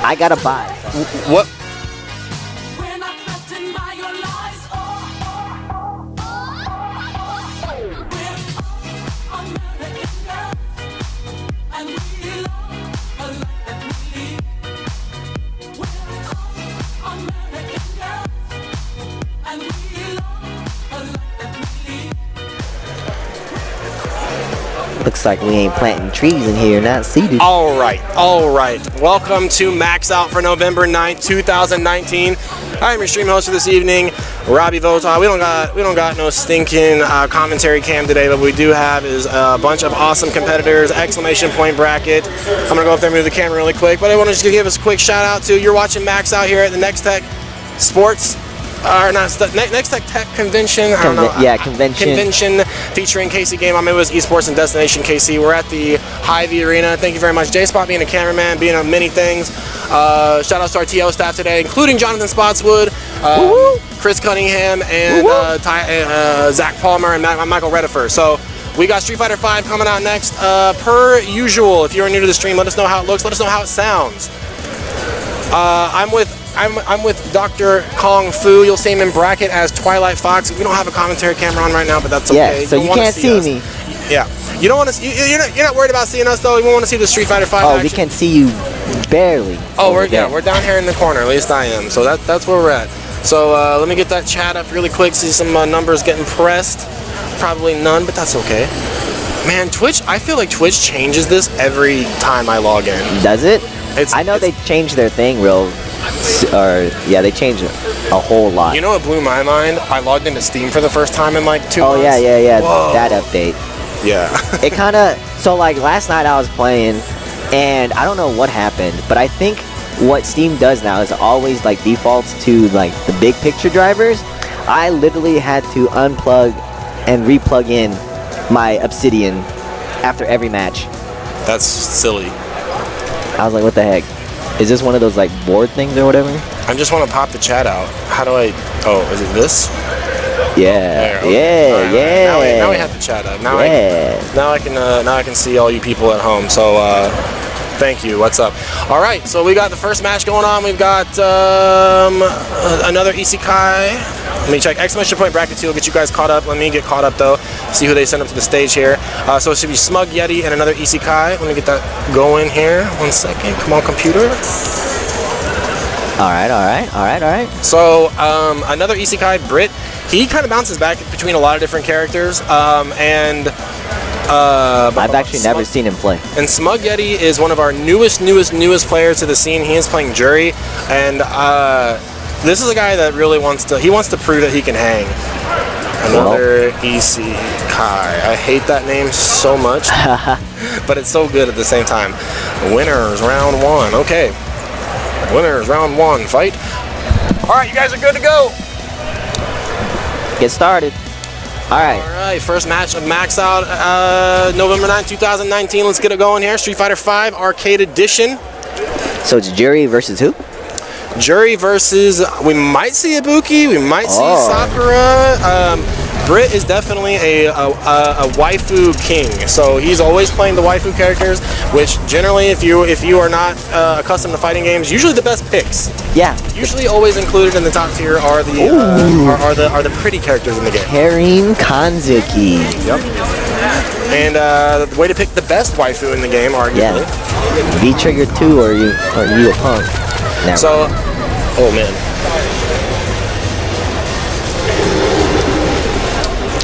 I gotta buy. What? Looks like we ain't planting trees in here, not seeded. All right. Welcome to Maxout for November 9th, 2019. I'm your stream host for this evening, Robbie Votaw. We don't got no stinking commentary cam today, but what we do have is a bunch of awesome competitors, exclamation point bracket. I'm gonna go up there and move the camera really quick, but I want to just give us a quick shout out to, you're watching Maxout here at the Next Tech Sports. Next Tech Convention. I don't know. Yeah, convention Featuring KC Game. I'm with Esports and Destination KC. We're at the Hy-Vee Arena. Thank you very much, J-Spot, being a cameraman, being on many things. Shout out to our TO staff today, including Jonathan Spotswood, Chris Cunningham, and Zach Palmer and Michael Redifer. So we got Street Fighter V coming out next. Per usual, if you're new to the stream, let us know how it looks. Let us know how it sounds. I'm with Dr. Kong Fu. You'll see him in bracket as Twilight Fox. We don't have a commentary camera on right now, but that's okay. Yeah, so you can't see me. Yeah, you don't want to. You're not worried about seeing us though. You want to see the Street Fighter V. Oh, we can see you barely. Oh, we're down here in the corner. At least I am. So that's where we're at. So let me get that chat up really quick. See some numbers getting pressed. Probably none, but that's okay. Man, Twitch. I feel like Twitch changes this every time I log in. Does it? I know they changed their thing they changed it a whole lot. You know what blew my mind? I logged into Steam for the first time in like 2 months. Oh yeah. Whoa. That update. Yeah. It kind of, so like last night I was playing and I don't know what happened, but I think what Steam does now is always like defaults to like the big picture drivers. I literally had to unplug and replug in my Obsidian after every match. That's silly. I was like, what the heck? Is this one of those like board things or whatever? I just want to pop the chat out. How do I? Oh, is it this? Yeah. There, okay. Yeah. Now we have the chat up. Now I can see all you people at home. So thank you. What's up? All right. So we got the first match going on. We've got another Isekai. Let me check. Exclamation point bracket 2 will get you guys caught up. Let me get caught up though. See who they send up to the stage here. So it should be Smug Yeti and another Isekai. Let me get that going here. 1 second. Come on, computer. All right. So another Isekai, Brit. He kind of bounces back between a lot of different characters. I've actually never seen him play. And Smug Yeti is one of our newest players to the scene. He is playing Jury, and this is a guy that really wants to prove that he can hang. Another Isekai. I hate that name so much, but it's so good at the same time. Winners round 1. Okay. Winners round 1. Fight. All right, you guys are good to go. Get started. All right, first match of Maxout, November 9th, 2019. Let's get it going here. Street Fighter V Arcade Edition. So it's Jury versus who? Jury versus, we might see Ibuki, we might see Sakura. Brit is definitely a waifu king, so he's always playing the waifu characters, which generally, if you are not accustomed to fighting games, usually the best picks. Yeah. Usually, always included in the top tier are the pretty characters in the game. Karin Kanzuki. Yep. And the way to pick the best waifu in the game, arguably. Yeah. V-Trigger 2 or you a punk. Never. So, oh man.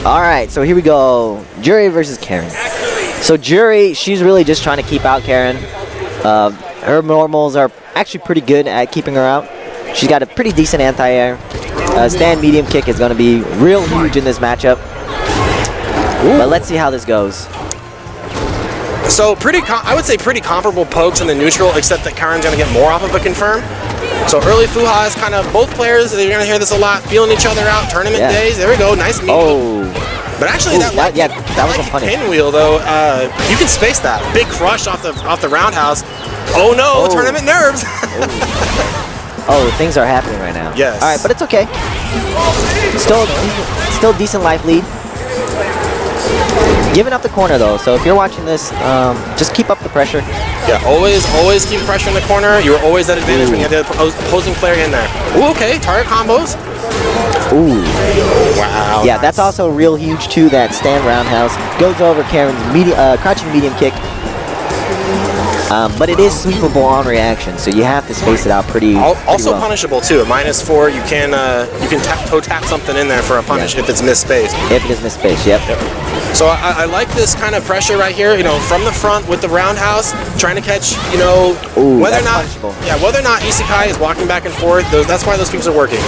All right, so here we go. Jury versus Karin. So Jury, she's really just trying to keep out Karin. Her normals are actually pretty good at keeping her out. She's got a pretty decent anti-air. Stand medium kick is going to be real huge in this matchup. But let's see how this goes. So I would say pretty comparable pokes in the neutral, except that Karin's going to get more off of a confirm. So early Fuha is kind of both players. They're going to hear this a lot, feeling each other out. Tournament days. There we go. Nice meet. Oh. But actually, that was a punish. Pinwheel though. You can space that. Big crush off the roundhouse. Oh no! Tournament nerves. Oh, things are happening right now. Yes. All right, but it's okay. Still decent life lead. giving up the corner though. So if you're watching this, just keep up the pressure. Yeah, always keep pressure in the corner. You're always at advantage when you have the opposing player in there. Ooh, okay, target combos. Ooh. Wow. Yeah, that's also real huge too. That stand roundhouse goes over Karen's crouching medium kick. But it is sweepable on reaction, so you have to space it out pretty Also well. punishable too. At -4, you can toe tap something in there for a punish if it's misspaced. If it is misspaced, yep. So I like this kind of pressure right here. You know, from the front with the roundhouse, trying to catch. You know, whether or not Isekai is walking back and forth. That's why those sweeps are working.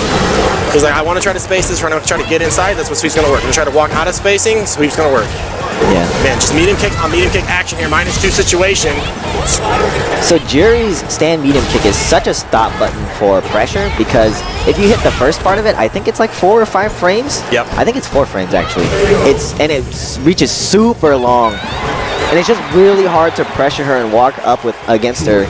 Because like, I want to try to space this, trying to get inside. That's what sweep's gonna work. I'm gonna try to walk out of spacing. Sweep's gonna work. Yeah. Man, just medium kick on medium kick action here. -2 situation. So Jury's stand medium kick is such a stop button for pressure because if you hit the first part of it, I think it's like 4 or 5 frames. Yep. I think it's 4 frames actually. It reaches super long. And it's just really hard to pressure her and walk up against her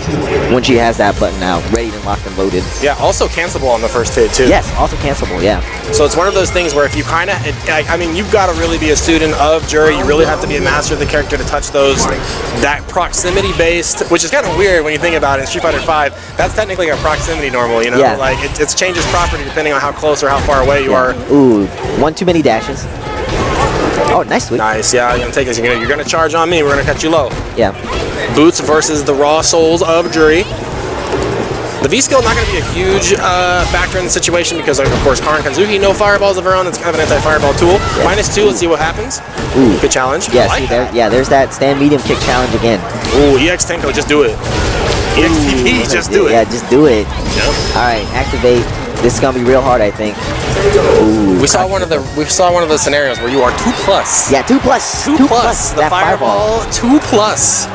when she has that button out, ready and locked and loaded. Yeah, also cancelable on the first hit too. Yes, also cancelable, yeah. So it's one of those things where if you kind of, I mean, you've got to really be a student of Jury. You really have to be a master of the character to touch that proximity based, which is kind of weird when you think about it. In Street Fighter V, that's technically a proximity normal, you know? Yeah. Like it changes property depending on how close or how far away you are. Ooh, one too many dashes. Oh, nice sweep. Nice, yeah, you're gonna take this. You're gonna charge on me. We're gonna cut you low. Yeah. Boots versus the raw souls of Jury. The V skill not gonna be a huge factor in the situation because of course Karin Kanzuki, no fireballs of her own. It's kind of an anti-fireball tool. -2. Let's see what happens. Ooh. Good challenge. Yeah. Like There's that stand medium kick challenge again. Ooh, EX Tenko, just do it. EXTP, just do it. Yeah, just do it. Yep. All right, activate. This is gonna be real hard, I think. Ooh, We saw one of the scenarios where you are 2+. Yeah, 2+. 2+. The That fireball 2+.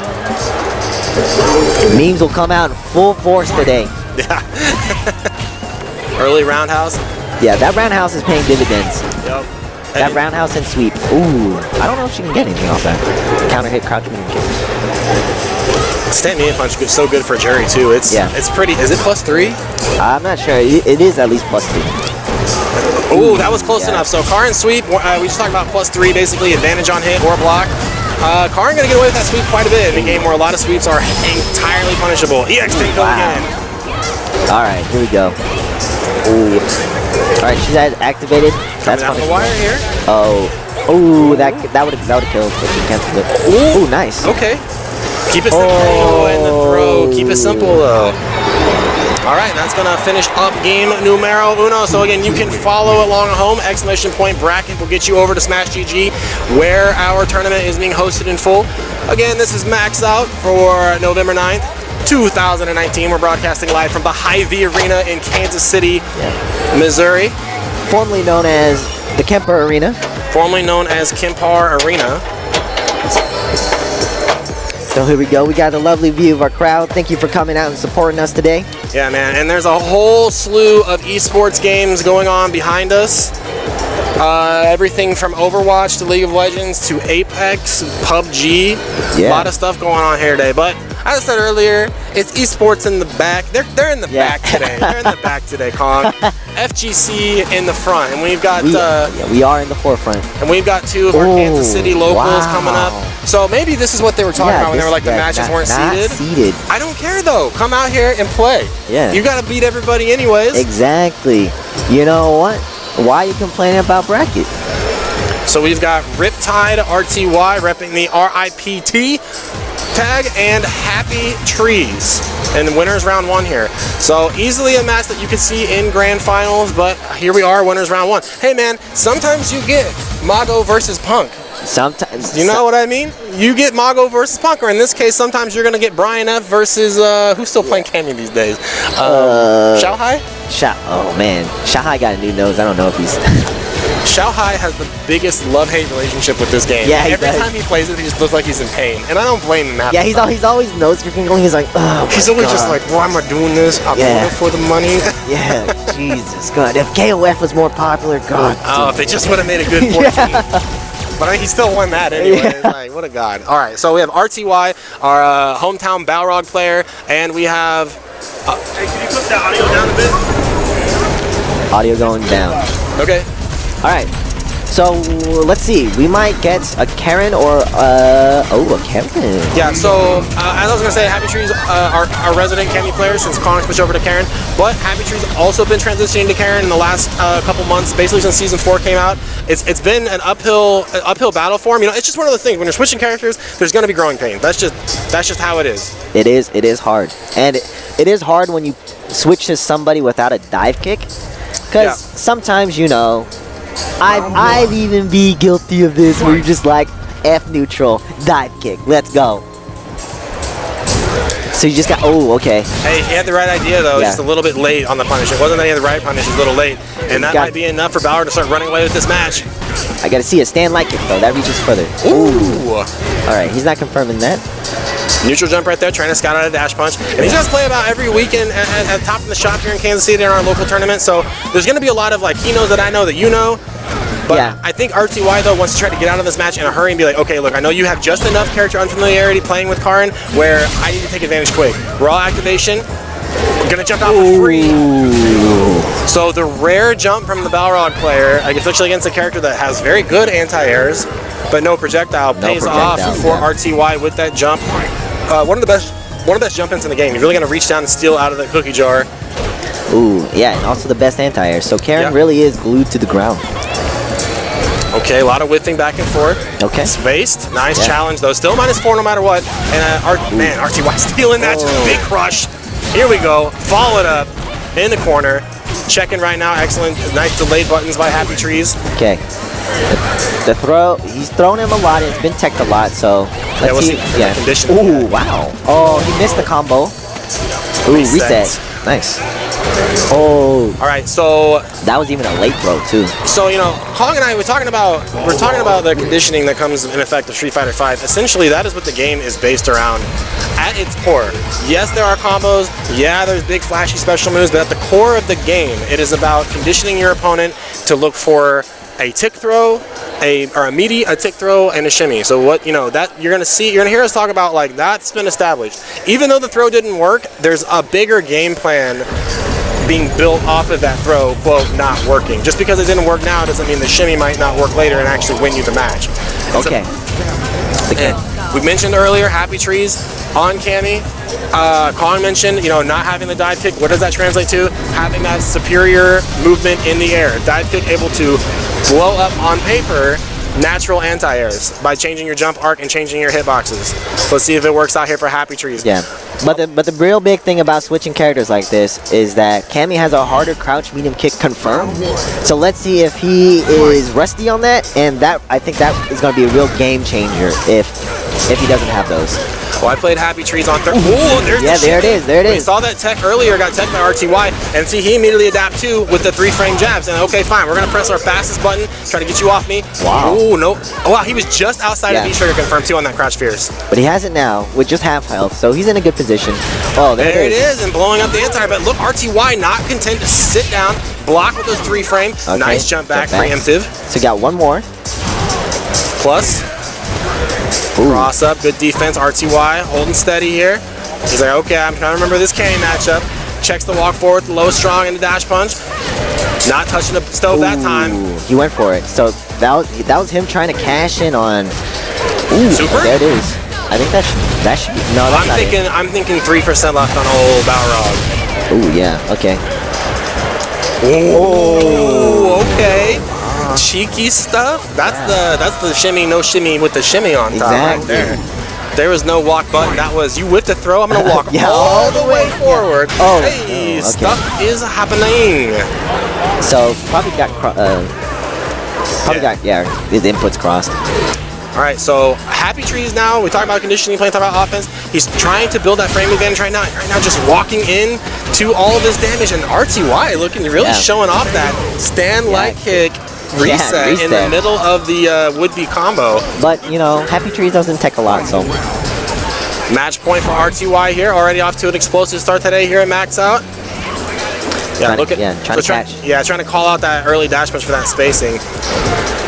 Memes will come out in full force today. Yeah. Early roundhouse. Yeah, that roundhouse is paying dividends. Yep. That roundhouse and sweep. Ooh, I don't know if she can get anything off that. Counter hit, crouch medium kick. Stand medium punch is so good for Jury too. It's pretty. Is it +3? I'm not sure. It is at least +3. Ooh, that was close enough. So Karin sweep. We just talked about +3, basically advantage on hit or block. Karin gonna get away with that sweep quite a bit in a game where a lot of sweeps are entirely punishable. EX Tenko again. All right, here we go. Ooh. All right, she's activated. That's Coming out the wire here. Oh, that would have killed if she canceled it. Ooh, nice. Okay. Keep it simple in the throw. Keep it simple though. All right, that's gonna finish up game numero uno. So again, you can follow along at home. ! bracket will get you over to Smash GG, where our tournament is being hosted in full. Again, this is Maxout for November 9th, 2019. We're broadcasting live from the Hy-Vee Arena in Kansas City, Missouri. Formerly known as the Kemper Arena. Formerly known as Kempar Arena. So here we go. We got a lovely view of our crowd. Thank you for coming out and supporting us today. Yeah, man. And there's a whole slew of esports games going on behind us. Everything from Overwatch to League of Legends to Apex, PUBG. Yeah. A lot of stuff going on here today. But as I said earlier, it's esports in the back. They're in the back today. They're in the back today, Kong. FGC in the front, and we've got we are in the forefront. And we've got 2 of our Kansas City locals coming up. So maybe this is what they were talking about when they were like the matches weren't seeded. I don't care though. Come out here and play. Yeah. You got to beat everybody anyways. Exactly. You know what? Why are you complaining about bracket? So we've got Riptide RTY repping the RIPT tag and Happy Trees in winners round 1 here. So easily a match that you could see in grand finals, but here we are, winners round 1. Hey man, sometimes you get Mago versus Punk. Sometimes. You know what I mean? You get Mago versus Punk, or in this case, sometimes you're gonna get Brian F versus who's still playing Cammy these days? Xiaohai? Oh man, Xiaohai got a new nose. I don't know if he's. Xiaohai has the biggest love-hate relationship with this game. Yeah, Every time he plays it, he just looks like he's in pain, and I don't blame him. Yeah, he's always nose going. He's like, oh. He's always just like, why am I doing this? I'm doing it for the money. Yeah, Jesus God. If KOF was more popular, God. Oh, if they just would have made a good 14. But I mean, he still won that anyway. Like, what a god. All right, so we have RTY, our hometown Balrog player, and we have... hey, can you put that audio down a bit? Audio going down. Okay. All right. So let's see. We might get a Karen or a Karen. Yeah. So as I was gonna say, Happy Tree's our resident Cammy player since Connor switched over to Karen. But Happy Tree's also been transitioning to Karen in the last couple months, basically since Season 4 came out. It's been an uphill battle for him. You know, it's just one of the things. When you're switching characters, there's gonna be growing pains. That's just how it is. It is hard, and it is hard when you switch to somebody without a dive kick, because sometimes, you know, I've even be guilty of this where you're just like F neutral dive kick, let's go. So you just got, oh, okay. Hey, he had the right idea though, just a little bit late on the punish. It wasn't that he had the right punish, he was a little late, and that might be enough for Balor to start running away with this match. I gotta see a stand like kick though, that reaches further. Ooh. All right, he's not confirming that. Neutral jump right there, trying to scout out a dash punch. And these guys play about every weekend at Top of the Shop here in Kansas City in our local tournament. So there's going to be a lot of like he knows that I know that you know. But I think RTY though wants to try to get out of this match in a hurry and be like, okay, look, I know you have just enough character unfamiliarity playing with Karin where I need to take advantage quick. Raw activation, gonna jump out for free. So the rare jump from the Balrog player, especially against a character that has very good anti-airs, but no projectile, pays off for RTY with that jump. One of the best jump ins in the game. You're really gonna reach down and steal out of the cookie jar. Ooh, yeah, and also the best anti-air. So Karen really is glued to the ground. Okay, a lot of whiffing back and forth. Okay. Spaced. Nice challenge though. Still -4 no matter what. And man, RTY stealing that. Just a big crush. Here we go. Follow it up in the corner. Checking right now. Excellent. Nice delayed buttons by Happy Trees. Okay. The throw, he's thrown him a lot. It's been teched a lot, so let's see. Yeah. Ooh, wow. Oh, he missed the combo. Ooh, reset. Nice. Oh. All right, so that was even a late throw too. So you know, Kong and I we're talking about the conditioning that comes in effect of Street Fighter V. Essentially, that is what the game is based around. At its core, yes, there are combos. Yeah, there's big flashy special moves, but at the core of the game, it is about conditioning your opponent to look for a tick throw, a meaty, a tick throw, and a shimmy. So what that you're gonna hear us talk about, like that's been established. Even though the throw didn't work, there's a bigger game plan being built off of that throw, quote, not working. Just because it didn't work now doesn't mean the shimmy might not work later and actually win you the match. Okay. We mentioned earlier Happy Trees on Cammy. Kong mentioned, not having the dive kick. What does that translate to? Having that superior movement in the air. Dive kick able to blow up on paper natural anti-airs by changing your jump arc and changing your hitboxes. Let's see if it works out here for Happy Trees. Yeah, but the real big thing about switching characters like this is that Cammy has a harder crouch medium kick confirmed. So let's see if he is rusty on that, and I think that is going to be a real game changer if he doesn't have those. Well, I played Happy Trees on third. Oh, there's there it is. There it is. We saw that tech earlier, got tech by RTY, and see, he immediately adapted too with the 3-frame jabs. And okay, fine, we're gonna press our fastest button, try to get you off me. Wow. Oh no. Oh wow, he was just outside of V-Trigger confirmed too on that Crouch Fierce. But he has it now with just half health, so he's in a good position. Oh, there it is, and blowing up the anti. But look, RTY not content to sit down, block with those 3-frame. Okay. Nice jump back, preemptive. So got one more. Plus. Cross up, good defense, RTY, holding steady here. He's like, okay, I'm trying to remember this K matchup. Checks the walk forward, low strong in the dash punch. Not touching the stove that time. He went for it. So that was him trying to cash in on. Super? There it is. I think that should be. No, that's I'm thinking 3% left on old Balrog. Ooh, yeah. Okay. Oh, okay. Cheeky stuff. That's the shimmy, no shimmy with the shimmy on top right there. There was no walk button. That was you with the throw. I'm gonna walk all the way forward. Oh, hey, stuff is happening. So probably got his inputs crossed. All right, so Happy Trees now. We talk about conditioning, talk about offense. He's trying to build that frame advantage right now. Right now, just walking in to all of his damage, and RTY looking really showing off that stand like kick. Reset in the middle of the would-be combo. But, Happy Trees doesn't tech a lot, so. Match point for RTY here. Already off to an explosive start today here at Maxout. Yeah, trying to call out that early dash punch for that spacing.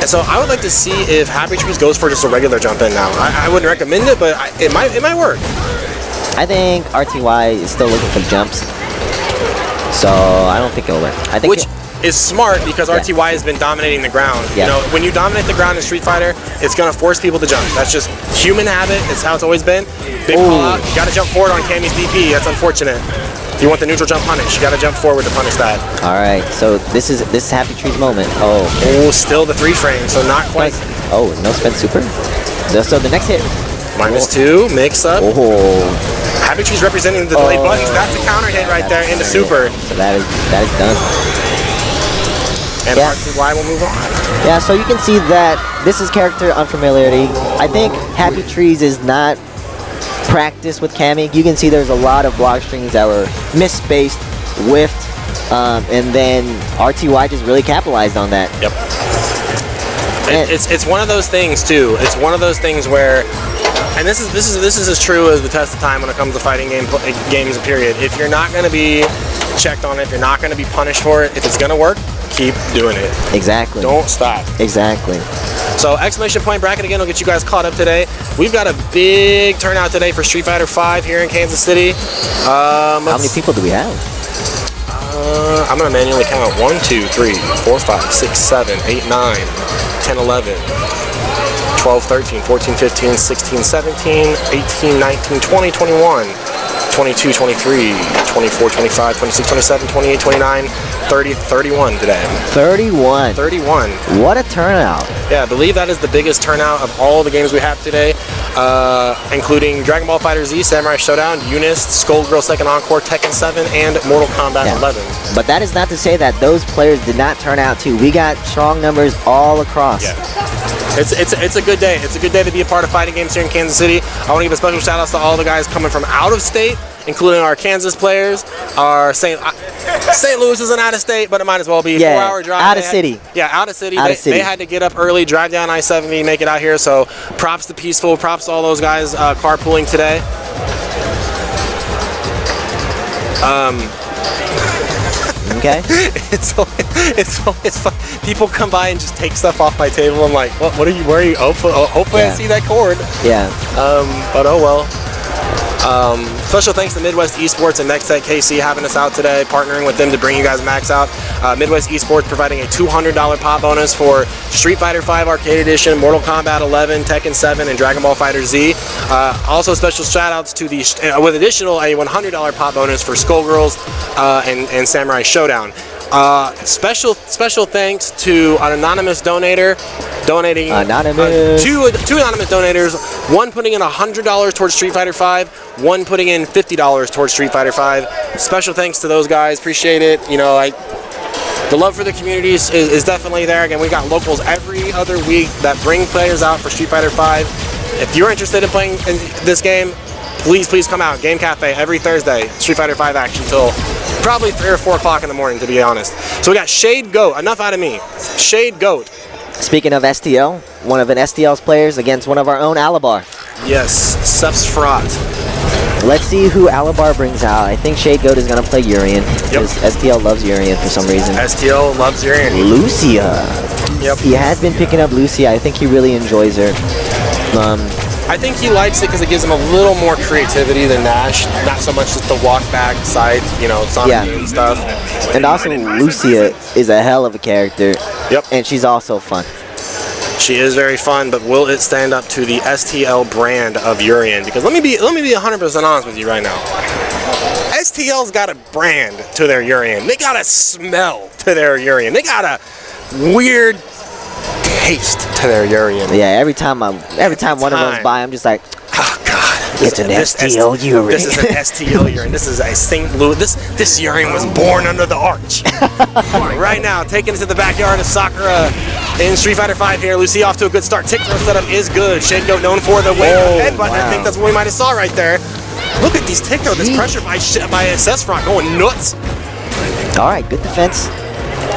And so I would like to see if Happy Trees goes for just a regular jump in now. I wouldn't recommend it, but it might work. I think RTY is still looking for jumps. So I don't think it'll work. I think is smart because RTY has been dominating the ground. You know, when you dominate the ground in Street Fighter, it's gonna force people to jump. That's just human habit. It's how it's always been. Big call out. You gotta jump forward on Cammy's DP. That's unfortunate. You want the neutral jump punish. You gotta jump forward to punish that. All right, so this is Happy Tree's moment. Oh, still the 3 frame, so not quite. Oh, no spend super. So the next hit. -2, mix up. Oh. Happy Tree's representing the delayed buttons. That's a counter hit right there into super. So that is done. And RTY will move on. Yeah, so you can see that this is character unfamiliarity. I think Happy Trees is not practice with Cammy. You can see there's a lot of block strings that were misspaced, whiffed, and then RTY just really capitalized on that. Yep. It's one of those things too. It's one of those things where, and this is as true as the test of time when it comes to fighting games. Period. If you're not going to be checked on it, if you're not going to be punished for it, if it's going to work, keep doing it. Exactly. Don't stop. Exactly. So exclamation point bracket again will get you guys caught up today. We've got a big turnout today for Street Fighter 5 here in Kansas City. How many people do we have? I'm going to manually count. 1, 2, 3, 4, 5, 6, 7, 8, 9, 10, 11, 12, 13, 14, 15, 16, 17, 18, 19, 20, 21, 22, 23, 24, 25, 26, 27, 28, 29, 30, 31 today. 31. 31. What a turnout. Yeah, I believe that is the biggest turnout of all the games we have today, including Dragon Ball FighterZ, Samurai Showdown, Eunice, Skullgirl Second Encore, Tekken 7 and Mortal Kombat 11. But that is not to say that those players did not turn out too. We got strong numbers all across. Yeah. It's a good day. It's a good day to be a part of fighting games here in Kansas City. I want to give a special shout out to all the guys coming from out of state, including our Kansas players. Our St. Louis isn't out of state, but it might as well be. 4-hour drive. Out of city. Out of city. They had to get up early, drive down I-70, make it out here. So props to Peaceful. Props to all those guys carpooling today. Okay. It's fun. People come by and just take stuff off my table. I'm like, what are you? Where are you? Hopefully I see that cord. Yeah. But oh well. Special thanks to Midwest Esports and Next Tech KC having us out today, partnering with them to bring you guys Maxout. Midwest Esports providing a $200 pop bonus for Street Fighter 5 Arcade Edition, Mortal Kombat 11, Tekken 7, and Dragon Ball FighterZ. Also special shout outs to the, with additional a $100 pop bonus for Skullgirls and Samurai Showdown. Special thanks to an anonymous donator donating two anonymous donators, one putting in $100 towards Street Fighter 5, one putting in $50 towards Street Fighter 5. Special thanks to those guys, appreciate it. You know, the love for the communities is definitely there. Again, we got locals every other week that bring players out for Street Fighter 5. If you're interested in playing in this game, please come out. Game Cafe every Thursday, Street Fighter 5 action till probably 3 or 4 o'clock in the morning, to be honest. So we got Shade Goat. Enough out of me. Shade Goat. Speaking of STL, one of an STL's players against one of our own Alabar. Yes, Sfvae. Let's see who Alabar brings out. I think Shade Goat is going to play Urien, because STL loves Urien for some reason. STL loves Urien. Lucia. Yep. He has been picking up Lucia. I think he really enjoys her. I think he likes it because it gives him a little more creativity than Nash. Not so much just the walk back side, you know, Sonic and stuff. And also Lucia is a hell of a character. Yep. And she's also fun. She is very fun, but will it stand up to the STL brand of Urien? Because let me be 100% honest with you right now. STL's got a brand to their Urien. They got a smell to their Urien. They got a weird taste to their Urien. Yeah, every time one of them's by, I'm just like, oh god, it's an STL Urien. This is an STL Urien. This is a St. Louis. This Urien was born under the arch. Right now, taking it to the backyard of Sakura in Street Fighter 5 here. Lucy off to a good start. Tick throw setup is good. Shade Goat known for the wave headbutt. Wow. I think that's what we might have saw right there. Look at these tick throw. This pressure by Sfvae going nuts. All right, good defense.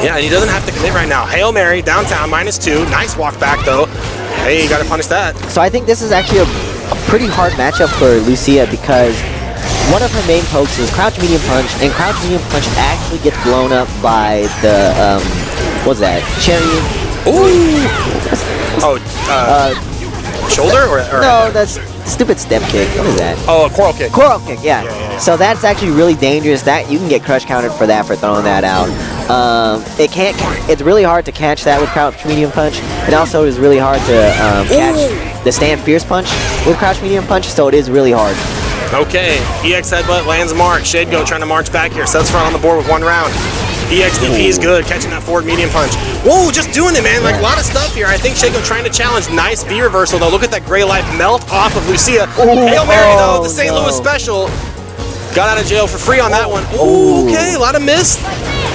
Yeah, and he doesn't have to commit right now. Hail Mary, downtown, -2. Nice walk back, though. Hey, you got to punish that. So I think this is actually a pretty hard matchup for Lucia because one of her main pokes is Crouch Medium Punch, and Crouch Medium Punch actually gets blown up by the, what's that? Cherry? Ooh! Shoulder? Or no, that's stupid step kick. What is that? Oh, a coral kick. Coral kick, yeah. Yeah. So that's actually really dangerous. That you can get crush countered for that, for throwing that out. It's really hard to catch that with crouch medium punch. It also is really hard to catch the stand fierce punch with crouch medium punch. So it is really hard. Okay, EX headbutt lands mark. Shadegoat trying to march back here. Sets front on the board with 1 round. EXDP is good, catching that forward medium punch. Whoa, just doing it, man. Like a lot of stuff here. I think Shadegoat trying to challenge. Nice V reversal though. Look at that gray life melt off of Lucia. Hail Mary though, the St. Louis special. Got out of jail for free on that one. Ooh, okay, a lot of miss.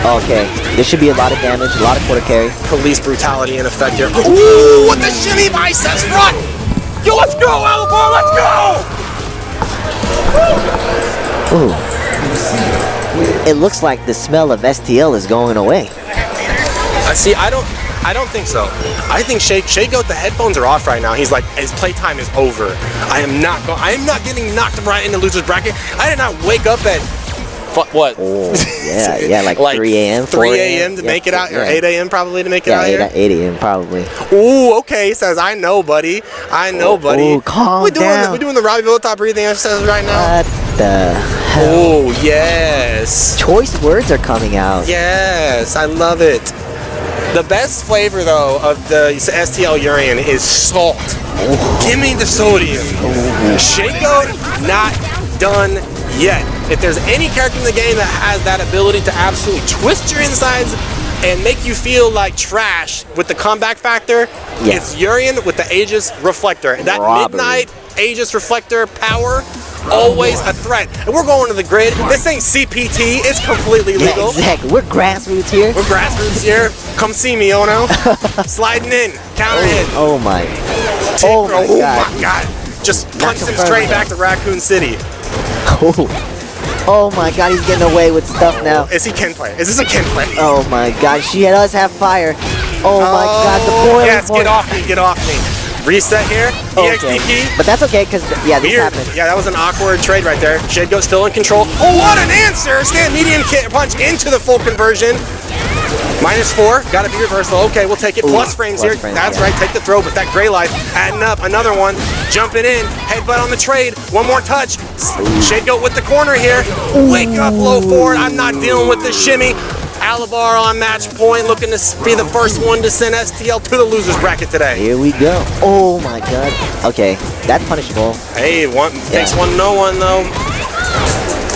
Okay, this should be a lot of damage, a lot of quarter carry. Police brutality in effect here. Ooh, what the shimmy biceps front. Yo, let's go, Alabama, let's go. Ooh. It looks like the smell of STL is going away. See, I don't think so. I think Shadegoat, the headphones are off right now. He's like, his playtime is over. I am not getting knocked right in the loser's bracket. I did not wake up at what? Oh, yeah, like 3 a.m. 3 a.m. to make it out, or 8 a.m. probably to make it out here. 8 a.m. probably. Ooh, okay, says I know, buddy. I know, buddy. Ooh, calm down. We're doing the Robbie Villa top breathing exercises right now. What the hell? Oh, yes. Choice words are coming out. Yes, I love it. The best flavor, though, of the STL Urian is salt. Give me the sodium. Shadegoat, not done yet. If there's any character in the game that has that ability to absolutely twist your insides and make you feel like trash with the comeback factor, it's Urian with the Aegis Reflector. That midnight Aegis Reflector power, always a threat. And we're going to the grid. This ain't CPT, it's completely legal. Exactly. We're grassroots here. We're grassroots here. Come see me, Ono. Sliding in, counter hit. Oh my. Oh my god. Just punch him straight back to Raccoon City. Oh my god, he's getting away with stuff now. Is he Ken play? Is this a Ken play? Oh my god, she does have fire. Oh my god, the boiling yes, point. get off me. Reset here, EXDP. But that's okay, because, this happened. Yeah, that was an awkward trade right there. Shadegoat still in control. Oh, what an answer! Stand medium punch into the full conversion. -4, gotta be reversal. Okay, we'll take it. Plus frames here. That's right, take the throw, but that gray life adding up. Another one, jumping in, headbutt on the trade. One more touch. Shadegoat with the corner here. Wake up, low forward. I'm not dealing with the shimmy. Alabar on match point, looking to be the first one to send STL to the loser's bracket today. Here we go. Oh my god. Okay, that's punishable. Hey, takes one, no one though.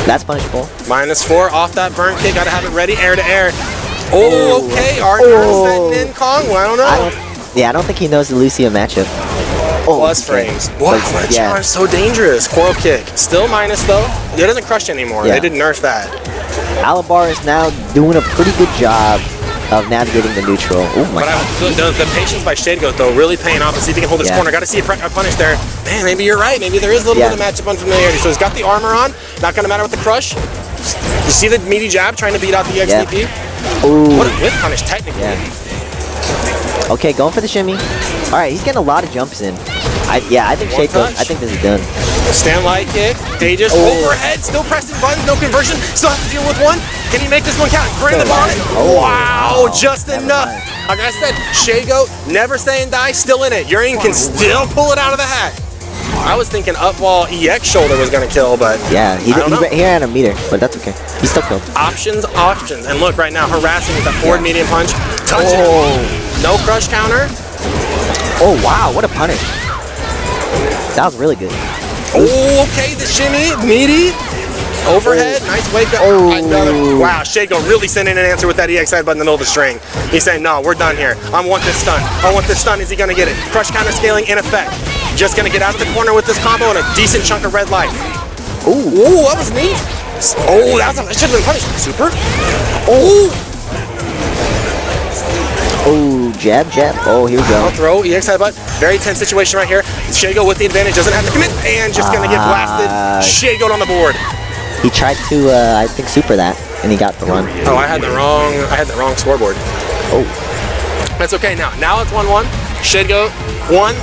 That's punishable. -4 off that burn kick. Gotta have it ready, air to air. Oh, okay. Arthur's setting in Kong. Well, I don't know. I don't think he knows the Lucia matchup. Plus frames. Wow, that challenge so dangerous. Coral kick. Still minus though. It doesn't crush anymore. They didn't nerf that. Alabar is now doing a pretty good job of navigating the neutral. Oh my god. The patience by Shadegoat though really paying off. See if he can hold his corner. Got to see a punish there. Man, maybe you're right. Maybe there is a little bit of matchup unfamiliarity. So he's got the armor on. Not gonna matter with the crush. You see the meaty jab trying to beat out the XDP? Ooh. What a whip punish technically. Okay, going for the shimmy. All right, he's getting a lot of jumps in. I think Shadegoat. I think this is done. Stand light kick. Aegis overhead. Still pressing buttons. No conversion. Still have to deal with one. Can he make this one count? Bring the bonnet. Wow, just enough. Like I said, Shadegoat never saying die. Still in it. Urian can still pull it out of the hat. I was thinking up wall EX shoulder was gonna kill, but he had a meter, but that's okay. He still killed. Options. And look right now, harassing with that forward medium punch. Touch it. No crush counter. Oh wow, what a punish. That was really good. Oh, okay, the shimmy, meaty. Overhead, nice wake up. Wow, Shadegoat really sending an answer with that EX headbutt in the middle of the string. He's saying, no, we're done here. I want this stun. Is he gonna get it? Crush counter scaling in effect. Just gonna get out of the corner with this combo and a decent chunk of red life. Ooh, that was neat. Oh, that should have been punished. Super. Oh, jab. Oh, here we go. Throw, EX headbutt. Very tense situation right here. Shadegoat with the advantage, doesn't have to commit, and just gonna get blasted. Shadegoat on the board. He tried to, I think, super that, and he got the run. Oh, I had the wrong scoreboard. Oh. That's okay now. Now it's 1-1. Shadegoat, 1.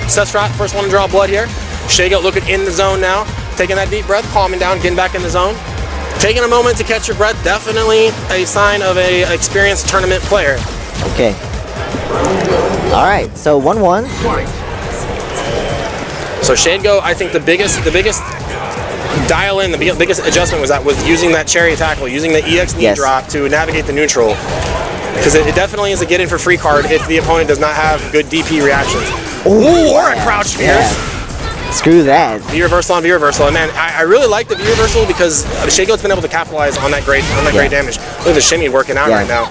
Sfvae, first one to draw blood here. Shadegoat looking in the zone now. Taking that deep breath, calming down, getting back in the zone. Taking a moment to catch your breath, definitely a sign of an experienced tournament player. Okay. All right, so 1-1. So Shade Go, I think the biggest dial in, the biggest adjustment was using that cherry tackle, using the EX knee drop to navigate the neutral. Because it definitely is a get in for free card if the opponent does not have good DP reactions. Ooh, or a crouch fierce. Screw that. V reversal on V reversal, and man, I really like the V reversal because Shade Goat's been able to capitalize on that great damage. Look at the shimmy working out right now.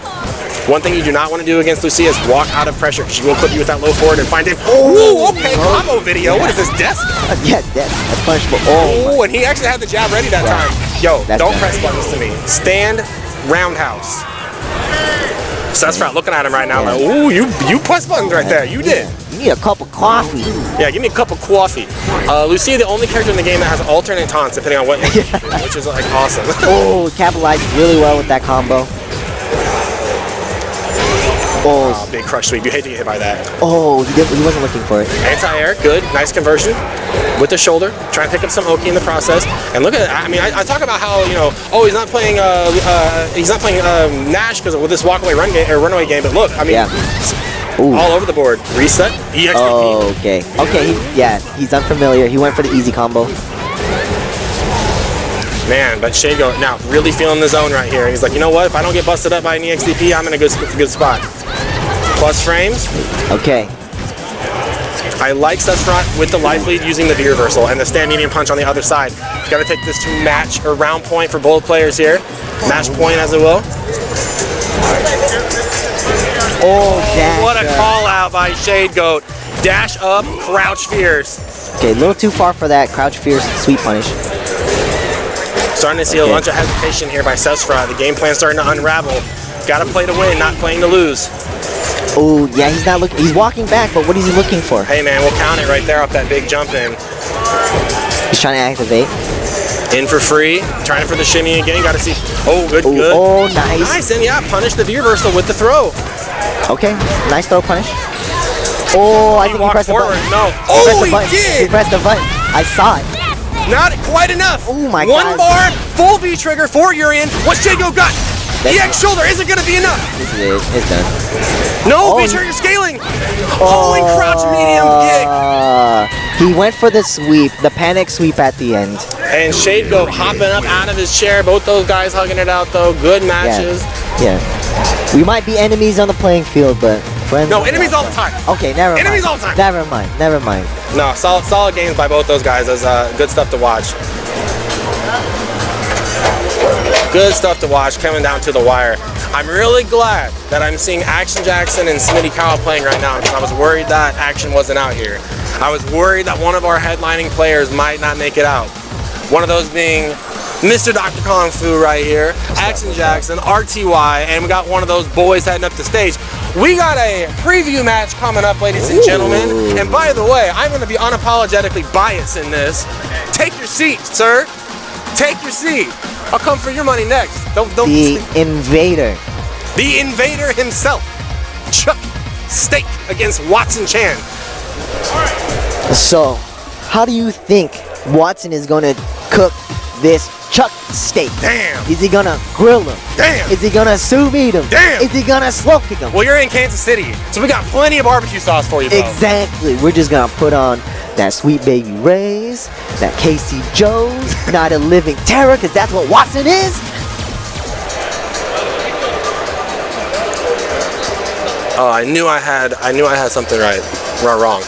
One thing you do not want to do against Lucia is walk out of pressure because she will put you with that low forward and find him. Ooh, okay, combo video. What is this, death? Yeah, that's punishable. Oh, and he actually had the jab ready that time. Yo, don't press buttons to me. Stand roundhouse. So that's right, looking at him right now. Like, ooh, you press buttons right there. You did. You need a cup of coffee. Yeah, give me a cup of coffee. Lucia, the only character in the game that has alternate taunts depending on what you do, which is like awesome. Oh, capitalized really well with that combo. Oh, big crush sweep. You hate to get hit by that. Oh, he wasn't looking for it. Anti-air, good. Nice conversion with the shoulder. Trying to pick up some Oki in the process. And look at it. I mean, I talk about how, you know, oh, he's not playing Nash because of this walkaway runaway game. But look, I mean, all over the board. Reset. EXP. Oh, okay. Okay, he's unfamiliar. He went for the easy combo. Man, but Shade Goat now really feeling the zone right here. He's like, you know what? If I don't get busted up by an EXDP, I'm in a good spot. Plus frames. Okay. I like Sfvae with the life lead using the V reversal and the stand medium punch on the other side. Got to take this to match or round point for both players here. Match point as it will. Oh, what a call out by Shade Goat. Dash up, crouch fierce. Okay, a little too far for that crouch fierce sweep punish. Starting to see a bunch of hesitation here by Sfvae. The game plan's starting to unravel. Got to play to win, not playing to lose. Oh, yeah, he's not looking. He's walking back, but what is he looking for? Hey, man, we'll count it right there off that big jump in. He's trying to activate. In for free. Trying for the shimmy again. You got to see. Oh, good. Oh, nice. Nice, and yeah, punish the V reversal with the throw. Okay, nice throw punish. Oh, I think he pressed the button. No. Oh, he did. He pressed the button. I saw it. Not quite enough. Oh my God. One bar, full V trigger for Urian. What Shade Goat got? EX shoulder isn't going to be enough. This is it. It's done. No, V trigger scaling. Holy crouch medium gig. He went for the sweep, the panic sweep at the end. And Shade Goat hopping up out of his chair. Both those guys hugging it out though. Good matches. Yeah. We might be enemies on the playing field, but friends. No, enemies all the time. Okay, never mind. Enemies all the time. Never mind. No, solid games by both those guys. That's good stuff to watch. Good stuff to watch coming down to the wire. I'm really glad that I'm seeing Action Jackson and Smitty Kyle playing right now because I was worried that Action wasn't out here. I was worried that one of our headlining players might not make it out. One of those being Mr. Dr. Kung Fu right here, Action Jackson, RTY, and we got one of those boys heading up the stage. We got a preview match coming up, ladies and gentlemen. And by the way, I'm going to be unapologetically biased in this. Take your seat, sir. Take your seat. I'll come for your money next. Don't. The Invader. The Invader himself. Chuck Steak against Watson Chan. So, how do you think Watson is going to cook this Chuck Steak? Damn. Is he going to grill him? Damn. Is he going to sous vide him? Damn. Is he going to slow kick him? Well, you're in Kansas City, so we got plenty of barbecue sauce for you, bro. Exactly. We're just going to put on that Sweet Baby Ray's, that Casey Joe's, Not a Living Terror, because that's what Watson is. Oh, I knew I had something wrong.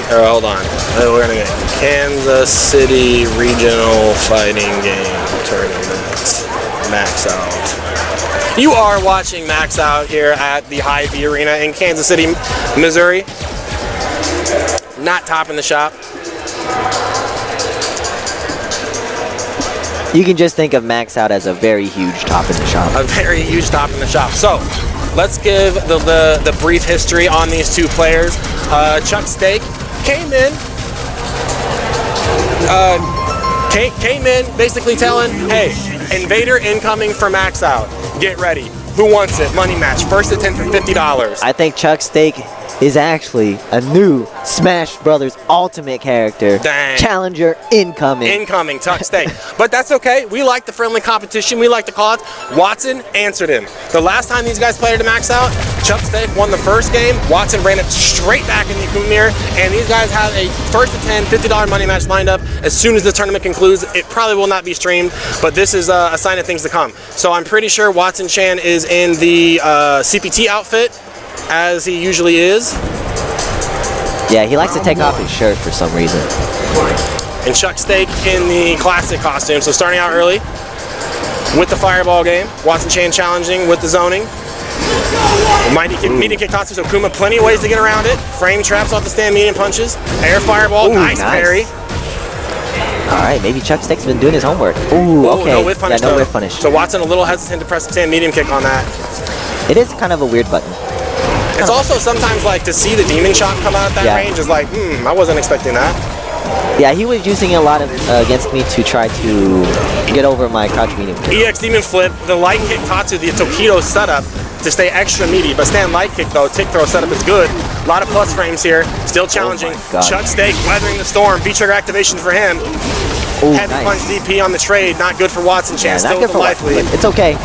Hold on. We're gonna get Kansas City Regional Fighting Game Tournament. Maxout. You are watching Maxout here at the Hy-Vee Arena in Kansas City, Missouri. Not topping the shop. You can just think of Maxout as a very huge top in the shop. A very huge top in the shop. So, let's give the brief history on these two players. Chuck Steak came in basically telling, hey, Invader incoming for Maxout. Get ready. Who wants it? Money match. First attempt for $50. I think Chuck Steak is actually a new Smash Brothers Ultimate character. Dang. Challenger incoming. Incoming, Chuck Steak. But that's okay. We like the friendly competition. We like to call it. Watson answered him. The last time these guys played to max out, Chuck Steak won the first game. Watson ran it straight back in the Akuma mirror. And these guys have a first to 10 $50 money match lined up. As soon as the tournament concludes, it probably will not be streamed, but this is a sign of things to come. So I'm pretty sure Watson Chan is in the CPT outfit, as he usually is. Yeah, he likes to take off his shirt for some reason. And Chuck Steak in the classic costume. So starting out early with the fireball game. Watson Chan challenging with the zoning. Medium kick Tatsu, so Kuma, plenty of ways to get around it. Frame traps off the stand, medium punches. Air fireball, nice parry. Alright, maybe Chuck Steak's been doing his homework. Ooh, okay. No whiff punish, yeah, no whiff punish. So Watson a little hesitant to press the stand medium kick on that. It is kind of a weird button. It's also sometimes like to see the demon shot come out at that range is like, I wasn't expecting that. Yeah, he was using it a lot against me to try to get over my crouch medium kick. EX demon flip, the light kick Tatsu, the Tokido setup to stay extra meaty, but stand light kick though, tick throw setup is good. A lot of plus frames here, still challenging. Chuck Steak weathering the storm, V-trigger activation for him. Heavy punch DP on the trade, not good for Watson Chan, still with the life lead. It's okay.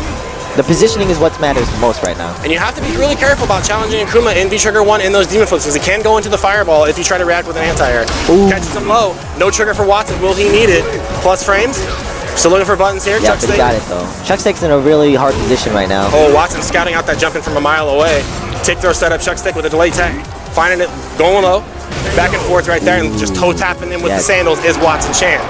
The positioning is what matters most right now. And you have to be really careful about challenging Akuma in V-Trigger 1 in those demon flips, because he can go into the fireball if you try to react with an anti-air. Catches him low, no trigger for Watson, will he need it? Plus frames, still looking for buttons here, Yeah, Chuck but he Steak. got it though. Chuck Steak's in a really hard position right now. Oh, Watson scouting out that jumping from a mile away. Tick throw setup, Chuck Steak with a delay tech. Finding it, going low, back and forth right there, and just toe tapping in with the sandals is Watson Chan.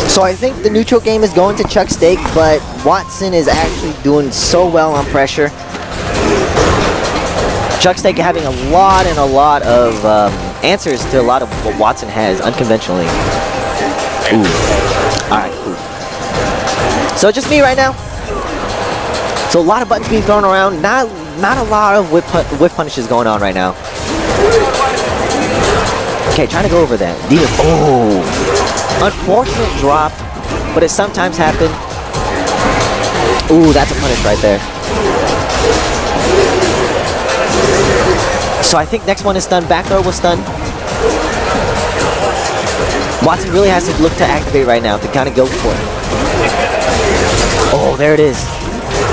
So I think the neutral game is going to Chuck Steak, but Watson is actually doing so well on pressure. Chuck Steak having a lot of answers to a lot of what Watson has unconventionally. Ooh. Alright, cool. So just me right now. So a lot of buttons being thrown around, not a lot of whip punishes going on right now. Okay, trying to go over that. Oh! Unfortunate drop, but it sometimes happens. Ooh, that's a punish right there. So I think next one is stun. Back throw was stun. Watson really has to look to activate right now to kind of go for it. Oh, there it is.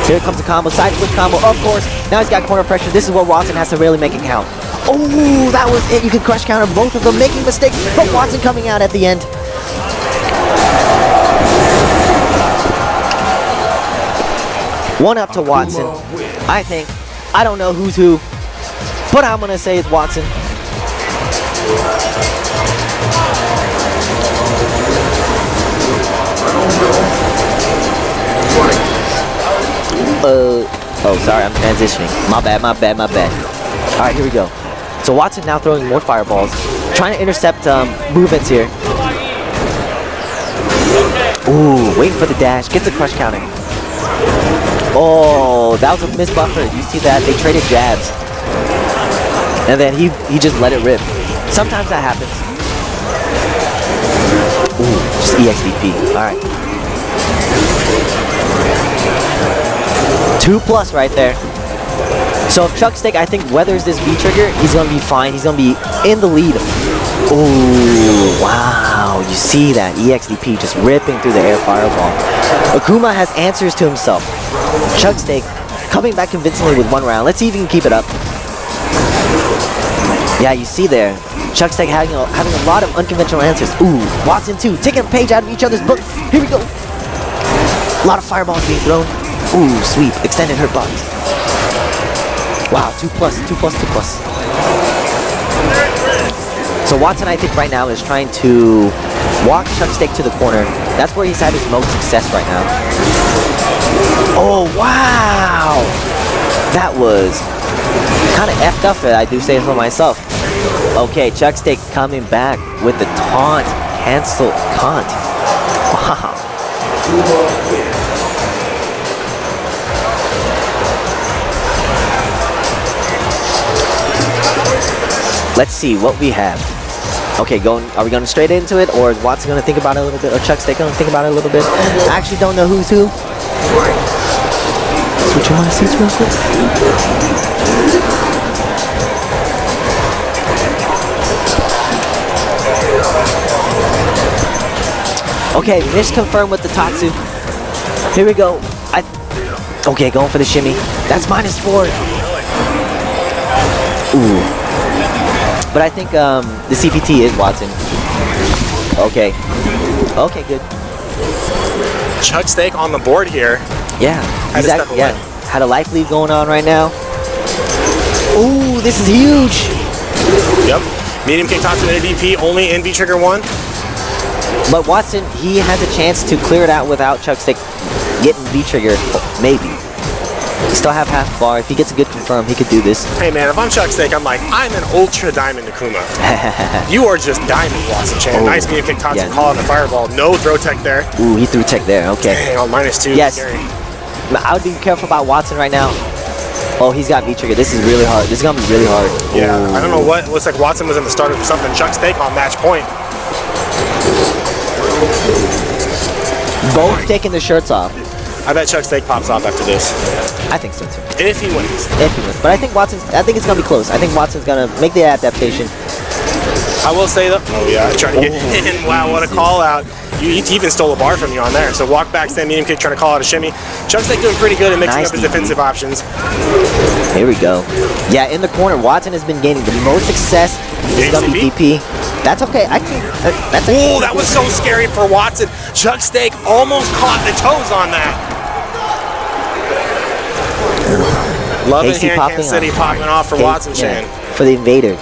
Here comes the combo, side switch combo, of course. Now he's got corner pressure. This is what Watson has to really make it count. Oh, that was it. You can crush counter both of them, making mistakes, but Watson coming out at the end. One up to Watson, I think. I don't know who's who, but I'm gonna say it's Watson. Oh, sorry, I'm transitioning. My bad. All right, here we go. So Watson now throwing more fireballs, trying to intercept movements here. Ooh, waiting for the dash, gets a crush counter. Oh, that was a missed buffer. You see that? They traded jabs. And then he just let it rip. Sometimes that happens. Ooh, just EXDP. Alright. 2+ right there. So if Chuck Steak, I think, weathers this V-trigger, he's going to be fine. He's going to be in the lead. Ooh, wow. You see that EXDP just ripping through the air fireball. Akuma has answers to himself. Chuck Steak coming back convincingly with one round. Let's see if he can keep it up. Yeah, you see there. Chuck Steak having a lot of unconventional answers. Ooh, Watson too. Taking a page out of each other's book. Here we go. A lot of fireballs being thrown. Ooh, sweep. Extended hurt box. Wow, 2+. So Watson, I think right now is trying to walk Chuck Steak to the corner. That's where he's had his most success right now. Oh, wow! That was kind of effed up, I do say for myself. Okay, Chuck Steak coming back with the taunt. Cancel taunt. Wow. Let's see what we have. Okay, are we going straight into it, or is Watson going to think about it a little bit, or Chuck Steak going to think about it a little bit? I actually don't know who's who. Switching my seats real quick. Okay, Mish confirmed with the Tatsu. Here we go. Okay, going for the shimmy. That's -4. Ooh. But I think the CPT is Watson. Okay. Okay, good. Chuck Steak on the board here. Yeah. Had to step away. Had a life lead going on right now. Ooh, this is huge. Yep. Medium kick Tatsu and DP only in V trigger 1. But Watson, he has a chance to clear it out without Chuck Stick getting V-trigger, maybe. He still have half bar. If he gets a good confirm, he could do this. Hey man, if I'm Chuck Steak, I'm like, I'm an ultra diamond Nakuma. You are just diamond, Watson Chan. Nice medium kick Tatsu, call on the fireball. No throw tech there. Ooh, he threw tech there, okay. Dang, on -2. Yes. Scary. I would be careful about Watson right now. Oh, he's got V-trigger. This is really hard. This is gonna be really hard. Yeah, Ooh. I don't know what. Looks like Watson was in the start of something. Chuck Steak on match point. Both taking the shirts off. I bet Chuck Steak pops off after this. I think so too. If he wins. If he wins. But I think it's gonna be close. I think Watson's gonna make the adaptation. I will say though. Oh yeah, trying to get in. Wow, what a call out. He even stole a bar from you on there. So walk back, stand medium kick, trying to call out a shimmy. Chuck Steak doing pretty good at mixing up his defensive options. Here we go. Yeah, in the corner, Watson has been gaining the most success in WDP. That's okay. I can. That's okay. Oh, that was so scary for Watson. Chuck Steak almost caught the toes on that. Love it here in Kansas City popping off for Watson Chan. For the invader.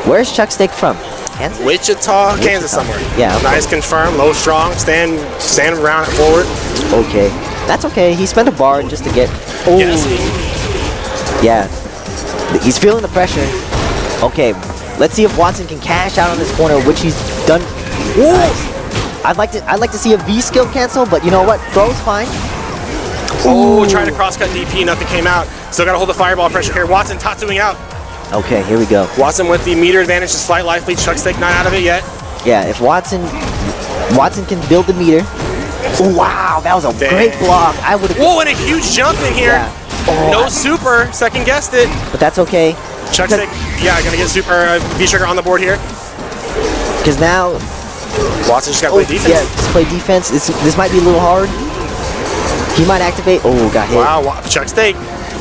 Where's Chuck Steak from? Kansas? Wichita, Kansas somewhere. Yeah. Okay. Nice confirm, low strong, stand around it forward. Okay. That's okay. He spent a bar just to get. Oh. Yes. Yeah. He's feeling the pressure. Okay. Let's see if Watson can cash out on this corner, which he's done. Nice. I'd like to see a V skill cancel, but you know what? Throw's fine. Oh, trying to cross cut DP, nothing came out. Still got to hold the fireball pressure here. Watson Tatsuing out. Okay, here we go. Watson with the meter advantage, the slight life lead. Chuck Steak not out of it yet. Yeah, if Watson can build the meter. Oh, wow, that was a great block. I would have. Whoa, and a huge jump in here. Yeah. Oh, no super, second guessed it. But that's okay. Chuck Steak, yeah, gonna get super V-trigger on the board here. Because now Watson just got to play defense. Yeah, just play defense. This might be a little hard. He might activate. Oh, got hit. Wow, Chuck Steak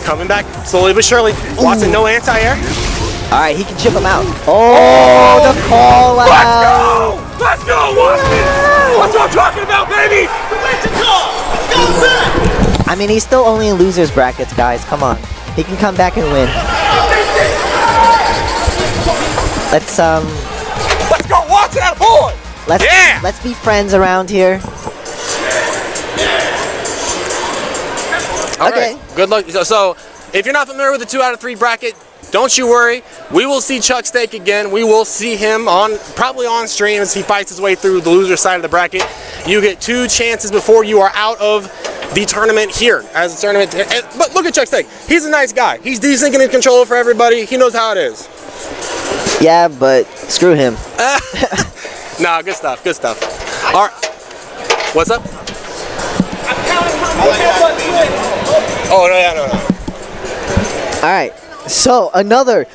coming back slowly but surely. Watson, no anti-air. All right, he can chip him out. Oh, the call out. Let's go! Let's go, Watson! That's what I'm talking about, baby! Let's go! Go back! I mean, he's still only in losers brackets, guys. Come on. He can come back and win. Let's go, Watson, that boy! Let's be friends around here. Okay. Right. Good luck. So, if you're not familiar with the 2 out of 3 bracket, don't you worry. We will see Chuck Steak again. We will see him probably on stream as he fights his way through the loser side of the bracket. You get 2 chances before you are out of the tournament here as a tournament. But look at Chuck Steak. He's a nice guy. He's decent and in control for everybody. He knows how it is. Yeah, but screw him. Nah, good stuff. Good stuff. All right. What's up? Oh, no, yeah, no. All right. So, another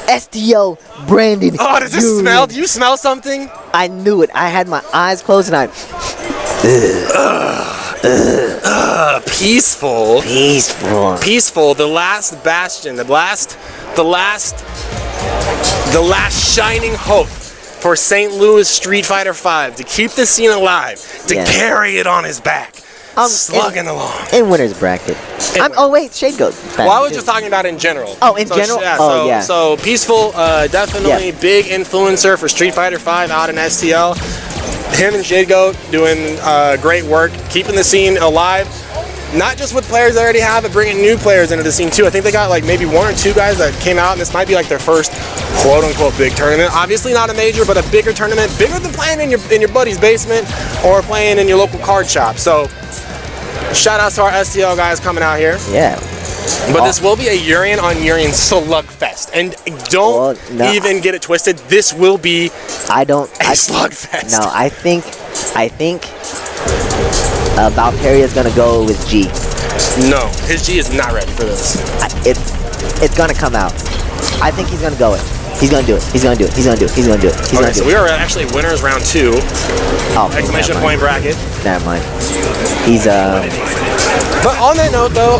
STO branded. Oh, does this smell? Do you smell something? I knew it. I had my eyes closed and Peaceful. Peaceful. Peaceful. The last bastion. The last shining hope for St. Louis Street Fighter V to keep the scene alive, to carry it on his back. Slugging along. In winner's bracket. Oh, wait, Shade Goat. Well, I was just talking about in general. Oh, in general? Yeah, so Peaceful, definitely big influencer for Street Fighter V out in STL. Him and Shade Goat doing great work, keeping the scene alive. Not just with players they already have, but bringing new players into the scene too. I think they got like maybe 1 or 2 guys that came out, and this might be like their first quote-unquote big tournament. Obviously not a major, but a bigger tournament, bigger than playing in your buddy's basement or playing in your local card shop. So shout out to our STL guys coming out here. Yeah. But this will be a Urian on Urian slugfest, and don't even get it twisted. This will be a slugfest. No, I think Valkyria is gonna go with G. No, his G is not ready for this. It's gonna come out. I think he's gonna go it. He's gonna do it. He's gonna do it. He's gonna do it. He's gonna do it. He's Okay, gonna do so it. we are actually winners round 2. Oh, okay, Exclamation never point mind. bracket. Never mind. He's But on that note, though,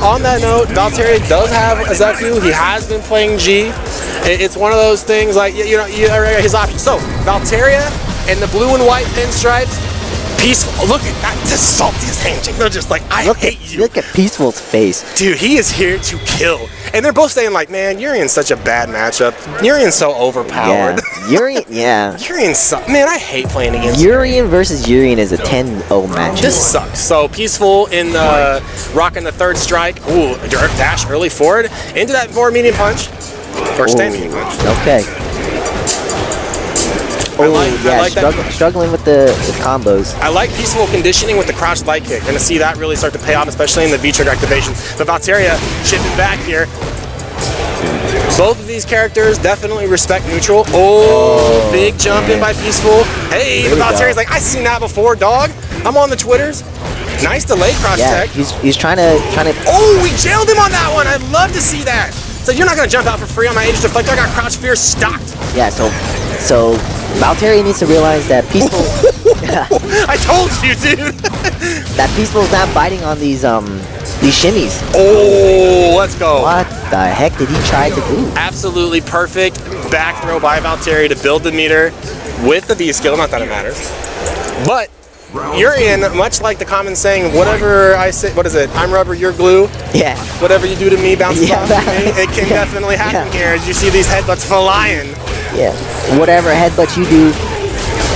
Valkyria does have a Zeku. He has been playing G. It's one of those things like you know his options. So Valkyria and the blue and white pinstripes. Peaceful. Look at that, the saltiest handshake. They're just like, I hate you. Look at Peaceful's face. Dude, he is here to kill. And they're both saying like, man, Urian's such a bad matchup. Urian's so overpowered. Yeah. Urian, yeah. Urian's so, man, I hate playing against Urian versus Urian is a 10-0 matchup. This sucks. So Peaceful in the rocking the third strike. Ooh, dash early forward into that forward medium punch. Or stand medium punch. Okay. Oh, yeah, like struggling with the combos. I like Peaceful conditioning with the crouch light kick. Gonna see that really start to pay off, especially in the V-trigger activation. But Valkyria shifting back here. Both of these characters definitely respect neutral. Oh, big jump in by Peaceful. Hey, Valkyria's like, I seen that before, dog. I'm on the Twitters. Nice delay crouch tech. He's trying to. Oh, we jailed him on that one. I'd love to see that. So you're not gonna jump out for free on my Aegis Deflector. I got Crouch Fear stocked. Yeah, so Valkyria needs to realize that Peaceful. I told you, dude. That Peaceful's not biting on these shimmies. Oh, let's go. What the heck did he try to do? Absolutely perfect back throw by Valkyria to build the meter with the V skill. Not that it matters, but Urian, much like the common saying, whatever I say, what is it? I'm rubber, you're glue. Yeah. Whatever you do to me bounces off of me. It can definitely happen here as you see these headbutts flying. Yeah. Whatever headbutt you do.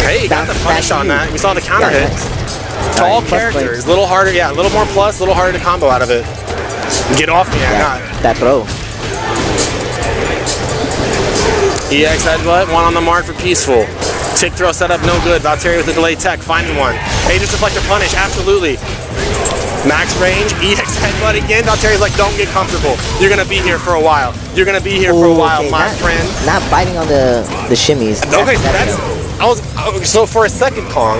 Hey, got the punish on that. We saw the counter hit. Nice. Tall characters, a little harder, yeah, a little more plus, a little harder to combo out of it. Get off me, that throw. EX headbutt, one on the mark for Peaceful. Tick throw setup, no good. Valkyria with the delay tech, finding one. Aegis Deflector punish, absolutely. Max range, EX headbutt again. Valkyria's like, don't get comfortable. You're gonna be here for a while. You're gonna be here for a while, my friend. Not biting on the shimmies. Okay, so for a second, Kong,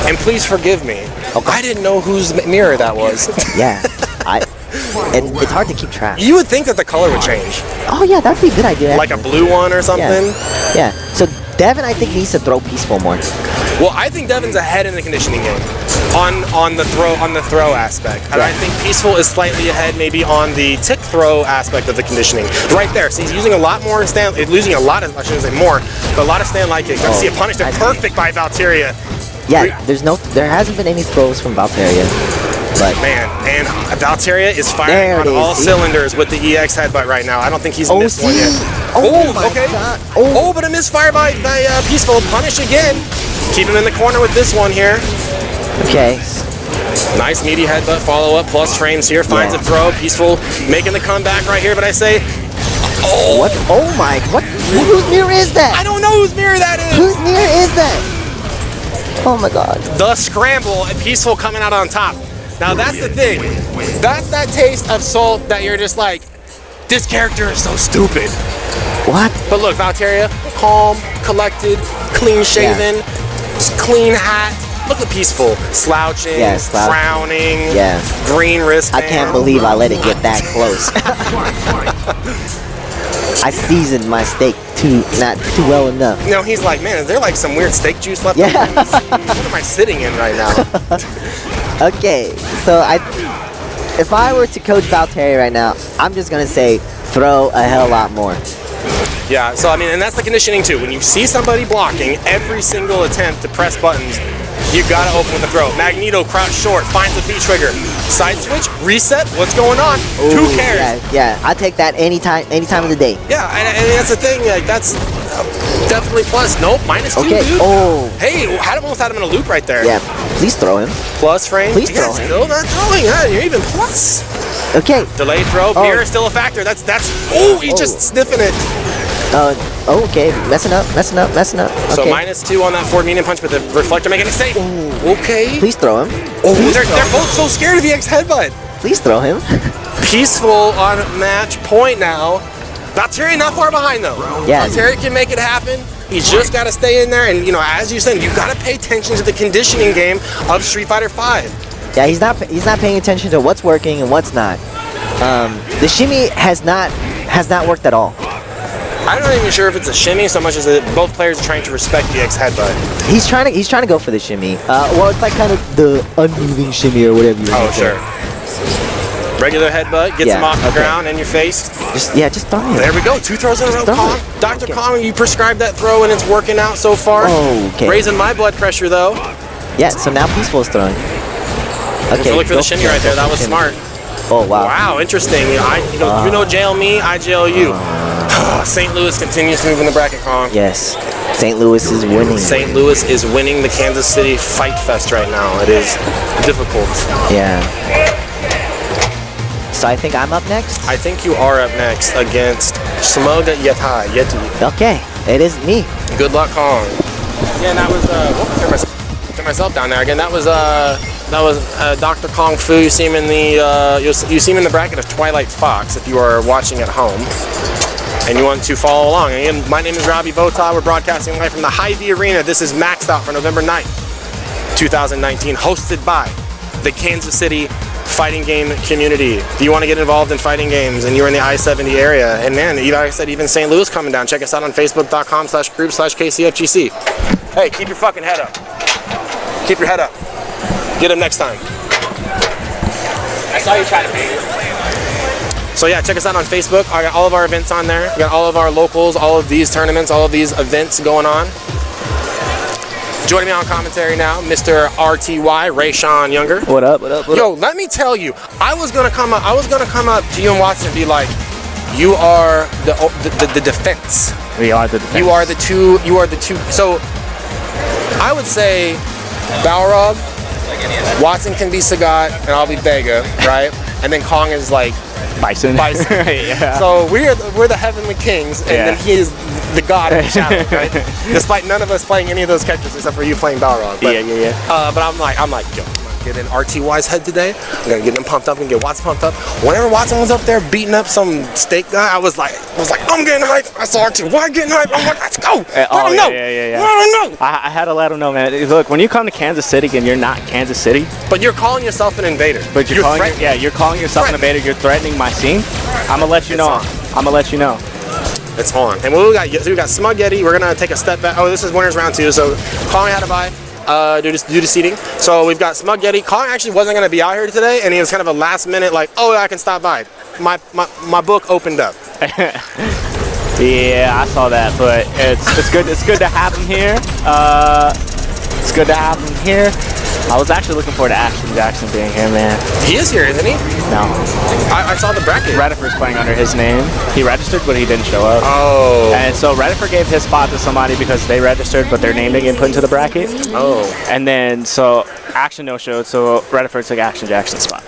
and please forgive me, I didn't know whose mirror that was. Yeah, it's hard to keep track. You would think that the color would change. Oh yeah, that'd be a good idea. Like a blue one or something. Yeah. So Devin, I think, needs to throw Peaceful more. Well, I think Devin's ahead in the conditioning game on the throw aspect, and I think Peaceful is slightly ahead maybe on the tick throw aspect of the conditioning. Right there, so he's using a lot more stand, losing a lot of, I shouldn't say more, but a lot of stand light kicks. I see a punish there, perfect by Valkyria. Yeah, there hasn't been any throws from Valkyria. But man, and Valkyria is firing on all cylinders with the EX headbutt right now. I don't think he's missed one yet. Oh, okay. God. Oh, but a misfire by Peaceful. Punish again. Keep him in the corner with this one here. Okay. Nice meaty headbutt follow up, plus frames here. Finds a throw. Peaceful making the comeback right here, but I say, oh. What? Oh my, what? Whose mirror is that? I don't know whose mirror that is. Whose mirror is that? Oh my God. The scramble and Peaceful coming out on top. Now that's the thing. That's that taste of salt that you're just like, this character is so stupid. What? But look, Valkyria, calm, collected, clean shaven, clean hat. Look at Peaceful, slouching, frowning, green wristband. I can't believe I let it get that close. I seasoned my steak not too well enough. You know, he's like, man, is there like some weird steak juice left? Yeah. What am I sitting in right now? Okay, so if I were to coach Valkyria right now, I'm just gonna say throw a hell lot more. Yeah, so I mean, and that's the conditioning too. When you see somebody blocking, every single attempt to press buttons, you gotta open with the throw. Magneto crouch short, finds the V trigger. Side switch, reset, what's going on? Ooh, who cares? Yeah, I take that any time of the day. Yeah, and that's the thing, like that's definitely plus. Nope, -2, dude. Oh. Hey, almost had him in a loop right there. Yeah, please throw him. Plus frame. Please throw him. Still not throwing, huh? You're even plus. Okay. Delayed throw, mirror is still a factor. That's he's just sniffing it. Okay, messing up. Okay. So -2 on that forward medium punch with the reflector making it safe. Okay. Please throw him. Oh, they're both so scared of the X headbutt. Please throw him. Peaceful on match point now. Valkyria not far behind though. Yeah. Valkyria can make it happen. He's just got to stay in there, and you know, as you said, you got to pay attention to the conditioning game of Street Fighter V. Yeah, he's not paying attention to what's working and what's not. The shimmy has not worked at all. I'm not even sure if it's a shimmy so much as that both players are trying to respect the X headbutt. He's trying to go for the shimmy. Well, it's like kind of the unmoving shimmy or whatever you want to say. Sure. Regular headbutt gets him off the ground in your face. Just throw him. There we go. 2 throws in a row. Kong. Dr. Kong, you prescribed that throw and it's working out so far. Okay. Raising my blood pressure though. Yeah. So now Peaceful is throwing. Okay. Look for the shimmy right there. That was smart. Oh wow. Wow. Interesting. You know, jail me, I jail you. St. Louis continues to move in the bracket, Kong. Yes. St. Louis is winning. St. Louis is winning the Kansas City Fight Fest right now. It is difficult. Yeah. So I think I'm up next? I think you are up next against Smug Yeti. Okay. It is me. Good luck, Kong. Yeah, and that was, turn myself down there again. That was Dr. Kong Fu. You see him in the, you see him in the bracket of Twilight Fox if you are watching at home. And you want to follow along. Again, my name is Robbie Vota. We're broadcasting live from the Sfvae Arena. This is Maxout for November 9th, 2019, hosted by the Kansas City fighting game community. If you want to get involved in fighting games and you're in the I-70 area, and man, like I said, even St. Louis coming down, check us out on Facebook.com/group/KCFGC. Hey, keep your fucking head up. Keep your head up. Get him next time. I saw you try to beat it. So yeah, check us out on Facebook. I got all of our events on there. We got all of our locals, all of these tournaments, all of these events going on. Joining me on commentary now, Mr. RTY, Rayshawn Younger. What up? What up? What Yo, up? let me tell you, I was gonna come up to you and Watson and be like, you are the defense. We are the defense. You are the two. So I would say Balrog, Watson can be Sagat, and I'll be Vega, right? And then Kong is like Bison. Yeah. So we're the Heavenly Kings, and then he is the god of the shadows, right? Despite none of us playing any of those characters except for you playing Balrog. But, but I'm like, yo, I'm gonna get in RTY's head today. I'm gonna get him pumped up and get Watson pumped up. Whenever Watson was up there beating up some steak guy, I was like, I'm getting hyped. I saw RTY getting hyped. I'm like, let's go. Let him know. Yeah. Let him know. I had to let him know, man. Look, when you come to Kansas City and you're not Kansas City, But you're calling yourself an invader. but you're calling yourself an invader. You're threatening my scene. I'm gonna let you know. I'm gonna let you know. It's on. And what we got? So we got Smug Yeti. We're gonna take a step back. Oh, this is winners round 2. So Kong had a bye due to seating. So we've got Smug Yeti. Kong actually wasn't gonna be out here today, and he was kind of a last minute like, oh, I can stop by. My book opened up. Yeah, I saw that, but it's good. It's good to have him here. It's good to have him here. I was actually looking forward to Action Jackson being here, man. He is here, isn't he? No. I saw the bracket. Redifer's playing under his name. He registered, but he didn't show up. Oh. And so Redifer gave his spot to somebody because they registered, but their name didn't get put into the bracket. Oh. And then so Action no showed, so Redifer took Action Jackson's spot.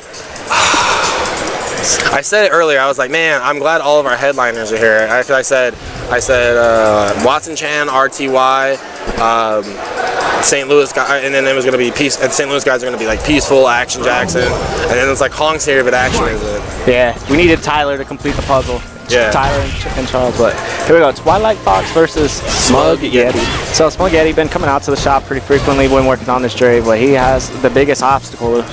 I said it earlier. I was like, man, I'm glad all of our headliners are here. I said Watson Chan, RTY, St. Louis guy, and then it was gonna be Peace. And St. Louis guys are gonna be like Peaceful, Action Jackson, and then it's like Kong's here, but Action isn't. Yeah, we needed Tyler to complete the puzzle. Yeah. Tyler and Charles, but here we go. Twilight Fox versus Smug Yeti. So Smug Yeti been coming out to the shop pretty frequently when working on this jury, but he has the biggest obstacle in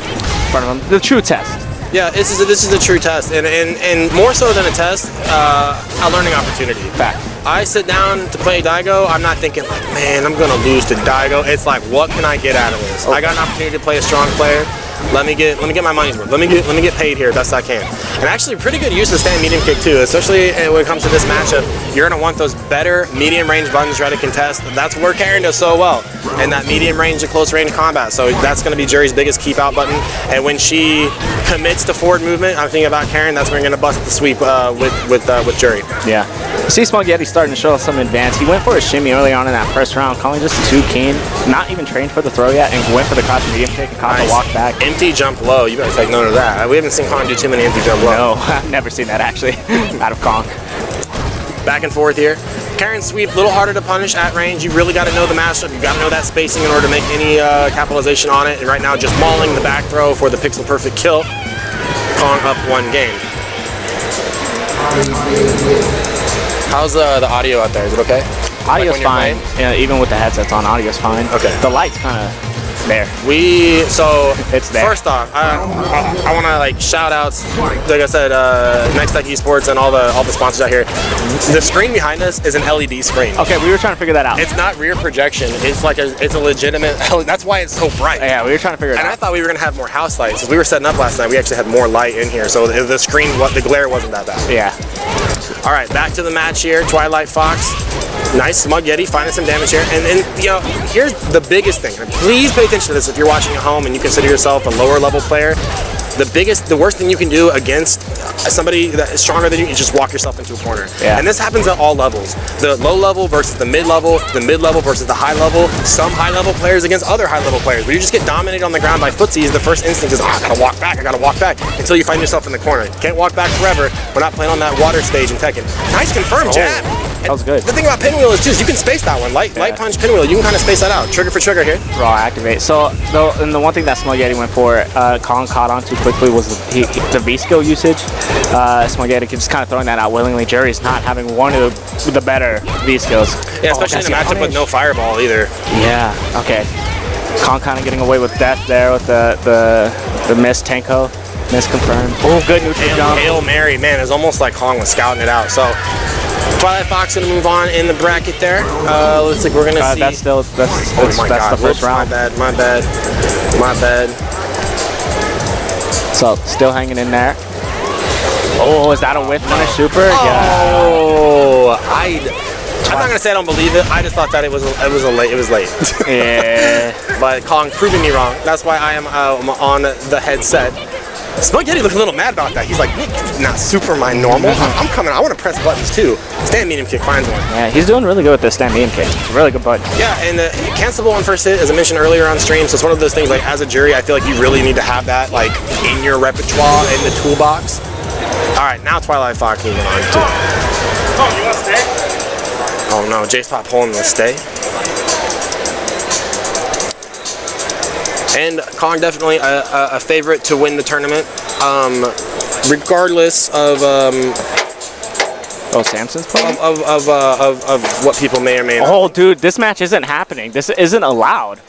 front of him, the true test. Yeah, this is a true test, and more so than a test, a learning opportunity. Fact. I sit down to play Daigo, I'm not thinking like, man, I'm gonna lose to Daigo. It's like, what can I get out of this? I got an opportunity to play a strong player. Let me get my money's worth. Let me get paid here best I can. And actually, pretty good use of stand medium kick too, especially when it comes to this matchup. You're gonna want those better medium range buttons to try to contest. That's where Karen does so well, and that medium range to close range combat. So that's gonna be Jerry's biggest keep out button. And when she commits to forward movement, I'm thinking about Karen. That's when you're gonna bust the sweep with Jerry. Yeah. You see Smug Yeti starting to show us some advance. He went for a shimmy early on in that first round, calling just too keen, not even trained for the throw yet, and went for the crouch medium kick and caught the walk back. Empty jump low. You better take note of that. We haven't seen Kong do too many empty jump low. No, I've never seen that actually out of Kong. Back and forth here. Karen's sweep, a little harder to punish at range. You really got to know the matchup. You got to know that spacing in order to make any capitalization on it. And right now, just mauling the back throw for the pixel perfect kill. Kong up 1 game. How's the audio out there? Is it okay? Audio's fine. Yeah, even with the headsets on, audio's fine. Okay. The light's kind of there. It's there. First off, I want to like shout outs, like I said, Next Tech Esports and all the sponsors out here. The screen behind us is an LED screen. Okay, we were trying to figure that out. It's not rear projection. It's like it's a legitimate. That's why it's so bright. Yeah, we were trying to figure it out. And I thought we were gonna have more house lights. As we were setting up last night, we actually had more light in here, so the screen, the glare wasn't that bad. Yeah. All right, back to the match here. Twilight Fox. Nice Smug Yeti finding some damage here. And you know, here's the biggest thing. And please pay attention to this if you're watching at home and you consider yourself a lower level player. The worst thing you can do against somebody that is stronger than you is just walk yourself into a corner. Yeah. And this happens at all levels. The low level versus the mid level versus the high level. Some high level players against other high level players. Where you just get dominated on the ground by footsies, the first instinct is, I gotta walk back, until you find yourself in the corner. You can't walk back forever. We're not playing on that water stage in Tekken. Nice confirmed jab. That was good. The thing about pinwheel is too, is you can space that one. Light punch pinwheel, you can kind of space that out. Trigger for trigger here. Raw activate. So, and the one thing that Smug Yeti went for, Kong caught on too quickly was the V skill usage. Smug Yeti just kind of throwing that out willingly. Jerry's not having one of the better V skills. Yeah, especially in a matchup with no fireball either. Yeah. Okay. Kong kind of getting away with death there with the miss Tenko. Miss confirmed. Oh, good neutral jump. Hail Mary, man, it's almost like Kong was scouting it out. So Twilight Fox gonna move on in the bracket there. Looks like we're gonna see. That's the first round. My bad. So still hanging in there. Oh, is that a whiff on a super? Oh, I'm not gonna say I don't believe it. I just thought that it was late. Yeah. But Kong proving me wrong. That's why I am on the headset. Smug Yeti looked a little mad about that. He's like, not super my normal. I'm coming. I want to press buttons too. Stand medium kick finds one. Yeah, he's doing really good with this stand medium kick. It's a really good button. Yeah, and cancelable on first hit, as I mentioned earlier on stream. So it's one of those things like as a jury, I feel like you really need to have that like in your repertoire in the toolbox. All right, now Twilight Fox moving on too. Oh, you want to stay? Oh no, J-Spot pulling the stay. And Kong definitely a favorite to win the tournament, regardless of Samson's playing? of what people may or may not. Oh, dude, this match isn't happening. This isn't allowed.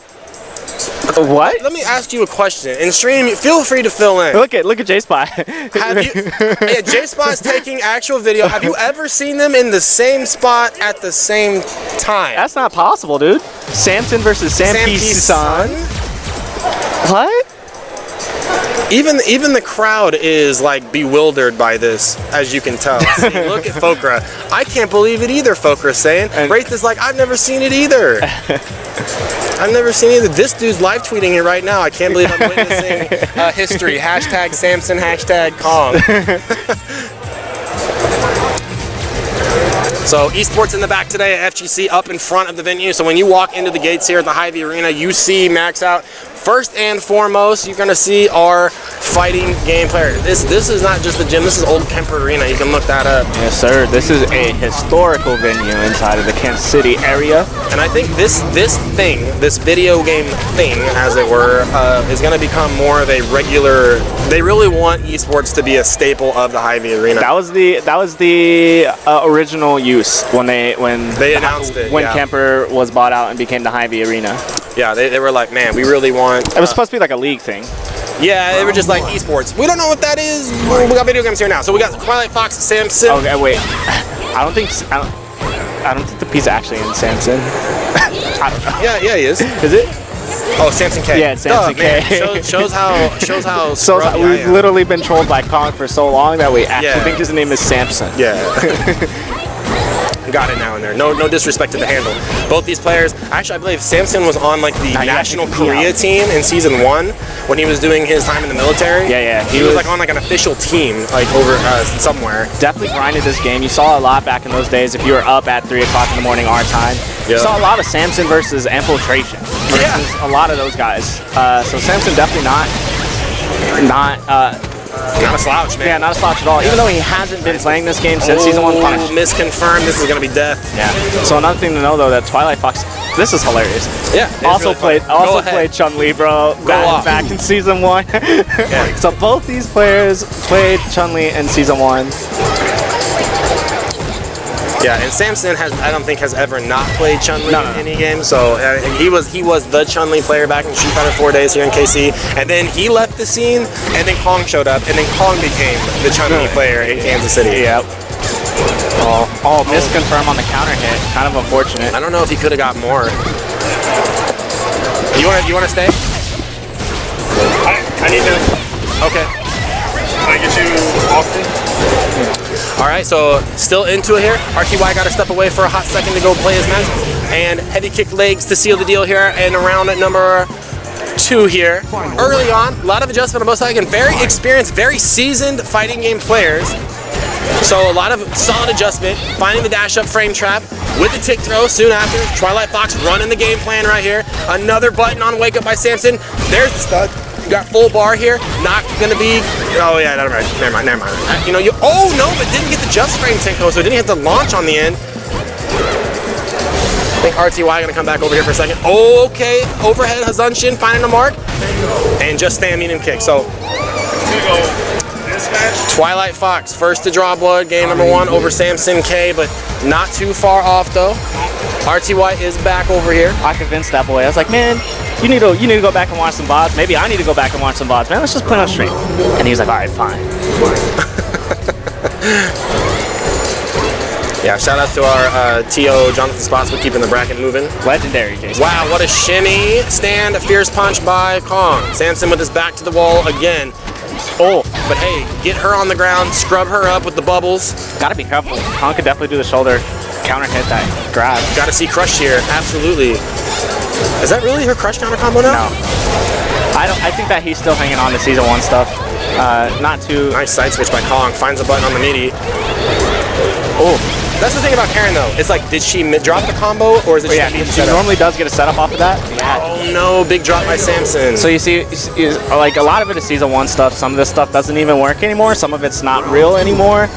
What? Let me ask you a question. In stream, feel free to fill in. Look at J-Spot. Yeah, J-Spot's taking actual video. Have you ever seen them in the same spot at the same time? That's not possible, dude. Samson versus Sampi's son. What? Even the crowd is like bewildered by this, as you can tell. See, look at Fokra. I can't believe it either, Fokra's saying. Wraith is like, I've never seen it either. I've never seen either. This dude's live tweeting it right now. I can't believe I'm witnessing history. Hashtag Samson, hashtag Kong. So esports in the back today at FGC up in front of the venue. So when you walk into the gates here at the Hy-Vee Arena, you see Maxout. First and foremost, you're gonna see our fighting game player. This is not just the gym, this is Old Kemper Arena. You can look that up. Yes, sir. This is a historical venue inside of the Kansas City area. And I think this video game thing, as it were, is gonna become more of a regular. They really want esports to be a staple of the Hy-Vee Arena. That was the original use when they announced it. When yeah. Kemper was bought out and became the Hy-Vee Arena. Yeah, they were like, man, we really want. It was supposed to be like a league thing. Yeah, they were just like esports. We don't know what that is. We got video games here now. So we got Twilight Fox, Samson. Okay, wait. I don't think the piece actually in Samson. I don't know. Yeah, he is. Is it? Oh, Samson K. Yeah, it's Samson K. Shows how. So we've literally been trolled by Kong for so long that we actually think his name is Samson. Yeah. Got it now in there. No disrespect to the handle. Both these players, actually, I believe Samson was on like the National Korea team in season 1 when he was doing his time in the military. Yeah. He was like on like an official team, like over somewhere. Definitely grinded this game. You saw a lot back in those days. If you were up at 3 o'clock in the morning our time, you saw a lot of Samson versus Infiltration. Versus a lot of those guys. So Samson definitely not a slouch, man. Yeah, not a slouch at all. Even though he hasn't been playing this game since season 1 Punish. Misconfirmed. This is gonna be death. Yeah. So another thing to know though, that Twilight Fox, this is hilarious. Yeah. Also played Chun-Li, bro. Back in season 1. Yeah. So both these players played Chun-Li in season 1. Yeah, and Samson I don't think has ever not played Chun-Li No. in any game. So he was the Chun-Li player back in Street Fighter 4 days here in KC, and then he left the scene, and then Kong showed up, and then Kong became the Chun-Li player in Kansas City. Yep. Oh, misconfirm on the counter hit. Kind of unfortunate. I don't know if he could have got more. You wanna stay? I need to. Okay. Can I get you Austin? All right, so still into it here. RTY got to step away for a hot second to go play his match, and heavy kick legs to seal the deal here in round number 2 here. Early on, a lot of adjustment on both sides, and very experienced, very seasoned fighting game players. So a lot of solid adjustment, finding the dash up frame trap with the tick throw soon after. Twilight Fox running the game plan right here. Another button on wake up by Samson. There's the stud. You got full bar here. Not gonna be. Oh yeah, never mind. You know Oh no, but didn't get the just frame Tinko, so didn't hit the launch on the end. I think RTY gonna come back over here for a second. Oh, okay, overhead Hazunshin finding the mark, and just spam medium kick. So. Twilight Fox, first to draw blood, game number 1 over Samson K, but not too far off though. RTY is back over here. I convinced that boy. I was like, man, you need to go back and watch some VODs. Maybe I need to go back and watch some VODs. Man, let's just put it on stream. And he was like, all right, fine. Yeah, shout out to our TO Jonathan Spots for keeping the bracket moving. Legendary, Jason. Wow, what a shimmy stand, a fierce punch by Kong. Samson with his back to the wall again. Oh, but hey, get her on the ground, scrub her up with the bubbles. Gotta be careful. Kong could definitely do the shoulder counter hit that grab. Gotta see Crush here, absolutely. Is that really her Crush counter combo now? No. I think that he's still hanging on to season 1 stuff. Not too. Nice side switch by Kong, finds a button on the meaty. Oh, that's the thing about Karen though. It's like, did she drop the combo or is it she normally does get a setup off of that. Yeah. Oh no, big drop by Samson. So you see, like a lot of it is season 1 stuff. Some of this stuff doesn't even work anymore. Some of it's not real anymore.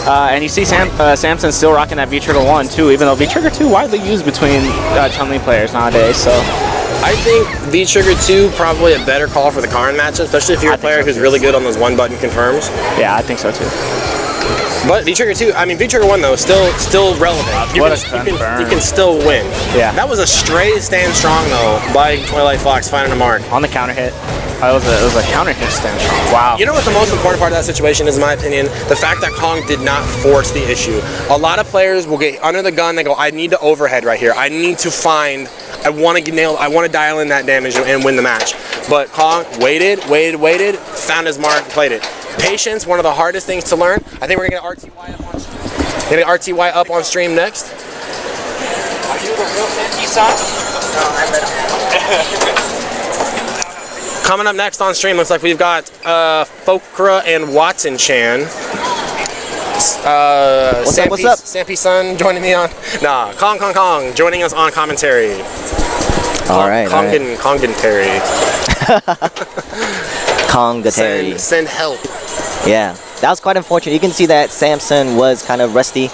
And you see Samson still rocking that V-Trigger 1 too, even though V-Trigger 2 widely used between Chun-Li players nowadays. So I think V-Trigger 2 probably a better call for the Karn matchup, especially if you're a player who's really good on those 1-button confirms. Yeah, I think so too. But V-Trigger 2, I mean V-Trigger 1 though, still relevant. You can still win. Yeah. That was a straight stand strong though by Twilight Fox finding a mark. On the counter hit. It was a counter hit stand strong. Wow. You know what the most important part of that situation is, in my opinion? The fact that Kong did not force the issue. A lot of players will get under the gun, they go, I need to overhead right here. I need to find, I want to dial in that damage and win the match. But Kong waited, found his mark, played it. Patience, one of the hardest things to learn. I think we're gonna get RTY up on stream. RTY up on stream next. Are you the real 50 son? No, I bet. Coming up next on stream, looks like we've got Fokra and Watson Chan. What's up? Stampy Sun joining me on. Nah, Kong joining us on commentary. All right. Kongan-Terry. Kongateri. Send help. Yeah, that was quite unfortunate. You can see that Samson was kind of rusty.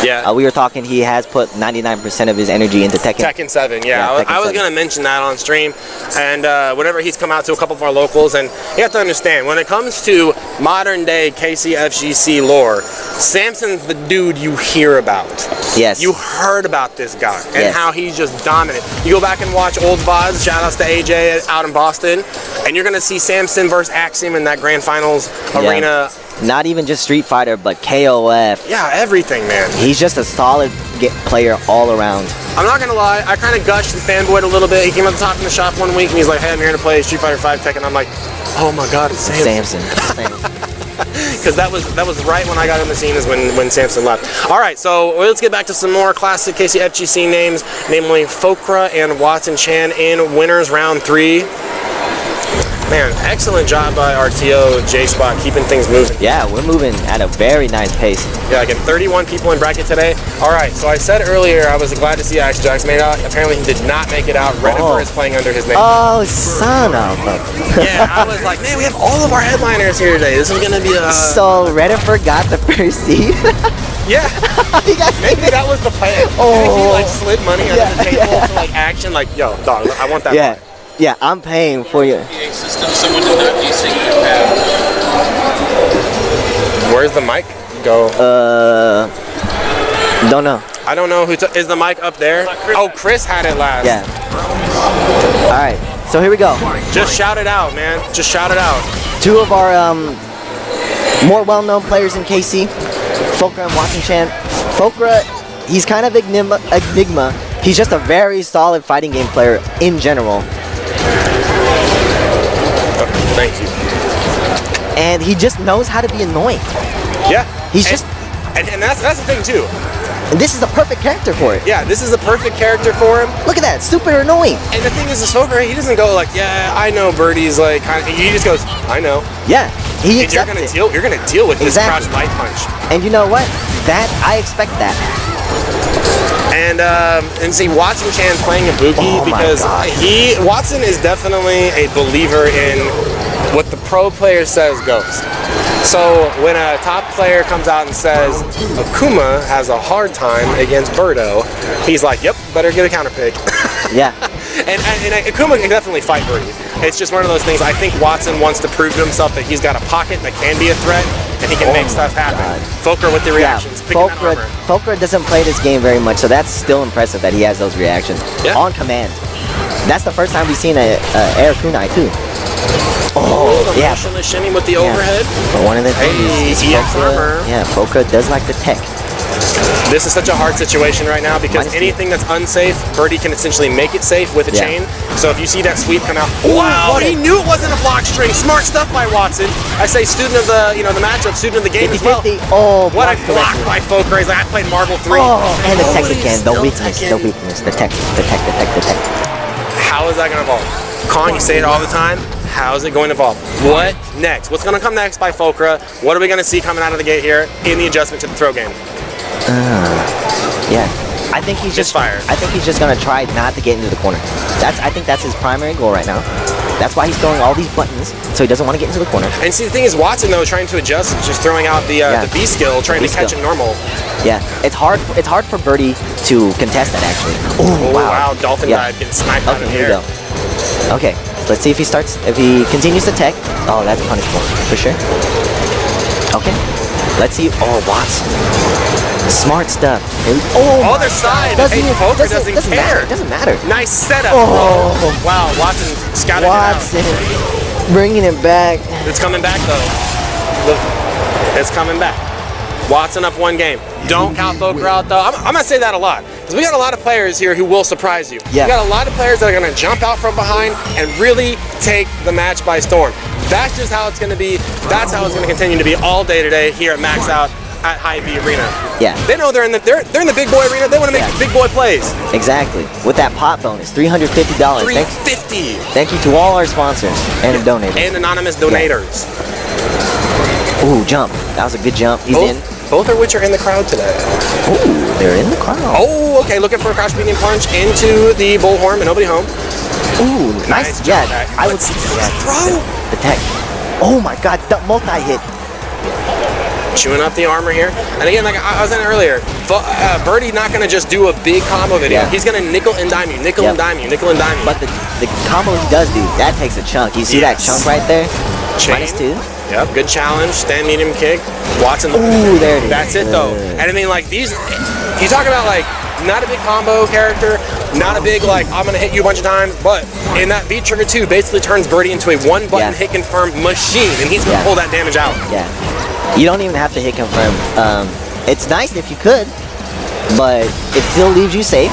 Yeah. We were talking, he has put 99% of his energy into Tekken. Tekken 7, yeah. Tekken I was 7. going to mention that on stream. And whenever he's come out to a couple of our locals, and you have to understand, when it comes to modern day KCFGC lore, Samson's the dude you hear about. Yes. You heard about this guy and Yes. how he's just dominant. You go back and watch old VODs, shout outs to AJ out in Boston, and you're going to see Samson versus Axiom in that grand finals arena. Not even just Street Fighter, but KOF. Yeah, everything, man. He's just a solid player all around. I'm not gonna lie, I kind of gushed and fanboyed a little bit. He came up to the top in the shop one week and he's like, hey, I'm here to play Street Fighter 5 Tekken. I'm like, oh my god, it's Samson. Because that was right when I got in the scene is when Samson left. All right, so let's get back to some more classic KCFGC names, namely Fokra and Watson Chan in winners round 3. Man, excellent job by RTO, J-Spot, keeping things moving. Yeah, we're moving at a very nice pace. Yeah, again, 31 people in bracket today. All right, so I said earlier I was glad to see Axe Jax made out. Apparently he did not make it out. Redifer is playing under his name. Oh, son of a... Yeah, I was like, man, we have all of our headliners here today. This is going to be a... So Redifer got the first seed? Yeah. Maybe that was the plan. Oh. He like slid money under the table for like action. Like, yo, dog, I want that. Yeah. Yeah, I'm paying for you. System, someone did not desync your path. Where's the mic? Go. Don't know. I don't know who is the mic up there. Oh, Chris had it last. Yeah. All right. So here we go. Just shout it out, man. Just shout it out. Two of our more well-known players in KC, Fulcra and Watson Chan. Fulcra, he's kind of enigma. He's just a very solid fighting game player in general. Thank you. And he just knows how to be annoying. Yeah. And that's the thing too. And this is a perfect character for it. Yeah, this is the perfect character for him. Look at that, super annoying. And the thing is, Sfvae, he doesn't go like, yeah, I know Birdie's like, kind of, he just goes, I know. Yeah, he and accepts it. You're gonna deal with this crouch light punch. And you know what? I expect that. And see, Watson Chan's playing Ibuki because Watson is definitely a believer in what the pro player says goes. So when a top player comes out and says Akuma has a hard time against Birdo, he's like, yep, better get a counter pick. Yeah. and Akuma can definitely fight Birdie. It's just one of those things. I think Watson wants to prove to himself that he's got a pocket that can be a threat and he can make stuff happen. Fulcra with the reactions. Fulcra doesn't play this game very much, so that's still impressive that he has those reactions on command. That's the first time we've seen a air kunai too. The motionless shimmy with the overhead. But one of the things is Fulcra does like the tech. This is such a hard situation right now because anything that's unsafe, Birdie can essentially make it safe with a chain. So if you see that sweep come out, wow, he knew it wasn't a block string. Smart stuff by Watson. I say student of the, the matchup, student of the game as well. Oh, what a block by Fulcra. He's like, I played Marble 3. Oh, and the tech again. The weakness. The tech. How is that going to evolve? Kong, you say it all the time. How is it going to evolve? What next? What's going to come next by Fulcra? What are we going to see coming out of the gate here in the adjustment to the throw game? Yeah, I think he's just gonna try not to get into the corner. I think that's his primary goal right now. That's why he's throwing all these buttons, so he doesn't want to get into the corner. And see, the thing is, Watson though, trying to adjust, just throwing out the B skill, trying to catch it normal. Yeah, it's hard for Birdie to contest that actually. Oh wow, dolphin dive getting sniped out of the air. Okay, let's see if he continues to tech. Oh, that's punishable for sure. Okay, let's see. Oh, Watson. Smart stuff. Other side. Fulcra doesn't care. It doesn't matter. Nice setup. Oh. Wow, Watson scouted it out. Bringing it back. It's coming back though. It's coming back. Watson up one game. Don't count Fulcra out though. I'm gonna say that a lot because we got a lot of players here who will surprise you. Yeah. We got a lot of players that are gonna jump out from behind and really take the match by storm. That's just how it's gonna be. That's how it's gonna continue to be all day today here at Maxout at Hy-Vee Arena. Yeah. They know they're in the big boy arena. They want to make big boy plays. Exactly. With that pot bonus, $350. $350. Thank you to all our sponsors and donators. And anonymous donators. Yeah. Ooh, jump. That was a good jump. He's in. Both of which are in the crowd today. Ooh, they're in the crowd. Oh, okay. Looking for a crouch medium punch into the bullhorn, but nobody home. Ooh, nice. Yeah, I would throw the tech. Oh my God, the multi-hit. Chewing up the armor here. And again, like I was saying earlier, Birdie not going to just do a big combo video. He's going to nickel and dime you, nickel and dime you, nickel and dime you. But the combo he does do, that takes a chunk. You see that chunk right there? Chain. -2. Yep, good challenge. Stand medium kick. Watson. Ooh, there it is. That's it though. And I mean, like these, you talk about like not a big combo character, not a big like I'm going to hit you a bunch of times, but in that V trigger 2 basically turns Birdie into a one button hit confirm machine, and he's going to pull that damage out. Yeah. You don't even have to hit confirm. It's nice if you could, but it still leaves you safe.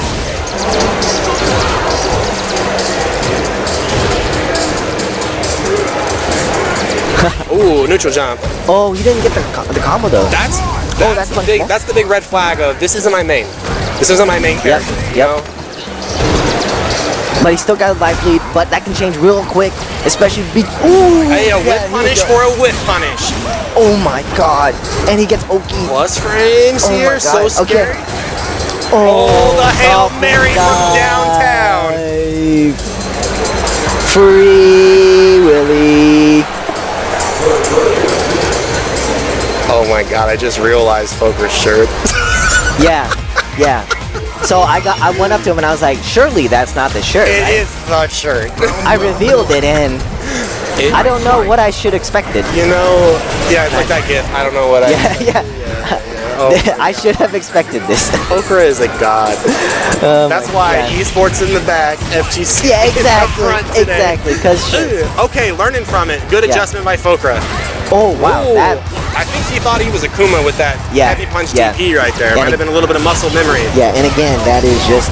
Ooh, neutral jump. Oh, you didn't get the combo though. That's the big red flag of this isn't my main. This isn't my main character. You know? But he still got a life lead, but that can change real quick, especially if ooh, hey, a whip punish or a whip punish. Oh my God. And he gets Oki. Plus frames here, so scary. Okay. Oh, the Hail Mary from downtown. Free Willy. Oh my God, I just realized Fulcra's shirt. Yeah. So I went up to him and I was like, surely that's not the shirt. It is the shirt. I revealed it and I don't know what I should expected. You know, yeah, it's like that gift. I don't know what I. Yeah. Oh I should have expected this. Okra is a god. Oh That's my why God. esports in the back, FGC Yeah, in the exactly. front today. Exactly. Because Okay, learning from it. Good Yeah. adjustment by Fokra. oh wow, Ooh, that I think he thought he was Akuma with that Yeah, heavy punch yeah. DP right there. And Might have been a little bit of muscle memory. yeah. And again, that is just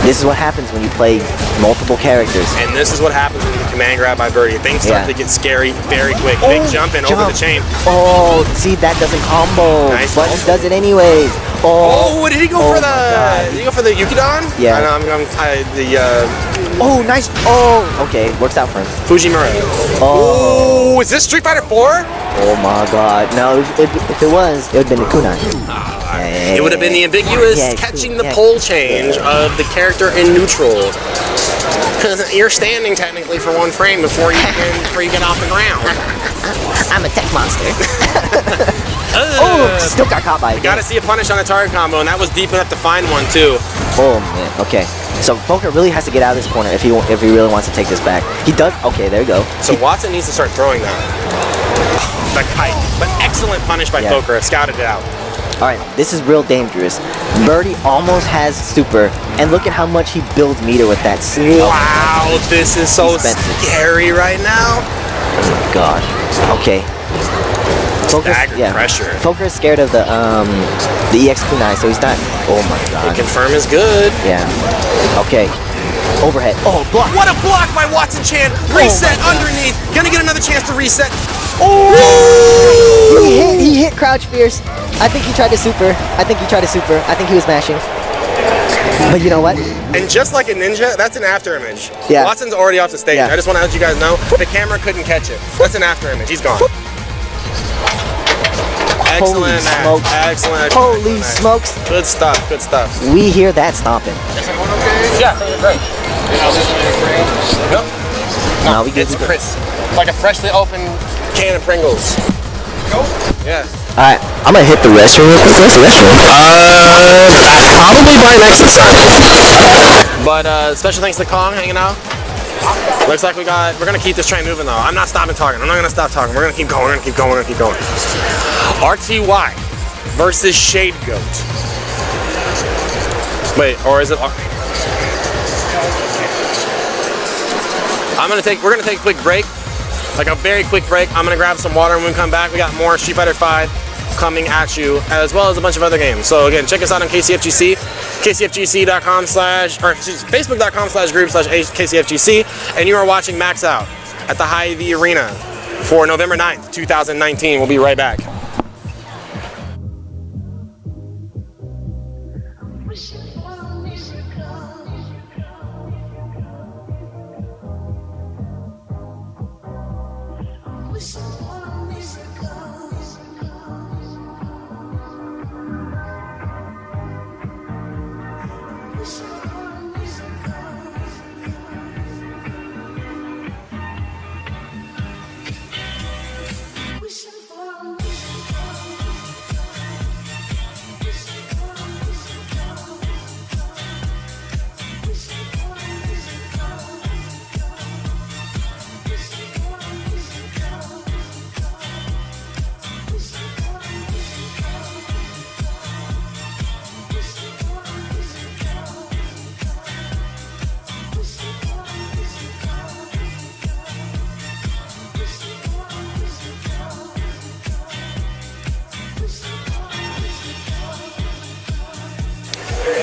this is what happens when you play multiple characters. And this is what happens when you get command grab by Birdie. Things start Yeah. to get scary very quick. Big jump and over the chain. Oh, see that doesn't combo. Nice Buttons combo. does it anyways. Oh, did he go Oh for my God. the? Did he go for the Yukidon? Yeah. I know, Oh, nice. Oh, okay, works out for him. Fujimura. Oh, Oh, is this Street Fighter 4? oh my God. No, if it was, it would have been a kunai. It would have been the ambiguous Yeah, catching the yeah. pole change of the character in neutral. Because you're standing technically for 1 frame before you get off the ground. I'm a tech monster. Oh, still got caught by it. Gotta see a punish on the target combo, and that was deep enough to find one too. Oh man. Okay. So Fokker really has to get out of this corner if he really wants to take this back. He does. Okay, there you go. So Watson needs to start throwing that. The kite. But excellent punish by Yeah. Fokker. Scouted it out. All right, this is real dangerous. Birdie almost has super, and look at how much he builds meter with that. Wow, this is so Expensive. scary right now. God. Okay. Staggered pressure. Fokker is scared of the EX kunai, so he's not. Oh my God. Confirm is good. Yeah. Okay. Overhead. Oh, block. What a block by Watson Chan. Reset underneath. Gonna get another chance to reset. He hit crouch fierce. I think he tried to super. I think he was mashing. But you know what? And just like a ninja, that's an after image. Yeah. Watson's already off the stage. Yeah. I just want to let you guys know, the camera couldn't catch it. That's an after image. He's gone. Excellent match. Smokes. Excellent. Holy match. smokes. Good stuff. Good stuff. We hear that stomping. Yeah, great. No, we get It's crisp. Like a freshly opened can of Pringles. Yeah. Alright, I'm gonna hit the restroom real quick. Where's the restroom? Probably right next to But special thanks to Kong hanging out. Looks like we're gonna keep this train moving though. I'm not stopping talking. I'm not gonna stop talking. We're gonna keep going. We're gonna keep going. We're gonna keep going. RTY versus Shade Goat. Wait, or is it? We're gonna take a quick break, like a very quick break. I'm gonna grab some water and when we come back, we got more Street Fighter 5 coming at you, as well as a bunch of other games. So again, check us out on KCFGC, Facebook.com/group/KCFGC, and you are watching Maxout at the Hy-Vee Arena for November 9th, 2019. We'll be right back.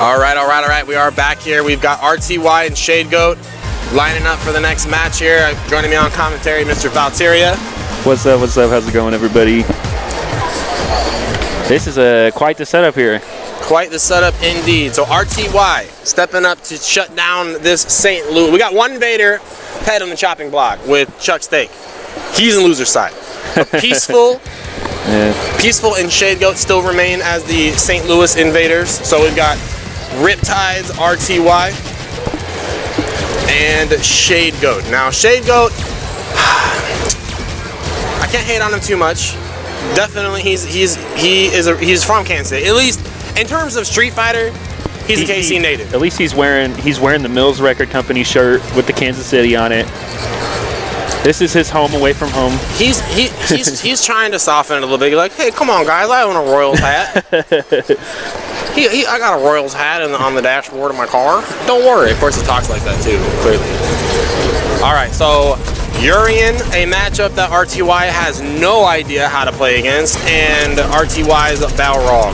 All right. We are back here. We've got RTY and Shade Goat lining up for the next match here. Joining me on commentary, Mr. Valteria. What's up? How's it going, everybody? This is quite the setup here. Quite the setup indeed. So RTY stepping up to shut down this St. Louis. We got one Vader pet on the chopping block with Chuck Steak. He's in loser side. But Peaceful, Peaceful and Shade Goat still remain as the St. Louis Invaders. So we've got Riptide's RTY and Shade Goat. Now Shade Goat, I can't hate on him too much. Definitely, he's from Kansas City. At least in terms of Street Fighter, he's a KC native. At least he's wearing the Mills Record Company shirt with the Kansas City on it. This is his home away from home. He's trying to soften it a little bit. He's like, hey, come on, guys, I own a Royals hat. I got a Royals hat on the dashboard of my car. Don't worry. Of course, he talks like that too, clearly. All right, so Urian, a matchup that RTY has no idea how to play against, and RTY's Balrog.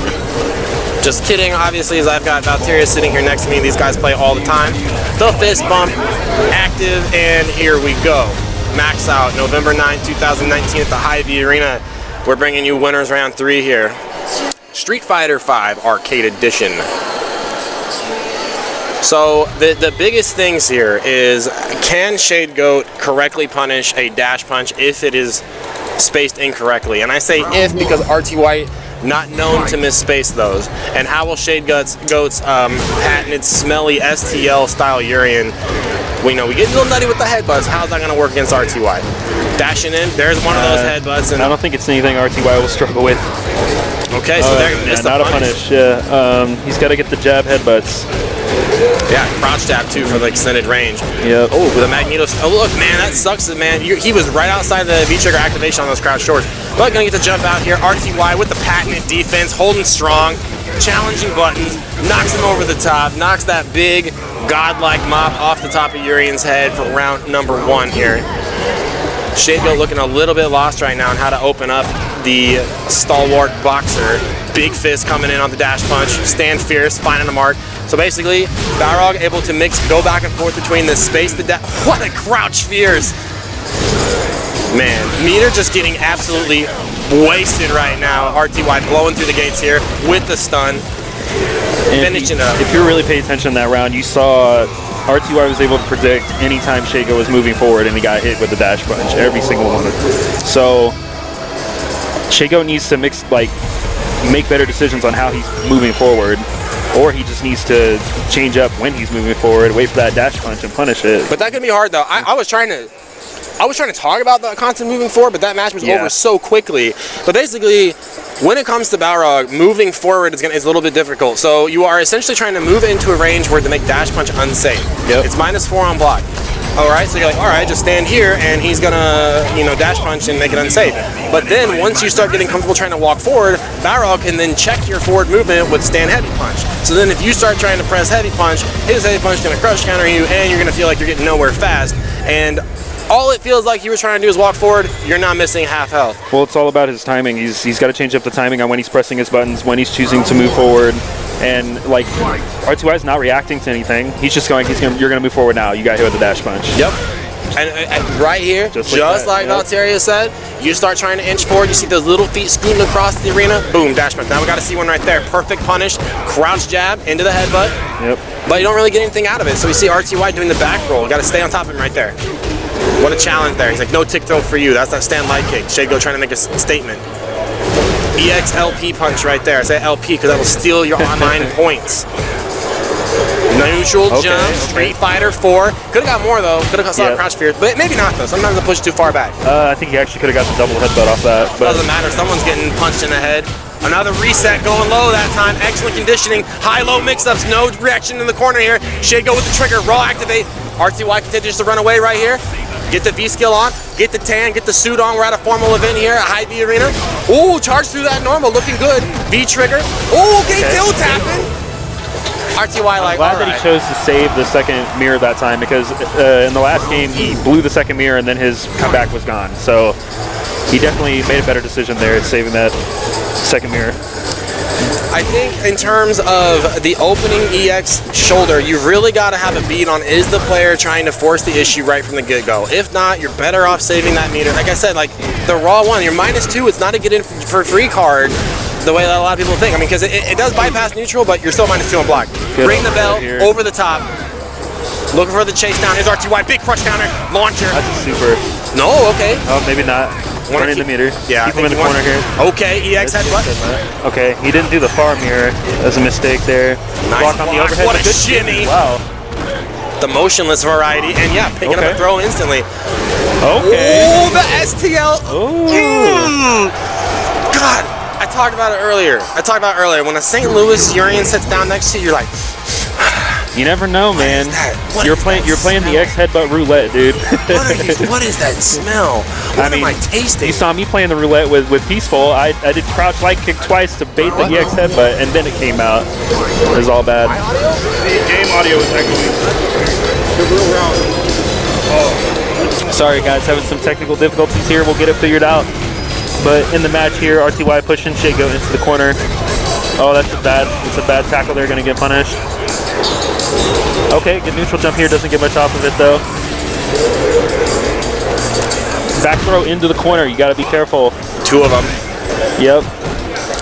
Just kidding, obviously, as I've got Valteria sitting here next to me. These guys play all the time. The fist bump, active, and here we go. Maxout, November 9, 2019 at the Sfvae Arena. We're bringing you winners round 3 here. Street Fighter V Arcade Edition. So the biggest things here is, can Shade Goat correctly punish a dash punch if it is spaced incorrectly? And I say if because RTY not known to misspace those. And how will Shade Goat's patented smelly STL style Urian? We know we get a little nutty with the headbutts. How's that going to work against RTY? Dashing in, there's one of those headbutts. And I don't think it's anything RTY will struggle with. Okay, so they're going to miss the not punish. a punish. Yeah, he's got to get the jab headbutts. Yeah, crouch jab too for the extended range. Yep. Oh, with a Magneto. Oh, look, man, that sucks, man. He was right outside the V-trigger activation on those crouch shorts. But gonna get the jump out here. RTY with the patented defense, holding strong, challenging buttons, knocks him over the top, knocks that big godlike mop off the top of Urian's head for round number 1 here. Shade Goat looking a little bit lost right now on how to open up the stalwart boxer. Big fist coming in on the dash punch, stand fierce, finding the mark. So basically, Balrog able to go back and forth between the space, what a crouch fierce! Man, Meter just getting absolutely wasted right now. RTY blowing through the gates here with the stun. Finishing up. If you really paid attention in that round, you saw RTY was able to predict anytime Shade Goat was moving forward and he got hit with the dash punch, every single one. So Shade Goat needs to make better decisions on how he's moving forward, or he just needs to change up when he's moving forward, wait for that dash punch and punish it. But that can be hard though. I was trying to talk about the constant moving forward, but that match was over so quickly. But basically, when it comes to Balrog, moving forward is a little bit difficult. So you are essentially trying to move into a range where to make dash punch unsafe. Yep. It's -4 on block. All right, so you're like, all right, just stand here, and he's gonna, dash punch and make it unsafe. But then once you start getting comfortable trying to walk forward, Balrog can then check your forward movement with stand heavy punch. So then if you start trying to press heavy punch, his heavy punch is gonna crush counter you, and you're gonna feel like you're getting nowhere fast. And all it feels like he was trying to do is walk forward. You're not missing half health. Well, it's all about his timing. He's got to change up the timing on when he's pressing his buttons, when he's choosing to move forward. And like R2I is not reacting to anything. He's just going. You're gonna move forward now. You got hit with the dash punch. Yep. And right here, just like Valteria said, you start trying to inch forward. You see those little feet scooting across the arena. Boom, dash punch. Now we got to see one right there. Perfect punish. Crouch jab into the headbutt. Yep. But you don't really get anything out of it. So we see RTY doing the back roll. Got to stay on top of him right there. What a challenge there. He's like, no tick throw for you. That's that stand light kick. Shade Goat trying to make a statement. EXLP punch right there. I say LP because that will steal your online points. Neutral jump, Street Fighter 4. Could have got more though. Could have got some crouch fear, but maybe not though. Sometimes they push too far back. I think he actually could have got the double headbutt off that. But doesn't matter. Someone's getting punched in the head. Another reset going low that time. Excellent conditioning. High-low mix-ups. No reaction in the corner here. Shade Goat with the trigger. Raw activate. RTY continues to run away right here. Get the V-skill on, get the tan, get the suit on. We're at a formal event here at Sfvae Arena. Ooh, charge through that normal, looking good. V-trigger. Ooh, okay, tilt tapping. RTY like, glad that he chose to save the second mirror that time, because in the last game he blew the second mirror and then his comeback was gone. So he definitely made a better decision there, saving that second mirror. I think in terms of the opening EX shoulder, you've really got to have a beat on, is the player trying to force the issue right from the get-go? If not, you're better off saving that meter. Like I said, like the raw one, you're -2. It's not a get in for free card the way that a lot of people think. I mean, because it does bypass neutral, but you're still -2 on block. Ring the bell, over the top. Looking for the chase down. Here's RTY, big crush counter, launcher. That's a super. No, okay. Oh, maybe not. Running the meter. Yeah, keep him in the corner here. Okay, EX headbutt. Okay, he didn't do the far mirror. That's a mistake there. Nice block on the overhead. What a shimmy. Wow. The motionless variety, and yeah, picking up a throw instantly. Okay. Oh, the STL. God, I talked about it earlier. When a St. Louis Urian sits down next to you, you're like, You never know, man. You're playing the X headbutt roulette, dude. What is that smell? What am I tasting? You saw me playing the roulette with Peaceful. I did crouch light kick twice to bait the EX headbutt, and then it came out. It was all bad. The game audio is echoing. Sorry guys, having some technical difficulties here. We'll get it figured out. But in the match here, RTY pushing Shago into the corner. Oh, that's a bad tackle. They're gonna get punished. Okay, good neutral jump here. Doesn't get much off of it though. Back throw into the corner. You gotta be careful. 2 of them. Yep.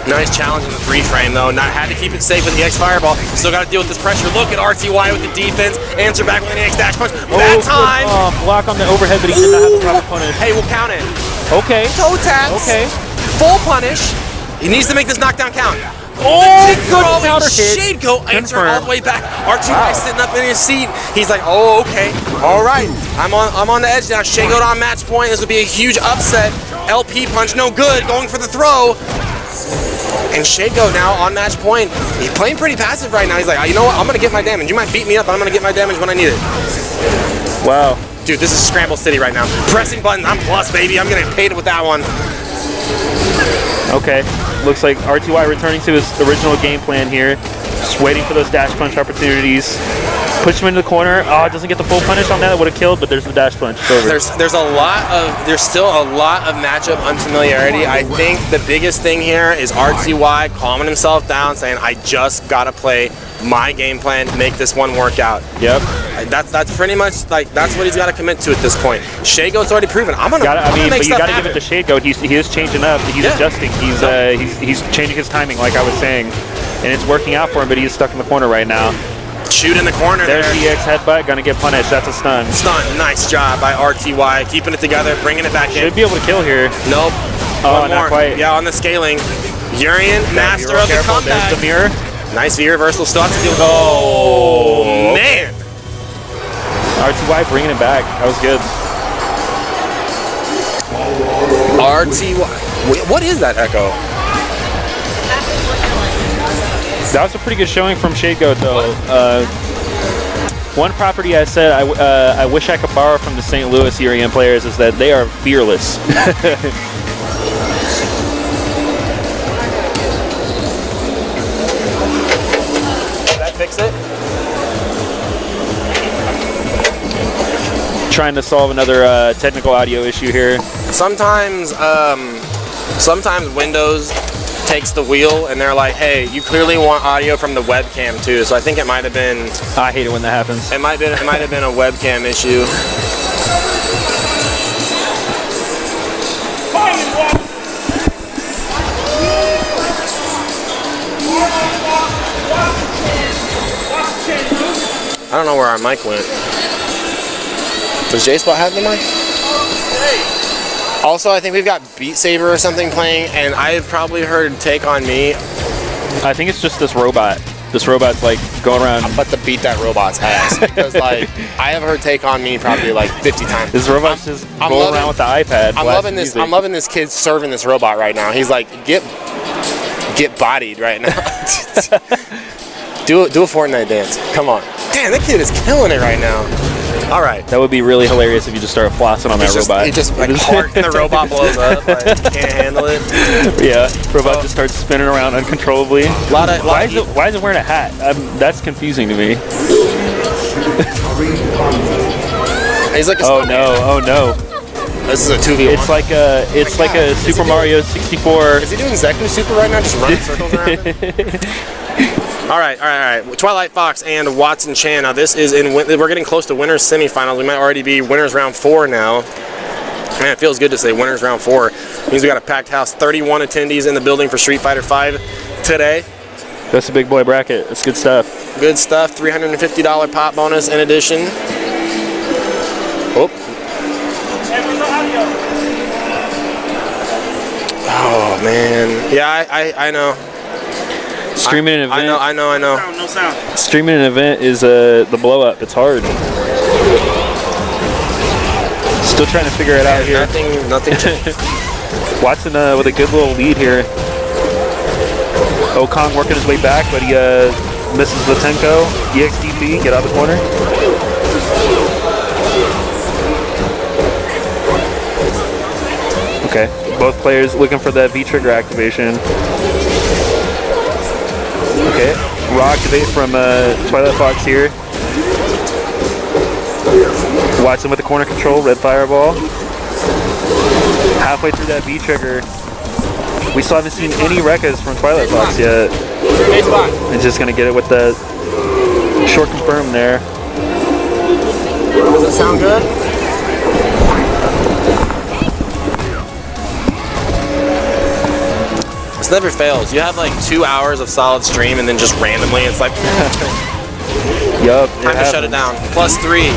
Nice challenge in the 3 frame though. Had to keep it safe with the X fireball. Still got to deal with this pressure. Look at RTY with the defense. Answer back with an X dash punch. That time. Block on the overhead, but he did not have the proper punish. Hey, we'll count it. Okay. Toe taps. Okay. Full punish. He needs to make this knockdown count. Oh, good counter hit. Shade go answer all the way back. RTY sitting up in his seat. He's like, oh, okay, all right. I'm on the edge now. Shade go on match point. This would be a huge upset. LP punch, no good. Going for the throw. And Shago now on match point. He's playing pretty passive right now. He's like, you know what? I'm gonna get my damage. You might beat me up, but I'm gonna get my damage when I need it. Wow. Dude, this is Scramble City right now. Pressing buttons. I'm plus, baby. I'm getting paid with that one. Okay. Looks like RTY returning to his original game plan here. Just waiting for those dash punch opportunities. Push him into the corner. Oh, it doesn't get the full punish on that. It would have killed, but there's the dash punch. It's over. There's still a lot of matchup unfamiliarity. I think the biggest thing here is RTY calming himself down, saying, I just gotta play my game plan, make this one work out. Yep. That's pretty much like that's what he's got to commit to at this point. Shago's already proven. But you got to give it to Shago. He is changing up. He's adjusting. He's changing his timing, like I was saying, and it's working out for him. But he is stuck in the corner right now. Shoot in the corner. There's the X headbutt. Gonna get punished. That's a stun. Stun. Nice job by RTY, keeping it together, bringing it back in. Should be able to kill here. Nope. Oh, not quite. Yeah, on the scaling. Urian, master of the comeback. There's the mirror. Nice V reversal. Still have to deal with. Oh man. RTY bringing it back. That was good. RTY. What is that echo? That was a pretty good showing from Shago, though. One property I said I wish I could borrow from the St. Louis Urian players is that they are fearless. Did that fix it? Trying to solve another technical audio issue here. Sometimes Windows takes the wheel and they're like, hey, you clearly want audio from the webcam too. So I think it might have been. I hate it when that happens. It might have been a webcam issue. I don't know where our mic went. Does J-Spot have the mic? Also, I think we've got Beat Saber or something playing, and I've probably heard Take On Me. I think it's just this robot. This robot's like going around. I'm about to beat that robot's ass because like I have heard Take On Me probably like 50 times. This robot's just going around with the iPad. I'm loving this kid serving this robot right now. He's like, get bodied right now. do a Fortnite dance. Come on. Damn, that kid is killing it right now. All right. That would be really hilarious if you just started flossing on that robot. He just like heart and the robot blows up. Like, can't handle it. Yeah, robot just starts spinning around uncontrollably. Why is it wearing a hat? That's confusing to me. He's like oh no. This is a 2v1. It's like a Super Mario 64. Is he doing Zeku Super right now? Just running circles around it? All right. Twilight Fox and Watson Chan. Now this is we're getting close to winners semifinals. We might already be winners round 4 now. Man, it feels good to say winners round 4. Means we got a packed house. 31 attendees in the building for Street Fighter V today. That's a big boy bracket. That's good stuff. Good stuff. $350 pop bonus in addition. Oh. Oh man. Yeah, I know. Streaming an event. I know. No sound. Streaming an event is the blow up. It's hard. Still trying to figure it out here. Nothing changed. Watson with a good little lead here. Okong working his way back, but he misses the Tenko. EXDP, get out the corner. Okay, both players looking for that V-trigger activation. Okay, raw activate from Twilight Fox here. Watson with the corner control, red fireball. Halfway through that V-trigger. We still haven't seen any Rekkas from Twilight Fox yet. And just gonna get it with the short confirm there. Does it sound good? This never fails. You have like 2 hours of solid stream and then just randomly it's like Yup. time to shut it down. +3.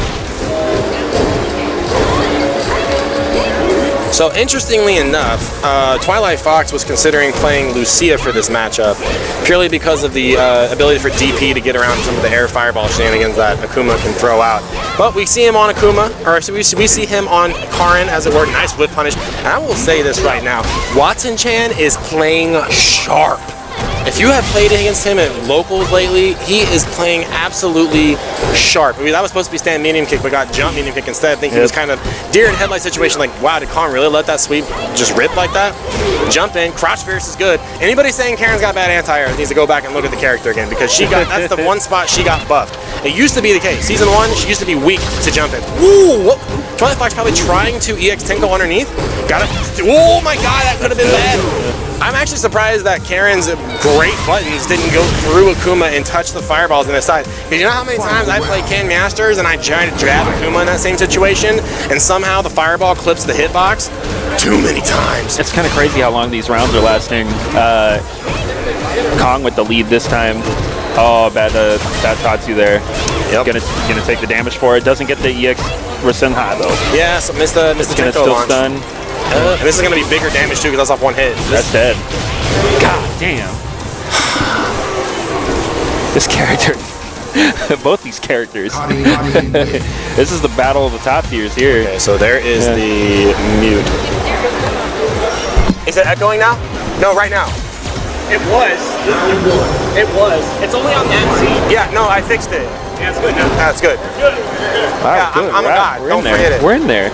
So interestingly enough, Twilight Fox was considering playing Lucia for this matchup, purely because of the ability for DP to get around some of the air fireball shenanigans that Akuma can throw out. But we see him on Akuma, or we see him on Karin, as it were. Nice whip punish. And I will say this right now, Watson-chan is playing sharp. If you have played against him at locals lately, he is playing absolutely sharp. I mean, that was supposed to be stand medium kick, but got jump medium kick instead. I think he was kind of deer in headlight situation, like, wow, did Karin really let that sweep just rip like that? Jump in, crouch fierce is good. Anybody saying Karen's got bad anti-air needs to go back and look at the character again, because she got, that's the one spot she got buffed. It used to be the case. Season 1, she used to be weak to jump in. Ooh, what? Twilight Fox probably trying to EX Tenko underneath. Got it. Oh my god, that could have been bad. I'm actually surprised that Karen's great buttons didn't go through Akuma and touch the fireballs on the side. Because you know how many times I play Ken Masters and I try to jab Akuma in that same situation and somehow the fireball clips the hitbox? Too many times. It's kind of crazy how long these rounds are lasting. Kong with the lead this time. Oh, bad Tatsu there. Yep. Gonna take the damage for it. Doesn't get the EX Rasenha though. Yeah, so missed the Gonna Tenko still launch. stun. And this is going to be bigger damage too because that's off one hit. That's dead. God damn. This character. Both these characters. This is the battle of the top tiers here. Okay, so there is the mute. Is it echoing now? No, right now. It was. It was. It's only on that seat. Yeah, no, I fixed it. Yeah, it's good now. That's good. Wow, Yeah, good. I'm a god. We're Don't in there. forget it. We're in there.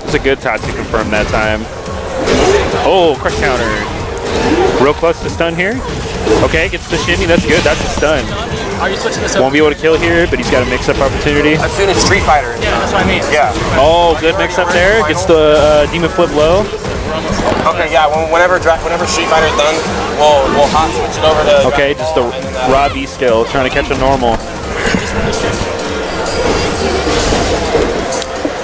It's a good Tatsu confirm that time. Oh, crush counter. Real close to stun here. Okay, gets the shimmy. That's good. That's a stun. Are you switching this up? Won't be able to kill here, but he's got a mix-up opportunity. I've seen it Street Fighter. Yeah, that's what I mean. Yeah. Oh, good mix-up there. Gets the demon flip low. Okay, yeah, whenever Street Fighter's done, we'll hot switch it over to... Okay, just the raw B skill, trying to catch a normal.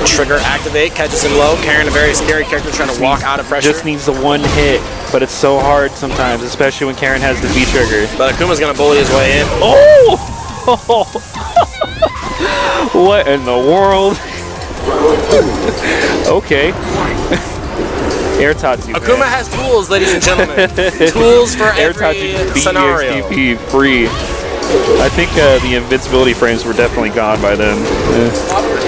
Trigger activate, catches him low. Karen, a very scary character, trying to walk out of pressure. Just needs the one hit, but it's so hard sometimes, especially when Karen has the V trigger. But Akuma's going to bully his way in. Oh! What in the world? Okay. Air Tatsu. Akuma has tools, ladies and gentlemen. Tools for Air every Tatsu scenario. BEXDP free. I think the invincibility frames were definitely gone by then.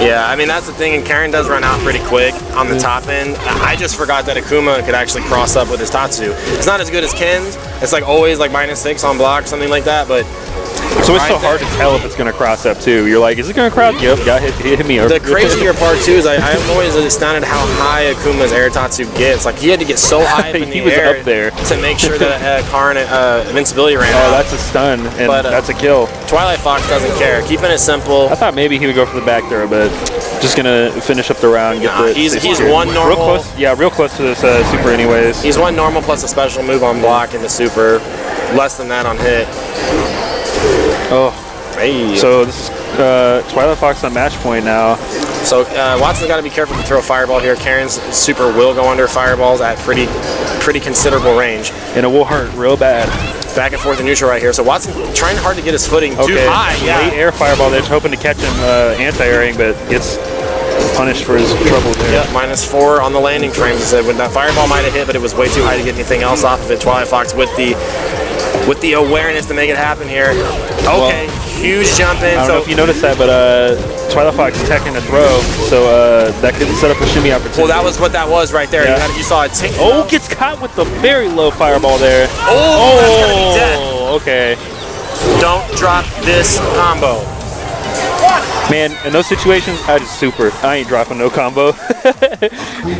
Yeah, I mean, that's the thing, and Karen does run out pretty quick on the top end. I just forgot that Akuma could actually cross up with his Tatsu. It's not as good as Ken's. It's like always like -6 on block, something like that, but... So it's so hard to tell if it's going to cross up too. You're like, is it going to cross? Yep, got hit me. The crazier part too is I'm always astounded how high Akuma's air Tatsu gets. Like he had to get so high up in the He was air up there. to make sure that Karin invincibility ran Oh, out. that's a stun, and But, that's a kill. Twilight Fox doesn't care, keeping it simple. I thought maybe he would go for the back throw, but just gonna finish up the round. Get Nah, the he's here. one normal. Real close, yeah, real close to this super, anyways. He's one normal plus a special move on block in the super. Less than that on hit. Oh, Hey. so this is Twilight Fox on match point now. So Watson's got to be careful to throw a fireball here. Karen's super will go under fireballs at pretty considerable range. And it will hurt real bad. Back and forth in neutral right here. So Watson trying hard to get his footing too Okay, high. late air fireball there, hoping to catch him anti-airing, but gets punished for his trouble there. Yep, -4 on the landing frames. He said when that fireball might have hit, but it was way too high to get anything else off of it. Twilight Fox with the awareness to make it happen here. Okay, huge jump in. I don't know if you noticed that, but Twilight Fox teching a throw, so that could set up a shimmy opportunity. Well, that was what that was right there. Yeah. You saw it tick. Oh, gets caught with the very low fireball there. Oh, that's gonna be dead. Okay. Don't drop this combo. Man, in those situations, I just super. I ain't dropping no combo.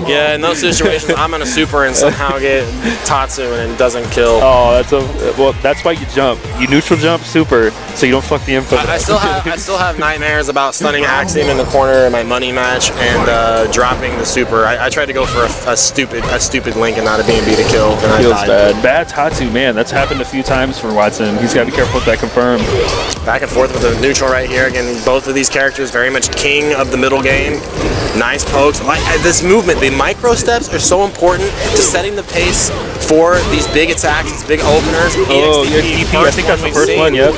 Yeah, in those situations, I'm gonna super and somehow get Tatsu and it doesn't kill. Oh, that's why you jump. You neutral jump super, so you don't fuck the input. I still have nightmares about stunning Axiom in the corner in my money match and dropping the super. I tried to go for a stupid link and not a B&B to kill, and I Feels died. bad Tatsu, man. That's happened a few times for Watson. He's got to be careful with that confirm. Back and forth with the neutral right here. Again, both of these characters very much king of the middle game. Nice pokes. This movement, the micro steps are so important to setting the pace for these big attacks, these big openers. Oh, EXDP, I think that's the first one, yep.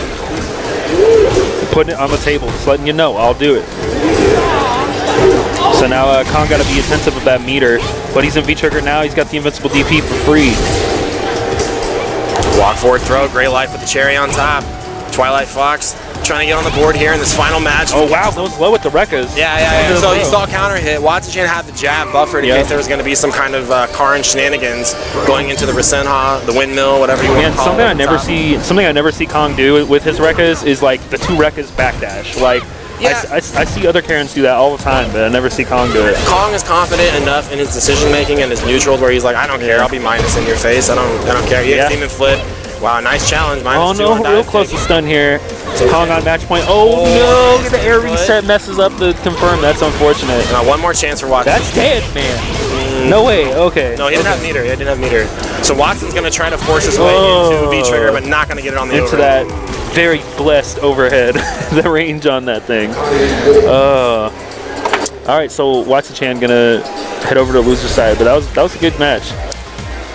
Putting it on the table, just letting you know, I'll do it. So now Kong got to be attentive of that meter, but he's in V-Trigger now, he's got the invincible DP for free. Walk forward throw, great life with the cherry on top. Twilight Fox trying to get on the board here in this final match. Oh wow, that was low with the Rekkas. Yeah. So you saw counter hit. Watson had the jab buffered in case there was going to be some kind of Karn shenanigans going into the Rasenha, the windmill, whatever you want to call it. Something I never see Kong do with his Rekkas is like the 2 Rekkas backdash. Like I see other Karens do that all the time, but I never see Kong do it. Kong is confident enough in his decision making and his neutral where he's like, I don't care, I'll be minus in your face. I don't care. He demon flip. Wow, nice challenge. Oh no, real close to stun here. Kong on match point. Oh no, the air reset messes up the confirm. That's unfortunate. Now one more chance for Watson. That's dead, man. No way. Okay. No, he didn't have meter. He didn't have meter. So Watson's going to try to force his way into V-Trigger, but not going to get it on the overhead. Into that very blessed overhead. The range on that thing. All right, so Watson-chan going to head over to loser side, but that was a good match.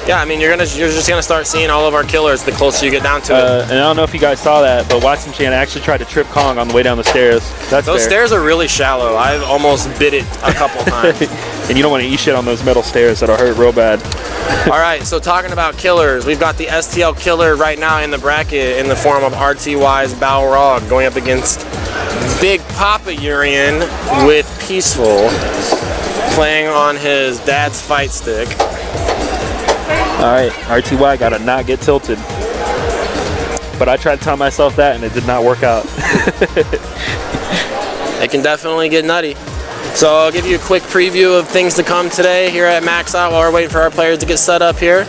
Yeah, I mean, you're just gonna start seeing all of our killers the closer you get down to it. And I don't know if you guys saw that, but Watson-chan actually tried to trip Kong on the way down the stairs. Those stairs are really shallow. I've almost bit it a couple times. And you don't want to eat shit on those metal stairs. That'll hurt real bad. All right, so talking about killers, we've got the STL killer right now in the bracket in the form of RTY's Balrog going up against Big Papa Urian with Peaceful playing on his dad's fight stick. All right, RTY gotta not get tilted. But I tried to tell myself that and it did not work out. It can definitely get nutty. So I'll give you a quick preview of things to come today here at Maxout while we're waiting for our players to get set up here.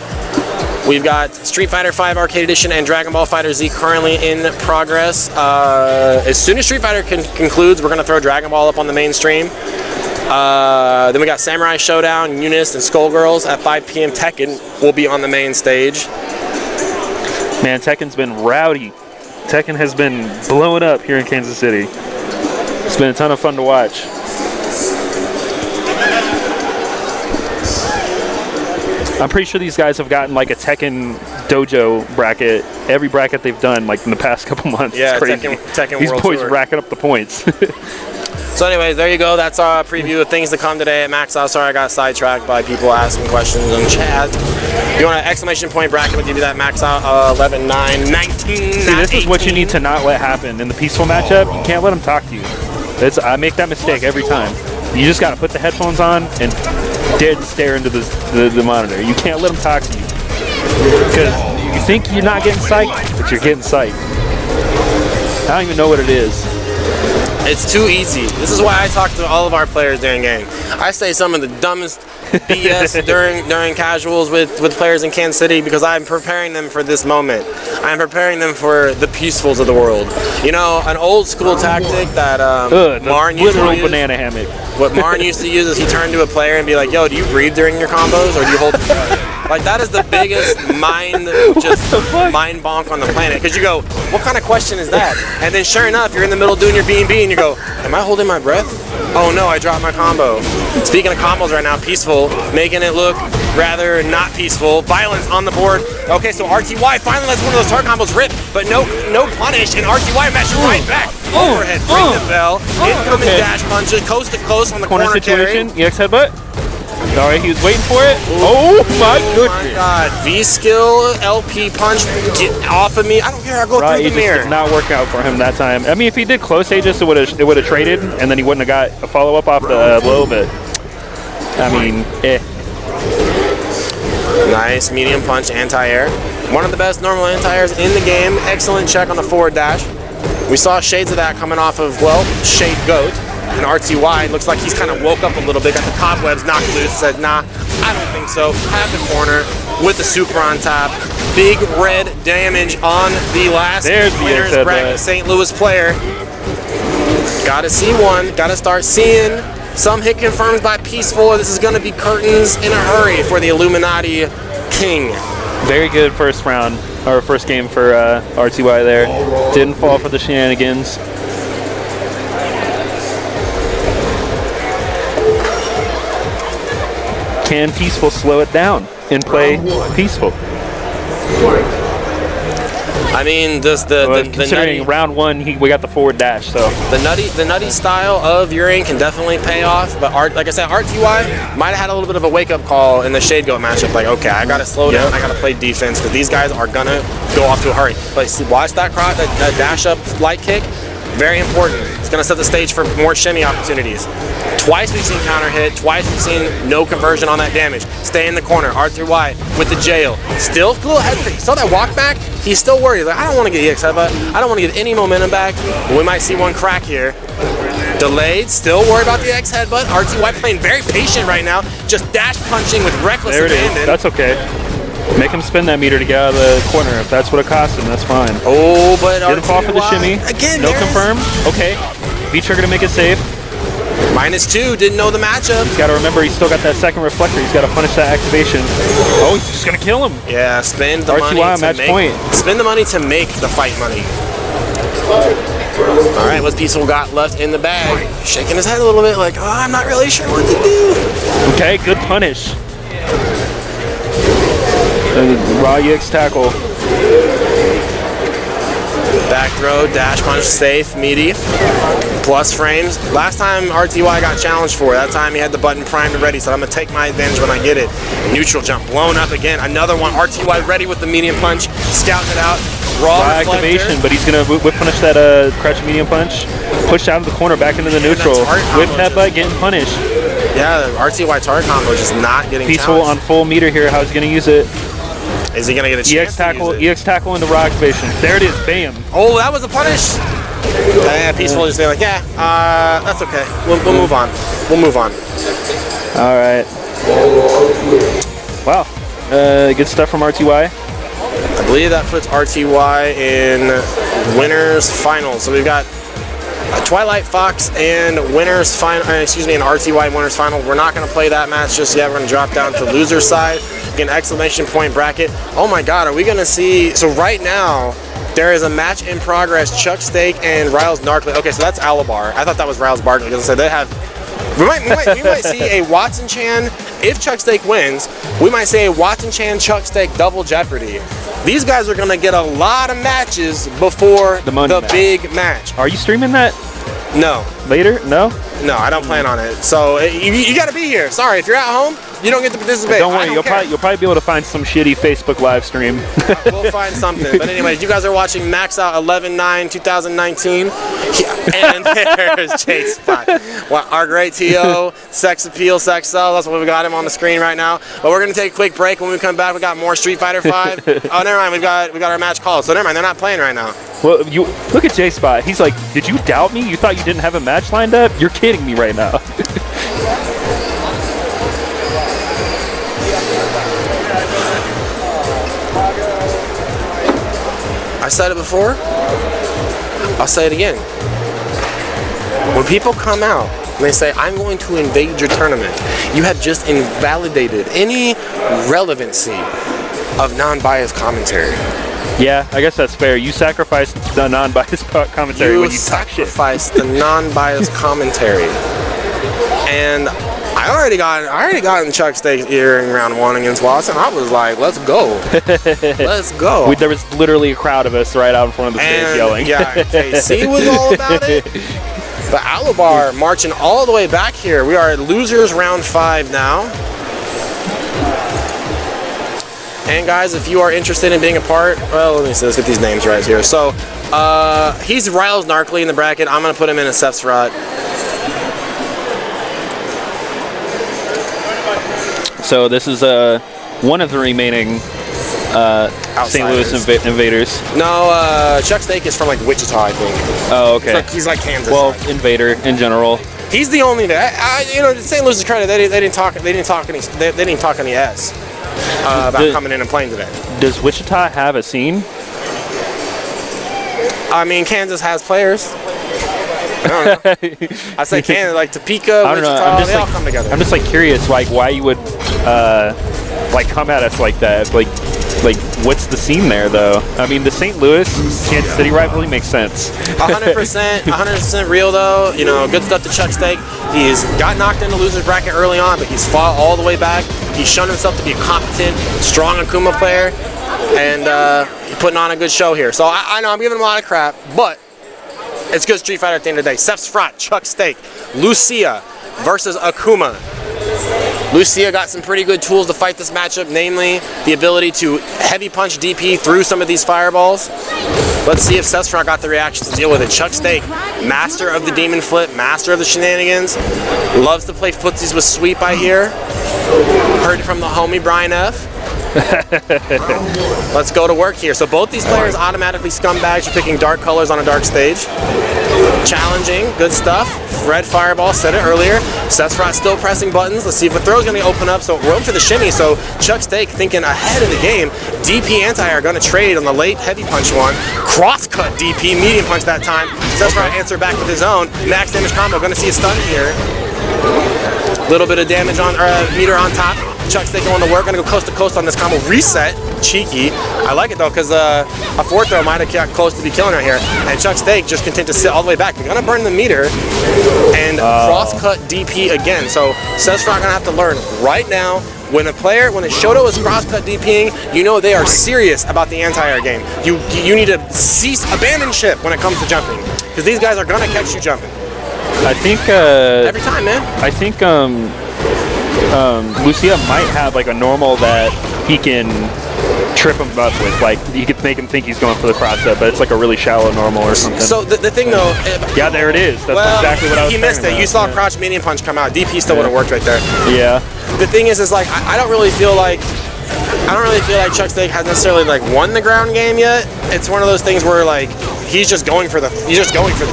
We've got Street Fighter V Arcade Edition and Dragon Ball FighterZ currently in progress. As soon as Street Fighter concludes, we're gonna throw Dragon Ball up on the main stream. Then we got Samurai Showdown, Eunice, and Skullgirls at 5 p.m. Tekken will be on the main stage. Man, Tekken's been rowdy. Tekken has been blowing up here in Kansas City. It's been a ton of fun to watch. I'm pretty sure these guys have gotten like a Tekken dojo bracket. Every bracket they've done like in the past couple months. Yeah, it's crazy. Tekken These World boys Tour. racking up the points. So anyways, there you go. That's our preview of things to come today at Maxout. Sorry I got sidetracked by people asking questions in chat. If you want an exclamation point bracket, we'll give you that Maxout 11, 9, 19, See, this is what you need to not let happen. In the peaceful matchup, you can't let them talk to you. I make that mistake every time. You just got to put the headphones on and dead stare into the monitor. You can't let them talk to you. Because you think you're not getting psyched, but you're getting psyched. I don't even know what it is. It's too easy. This is why I talk to all of our players during game. I say some of the dumbest BS during casuals with players in Kansas City because I'm preparing them for this moment. I'm preparing them for the peacefuls of the world. You know, an old school tactic that Marn used to use. Banana hammock. What Marn used to use is he turned to a player and be like, "Yo, do you breathe during your combos or do you hold?" Like, that is the biggest mind bonk on the planet. Because you go, what kind of question is that? And then sure enough, you're in the middle doing your B&B and you go, am I holding my breath? Oh no, I dropped my combo. Speaking of combos right now, Peaceful, making it look rather not peaceful. Violence on the board. Okay, so RTY finally lets one of those tar combos rip, but no punish, and RTY matches right back. Overhead, ring the bell, incoming dash punches, coast to coast on the corner situation. carry. EX headbutt. All right, he was waiting for it. Oh my goodness. Oh my god. V-skill, LP punch, get off of me. I don't care, I'll go through the mirror. Did not work out for him that time. I mean, if he did close Aegis, it would have traded, and then he wouldn't have got a follow-up off the low, but I mean, Nice medium punch, anti-air. One of the best normal anti-airs in the game. Excellent check on the forward dash. We saw shades of that coming off of, well, Shade Goat. And RTY looks like he's kind of woke up a little bit, got the cobwebs knocked loose, said, nah, I don't think so. Have the corner with the super on top. Big red damage on the last winner's bracket St. Louis player. Gotta see one, gotta start seeing some hit confirms by Peaceful. This is gonna be curtains in a hurry for the Illuminati King. very good first round, or first game for RTY there. Didn't fall for the shenanigans. Can Peaceful slow it down and play Peaceful? I mean, does the considering nutty, round one, we got the forward dash, so the nutty style of Urian can definitely pay off. But like I said, RTY might have had a little bit of a wake up call in the Shade Goat matchup. Like, okay, I gotta slow down, I gotta play defense because these guys are gonna go off to a hurry. But see, watch that dash up light kick. Very important. It's going to set the stage for more shimmy opportunities. Twice we've seen counter hit. Twice we've seen no conversion on that damage. Stay in the corner. R3Y with the jail. Still a little hesitant. You saw that walk back? He's still worried. Like, I don't want to get EX headbutt. I don't want to get any momentum back. But we might see one crack here. Delayed. Still worried about the X headbutt. RTY playing very patient right now. Just dash punching with reckless abandon. There it is. That's okay. Make him spin that meter to get out of the corner. If that's what it cost him, that's fine. Oh, but didn't fall for the shimmy. Again, no confirm. Okay. V-trigger to make it safe. -2. Didn't know the matchup. He's got to remember he's still got that second reflector. He's got to punish that activation. Oh, he's just gonna kill him. Yeah, spend the money to make. Spend the money to make the fight money. All right, what's Peaceful got left in the bag? Shaking his head a little bit, like, oh, I'm not really sure what to do. Okay, good punish. Raw EX tackle. Back throw, dash punch, safe, meaty. Plus frames. Last time RTY got challenged for, that time he had the button primed and ready, so I'm going to take my advantage when I get it. Neutral jump, blown up again. Another one, RTY ready with the medium punch. Scouting it out. Raw activation, but he's going to whip punish that crouch medium punch. Push out of the corner, back into the neutral. With headbutt, getting punished. Yeah, the RTY target combo just not getting Peaceful challenged. on full meter here. How's he going to use it? Is he going to get a chance to use it? EX tackle into raw activation. There it is. Bam. Oh, that was a punish. Yeah, Peaceful just being like, yeah, that's okay. We'll move on. We'll move on. All right. Wow. Good stuff from RTY. I believe that puts RTY in winners final. So we've got Twilight Fox and winners final. Excuse me, an RTY winners final. We're not going to play that match just yet. We're going to drop down to loser side. Get an exclamation point bracket. Oh my God, are we going to see? So right now there is a match in progress. Chuck Steak and Riles Narkley. Okay, so that's Alabar. I thought that was Riles Barkley. Because I said they have. We might see a Watson Chan. If Chuck Steak wins, we might see a Watson Chan Chuck Steak double jeopardy. These guys are gonna get a lot of matches before the big match. Are you streaming that? No. Later? No? No, I don't plan on it. So you got to be here. Sorry, if you're at home, you don't get to participate. Don't worry, you'll probably be able to find some shitty Facebook live stream. We'll find something. But anyways, you guys are watching Maxout 11/9/2019. And there's J-Spot. Well, our great TO, Sex Appeal, Sex Cell. That's what we got him on the screen right now. But we're gonna take a quick break. When we come back, we got more Street Fighter 5. Oh, never mind. We got our match called. So never mind. They're not playing right now. Well, you look at J-Spot. He's like, did you doubt me? You thought you didn't have a match lined up? You're kidding me right now. I said it before. I'll say it again. When people come out and they say, I'm going to invade your tournament, you have just invalidated any relevancy of non-biased commentary. Yeah, I guess that's fair. You sacrificed the non-biased commentary when you talk shit. sacrificed the non-biased commentary. And I already got in Chuck Steak's ear in round 1 against Watson. I was like, let's go. Let's go. There was literally a crowd of us right out in front of the stage yelling. Yeah, KC was all about it. But Alabar marching all the way back here. We are at losers round 5 now. And guys, if you are interested in being a part, well, let me see, let's get these names right here. So, he's Riles Narkly in the bracket. I'm going to put him in a Sfvae. So this is one of the remaining St. Louis invaders. No, Chuck Steak is from like Wichita, I think. Oh, okay. He's like Kansas. Well, invader in general. He's the only that St. Louis's credit. They didn't talk any S about coming in and playing today. Does Wichita have a scene? I mean, Kansas has players. I don't know. I say Kansas, like Topeka, Wichita, they all come together. I'm just like curious, like why you would like come at us like that. Like what's the scene there though? I mean, the St. Louis Kansas City rivalry makes sense. 100% real though. You know, good stuff to Chuck Steak. He's got knocked in the losers bracket early on, but he's fought all the way back. He's shown himself to be a competent, strong Akuma player, and he's putting on a good show here. So I know I'm giving him a lot of crap, but it's good Street Fighter at the end of the day. Sfvae, Chuck Steak, Lucia versus Akuma. Lucia got some pretty good tools to fight this matchup, namely the ability to heavy punch DP through some of these fireballs. Let's see if Sfvae got the reactions to deal with it. Chuck Steak, master of the demon flip, master of the shenanigans, loves to play footsies with sweep, I hear. Heard it from the homie Brian F. Let's go to work here. So both these players automatically scumbags for picking dark colors on a dark stage. Challenging, good stuff. Red fireball, said it earlier. Sfvae still pressing buttons. Let's see if a throw's going to open up. So room for the shimmy. So Chuck Steak thinking ahead of the game. DP anti are going to trade on the late heavy punch one. Cross cut DP, medium punch that time. Sfvae answer back with his own. Max damage combo. Going to see a stun here. Little bit of damage on meter on top. Chuck Steak going to work, gonna go coast to coast on this combo. Reset, cheeky. I like it though, because a 4-throw might have got close to be killing right here. And Chuck Steak just content to sit all the way back. They're gonna burn the meter and cross-cut DP again. So Sfvae gonna have to learn right now. When a Shoto is cross-cut DPing, you know they are serious about the anti-air game. You need to abandon ship when it comes to jumping, because these guys are gonna catch you jumping. I think every time, man. I think Lucia might have like a normal that he can trip him up with. Like you could make him think he's going for the cross set, but it's like a really shallow normal or something. So the thing though, yeah, there it is. That's exactly what I was. He missed it. You saw crouch medium punch come out. DP still would have worked right there. Yeah. The thing is like I don't really feel like Chuck Steak has necessarily like won the ground game yet. It's one of those things where like he's just going for the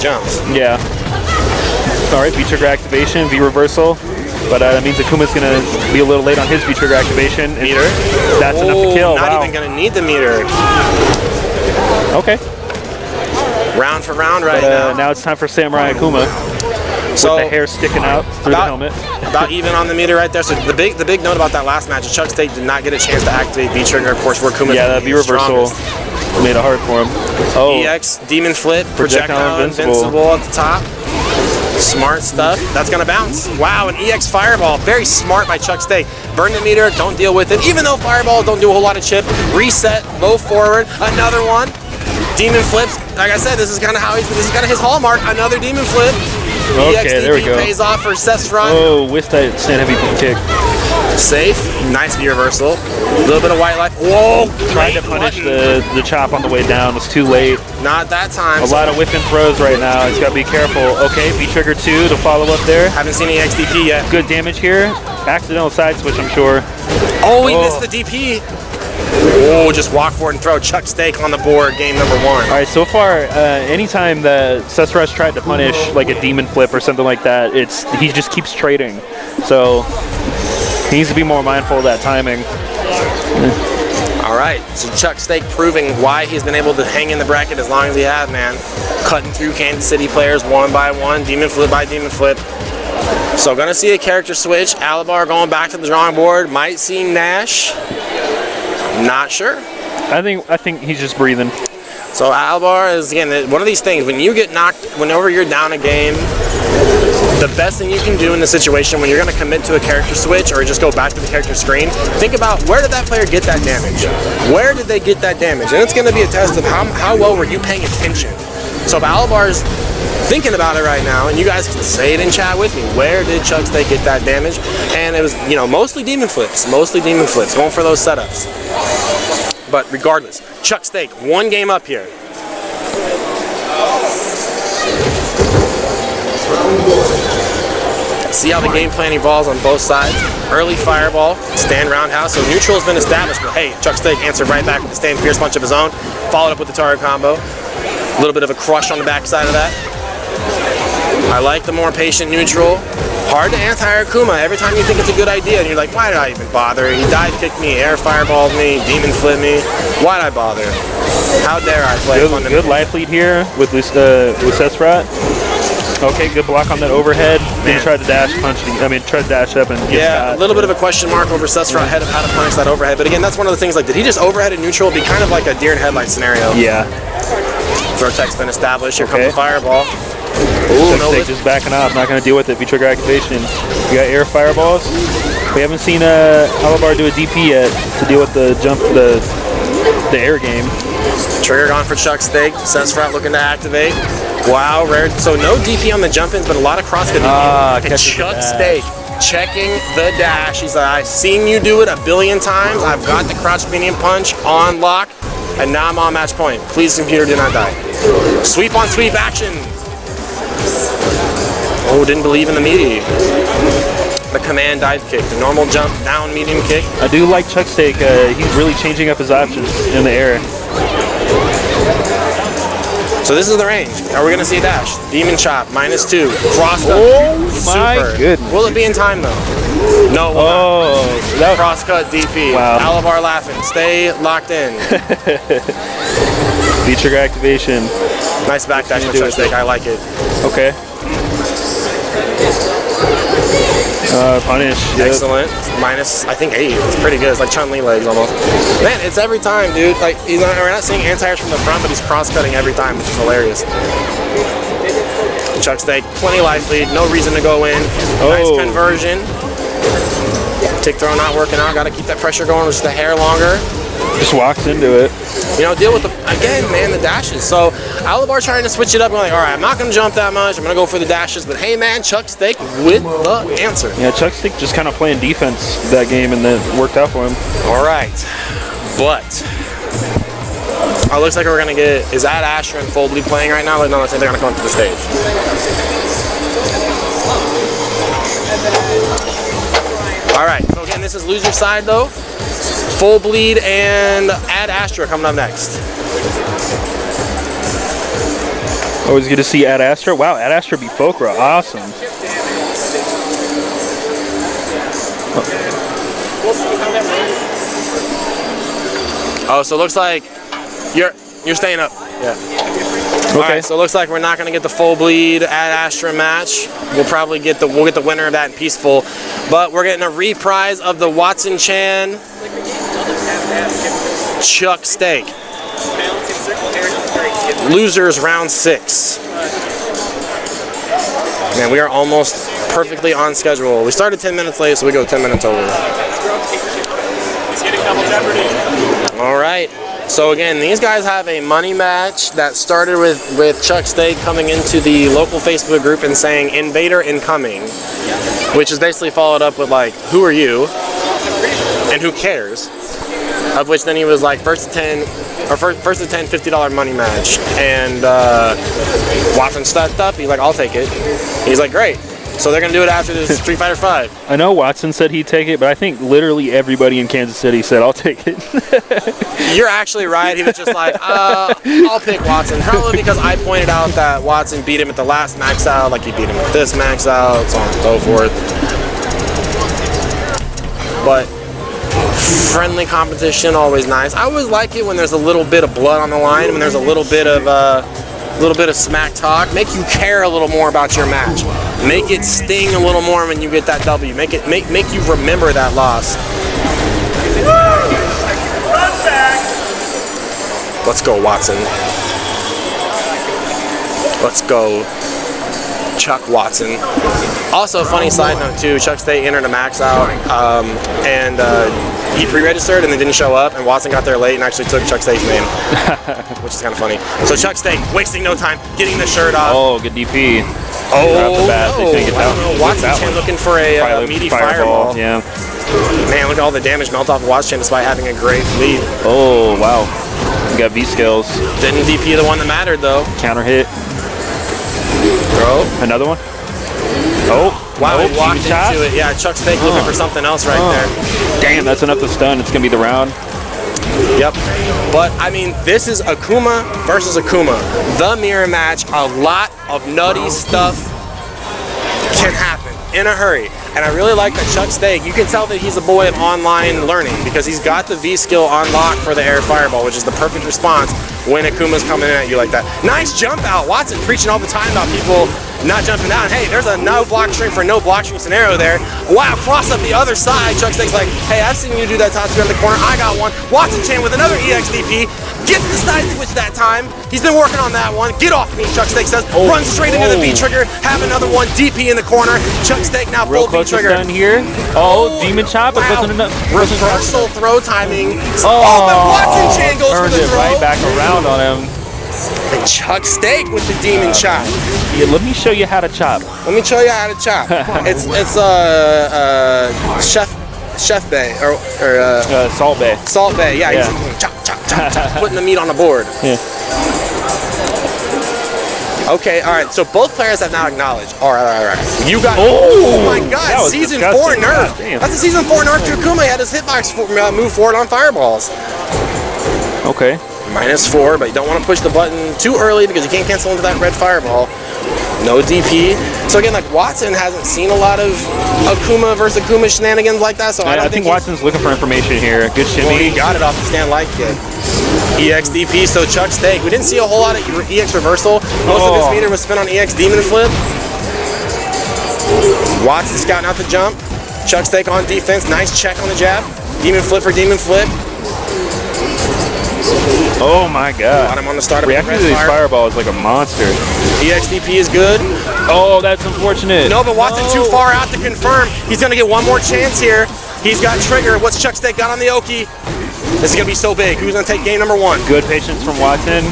jumps. Yeah. All right, V-trigger activation, V-reversal. But that means Akuma's going to be a little late on his V-trigger activation. Meter. That's enough to kill. Not even going to need the meter. Okay. Round for round now. Now it's time for Samurai Akuma. So with the hair sticking out through the helmet. About even on the meter right there. So the big note about that last match is Chuck Steak did not get a chance to activate V-trigger. Of course, where Akuma. Yeah, that V-reversal made it hard for him. Oh. EX, Demon Flip, Projectile Invincible at the top. Smart stuff. That's going to bounce. Wow, an EX Fireball. Very smart by Chuck Steak. Burn the meter, don't deal with it. Even though Fireball don't do a whole lot of chip. Reset, low forward, another one. Demon Flips. Like I said, this is kind of his hallmark. Another Demon Flip. Okay, there we go. Pays off for Sfvae. Oh, with that stand heavy kick. Safe. Nice V-reversal. A little bit of white life. Whoa! Tried to punish the chop on the way down. It was too late. Not that time. A lot of whip and throws right now. He's got to be careful. Okay, V-trigger 2 to follow up there. Haven't seen any XDP yet. Good damage here. Accidental side switch, I'm sure. Oh, he missed the DP. Oh, just walk forward and throw Chuck Steak on the board, game number 1. All right, so far, anytime that Sfvae tried to punish like a demon flip or something like that, he just keeps trading. So he needs to be more mindful of that timing. All right, so Chuck Steak proving why he's been able to hang in the bracket as long as he has, man. Cutting through Kansas City players one by one, demon flip by demon flip. So gonna see a character switch. Alabar going back to the drawing board. Might see Nash. Not sure. I think he's just breathing. So Alabar is, again, one of these things. When you get knocked, whenever you're down a game, the best thing you can do in the situation when you're going to commit to a character switch or just go back to the character screen, think about where did that player get that damage? Where did they get that damage? And it's going to be a test of how well were you paying attention. So if Alabar's thinking about it right now, and you guys can say it in chat with me, where did Chuck Steak get that damage? And it was, mostly demon flips, going for those setups. But regardless, Chuck Steak, one game up here. See how the game plan evolves on both sides. Early fireball, stand roundhouse. So neutral has been established, but hey, Chuck Steak answered right back with the stand fierce punch of his own. Followed up with the target combo. A little bit of a crush on the backside of that. I like the more patient neutral. Hard to anti-Akuma every time you think it's a good idea, and you're like, why did I even bother? He dive kicked me, air fireballed me, demon flip me. Why'd I bother? How dare I play? Good life lead here with Sfvae. Okay, good block on that overhead. Then tried to dash punch. Tried to dash up and get a little bit of a question mark over Sfvae head of how to punish that overhead. But again, that's one of the things. Like, did he just overhead in neutral? It'd be kind of like a deer in headlight scenario. Yeah. Throw tech's been established. Here comes the fireball. Ooh, just backing up. Not going to deal with it. V-trigger activation. We got air fireballs. We haven't seen Alabar do a DP yet to deal with the jump, the air game. Trigger gone for Chuck Steak. Sfvae looking to activate. Wow, rare. So no DP on the jump-ins, but a lot of cross-cut DP. And Chuck Steak checking the dash. He's like, I've seen you do it a billion times. I've got the crouch medium punch on lock, and now I'm on match point. Please, computer, do not die. Sweep on sweep action. Oh, didn't believe in the meaty. The command dive kick, the normal jump, down, medium kick. I do like Chuck Steak. He's really changing up his options in the air. So this is the range. Are we going to see a dash? Demon chop, -2. Cross cut. Oh my goodness. Will it be in time though? No. That cross cut DP. Wow. Alabar laughing. Stay locked in. V-trigger activation. Nice backdash from Chuck Steak. I like it. Okay. Punish. Yep. Excellent. I think -8. It's pretty good. It's like Chun-Li legs almost. Man, it's every time, dude. Like, we're not seeing anti-airs from the front, but he's cross-cutting every time, which is hilarious. Chuck Steak, plenty life lead. No reason to go in. Nice conversion. Tick throw not working out. Got to keep that pressure going just a hair longer. Just walks into it. Deal with the dashes. So Alabar trying to switch it up. Going like, all right, I'm not going to jump that much. I'm going to go for the dashes. But hey, man, Chuck Steak with the answer. Yeah, Chuck Steak just kind of playing defense that game, and then worked out for him. All right, but it looks like we're going to get, is Ad Astra and Full Bleed playing right now? Like, no, I think they're going to come to the stage. All right, so again, this is loser side though. Full Bleed and Ad Astra coming up next. Always good to see Ad Astra. Wow, Ad Astra beat Folkra. Awesome. Oh, so it looks like you're staying up. Yeah. Okay. All right, so it looks like we're not going to get the Full Bleed Ad Astra match. We'll probably get the winner of that in Peaceful, but we're getting a reprise of the Watson Chan Chuck Steak. Losers round 6. Man, we are almost perfectly on schedule. We started 10 minutes late, so we go 10 minutes over. All right. So again, these guys have a money match that started with Chuck Steak coming into the local Facebook group and saying "Invader incoming," which is basically followed up with like, "Who are you?" and "Who cares?" Of which then he was like, first to 10 $50 money match, and Watson stepped up. He's like, "I'll take it." He's like, "Great." So they're gonna do it after this Street Fighter 5. I know Watson said he'd take it, but I think literally everybody in Kansas City said, "I'll take it." You're actually right. He was just like, I'll pick Watson. Probably because I pointed out that Watson beat him at the last Maxout, like he beat him at this Maxout, so on and so forth. But friendly competition, always nice. I always like it when there's a little bit of blood on the line, when there's a little bit of A little bit of smack talk. Make you care a little more about your match. Make it sting a little more when you get that W. Make you remember that loss. Let's go, Watson. Let's go, Chuck Watson. Also, funny side note too, Chuck State entered a Maxout, and he pre-registered and then didn't show up, and Watson got there late and actually took Chuck State's name, which is kind of funny. So Chuck State, wasting no time, getting the shirt off. Oh, good DP. Oh, the bat. no. They couldn't get I don't know. Watson Chan looking for a meaty fireball. Yeah. Man, look at all the damage melt off Watson Chan despite having a great lead. Oh, wow. You got V skills. Didn't DP the one that mattered though. Counter hit. Bro. Another one. Oh. Wow, nope. he walked into it. Yeah, Chuck State looking for something else right there. Damn, that's enough to stun. It's going to be the round. Yep. But, I mean, this is Akuma versus Akuma. The mirror match. A lot of nutty stuff can happen in a hurry. And I really like that Chuck State, you can tell that he's a boy of online learning because he's got the V skill unlocked for the air fireball, which is the perfect response when Akuma's coming in at you like that. Nice jump out. Watson preaching all the time about people not jumping down. Hey, there's a no block string for no block string scenario there. Wow, cross up the other side. Chuck State's like, hey, I've seen you do that top two in the corner. I got one. Watson Chan with another EXDP. Gets the side switch that time. He's been working on that one. Get off me, Chuck State says. Runs straight into the V trigger. Have another one. DP in the corner. Chuck State now full V trigger. Done here. Oh, demon chop. It wasn't enough. Reversal throw timing. Oh, but Watson Chan goes for the throw. Right back around on him. And Chuck State with the demon chop. Yeah, let me show you how to chop. Let me show you how to chop. it's Sfvae or Sfvae. Sfvae. Yeah, Yeah. he's chop, chop, chop, chop, putting the meat on the board. Yeah. Okay, all right. So both players have now acknowledged. All right. You got. Oh, Oh my God! that was Season disgusting. 4 nerf. God damn. That's a Season 4 nerf to Akuma. He had his hitbox move forward on fireballs. Okay. -4, but you don't want to push the button too early because you can't cancel into that red fireball. No DP. So again, like Watson hasn't seen a lot of Akuma versus Akuma shenanigans like that. So I think Watson's looking for information here. Good shimmy. Well, he got it off the stand like it. EXDP. So Chuck State. We didn't see a whole lot of EX reversal. Most of his meter was spent on EX demon flip. Watson scouting out the jump. Chuck State on defense. Nice check on the jab. Demon flip for demon flip. Oh my God. Got him on the start of Reacting to these fireballs like a monster. EXDP is good. Oh, that's unfortunate. No, but Watson too far out to confirm. He's going to get one more chance here. He's got trigger. What's Chuck State got on the Oki? This is going to be so big. Who's going to take game number 1? Good patience from Watson.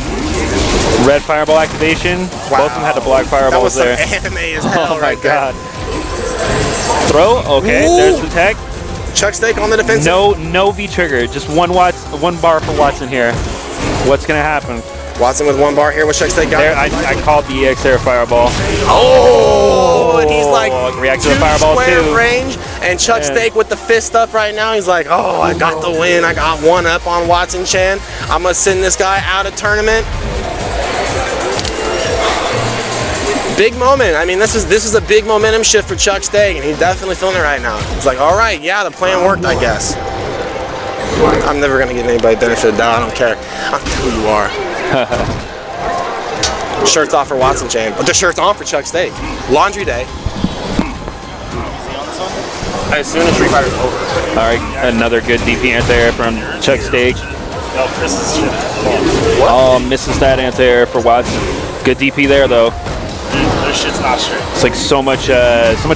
Red fireball activation. Wow. Both of them had to block fireballs there. That was some anime as hell Oh my right there. God. Throw. Okay, Ooh. there's the tech. Chuck State on the defensive. No V trigger. Just one bar for Watson here. What's gonna happen? Watson with 1 bar here. What's Chuck State got? There, I called the EX air fireball. Oh, and he's like react to the fireball square too. range. And Chuck State with the fist up right now. He's like, oh, I got the win. I got 1 up on Watson Chan. I'm gonna send this guy out of tournament. Big moment. I mean, this is a big momentum shift for Chuck State, and he's definitely feeling it right now. He's like, all right, yeah, the plan worked, I guess. I'm never gonna get anybody benefit of the doubt. I don't care. I don't care who you are. Shirt's off for Watson Chan, but the shirt's on for Chuck State. Laundry day. As soon as Street Fighter's over. All right, another good DP anti-air from Chuck State. No, Chris is shit. Oh, misses that anti-air for Watson. Good DP there though. This shit's not straight. It's like so much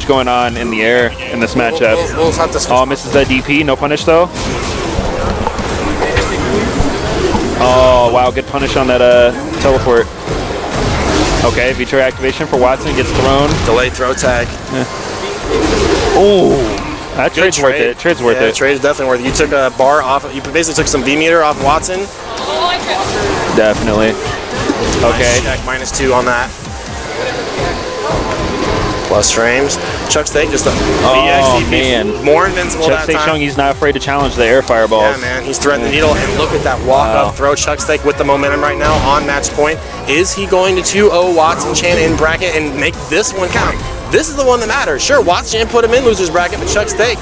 going on in the air in this matchup. We'll have to Oh, misses that DP. No punish though. Oh wow, good punish on that teleport. Okay, V-trigger activation for Watson gets thrown. delayed throw tag. Oh, that Good trade's worth trade. it. Trade's worth Yeah, it. trade is definitely worth it. You took a bar off. You basically took some V meter off Watson. Definitely. Okay. Nice check, -2 on that. Plus frames. Chuck State just a VXDP, man. more invincible Chuck that State time. showing he's not afraid to challenge the air fireballs. Yeah, man, he's threading the needle, and look at that walk-up throw. Chuck State with the momentum right now on match point. Is he going to 2-0 Watson Chan in bracket and make this one count? This is the one that matters. Sure, Watson Chan put him in loser's bracket, but Chuck State.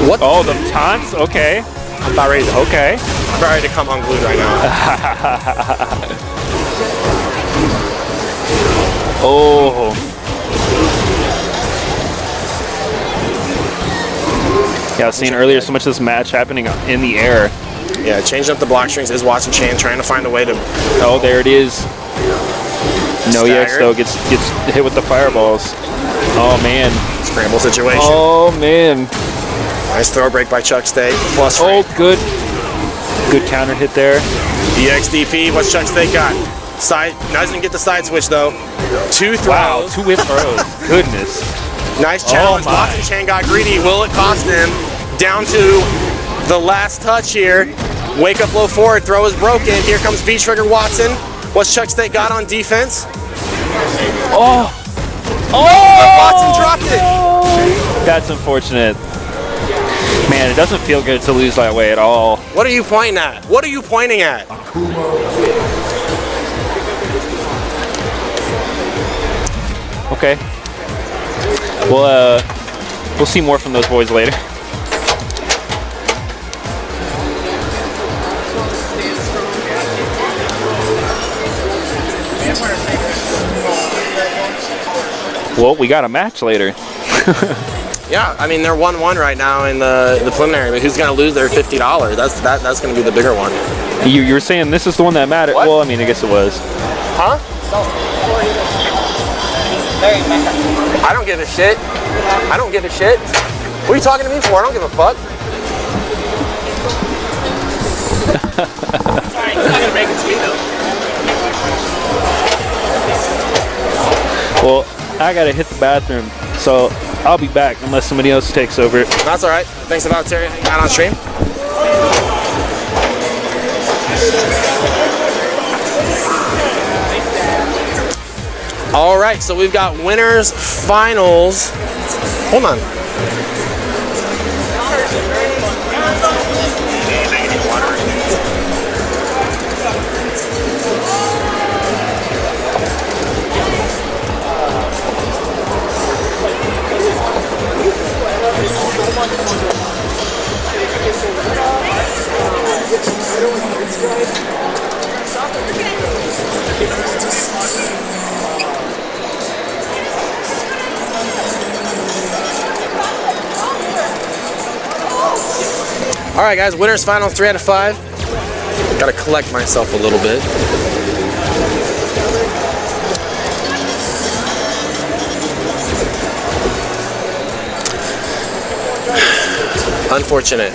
What? Oh, the taunts? Okay. I'm about ready to, Okay. I'm about ready to come unglued right now. Oh. Yeah, I was seeing earlier so much of this match happening in the air. Yeah, changing up the block strings is Watson Chan trying to find a way to. Oh, there it is. No EX Staggered. though gets hit with the fireballs. Oh man. Scramble situation. Oh man. Nice throw break by Chuck Stay. Plus Oh, good. Good counter hit there. EXDP. What's Chuck Stay got? Side. Doesn't get the side switch though. 2 throws. Wow, 2 whip throws. Goodness. Nice challenge. my. Watson Chan got greedy. Will it cost him? Down to the last touch here. Wake up low forward. Throw is broken. Here comes V-Trigger Watson. What's Chuck Stay got on defense? Oh. Watson dropped it. That's unfortunate. Man, it doesn't feel good to lose that way at all. What are you pointing at? What are you pointing at? Okay. We'll see more from those boys later. Well, we got a match later. Yeah, I mean they're 1-1 right now in the preliminary, but who's gonna lose their $50? That's gonna be the bigger one. You were saying this is the one that mattered. What? Well, I mean, I guess it was. Huh? I don't give a shit. I don't give a shit. What are you talking to me for? I don't give a fuck. Sorry, he's not gonna make it to me though. Well, I gotta hit the bathroom, so I'll be back unless somebody else takes over. That's all right. Thanks about Terry hanging out on stream. All right, so we've got winners finals. Hold on. All right, guys, winners final 3 out of 5. Gotta collect myself a little bit. Unfortunate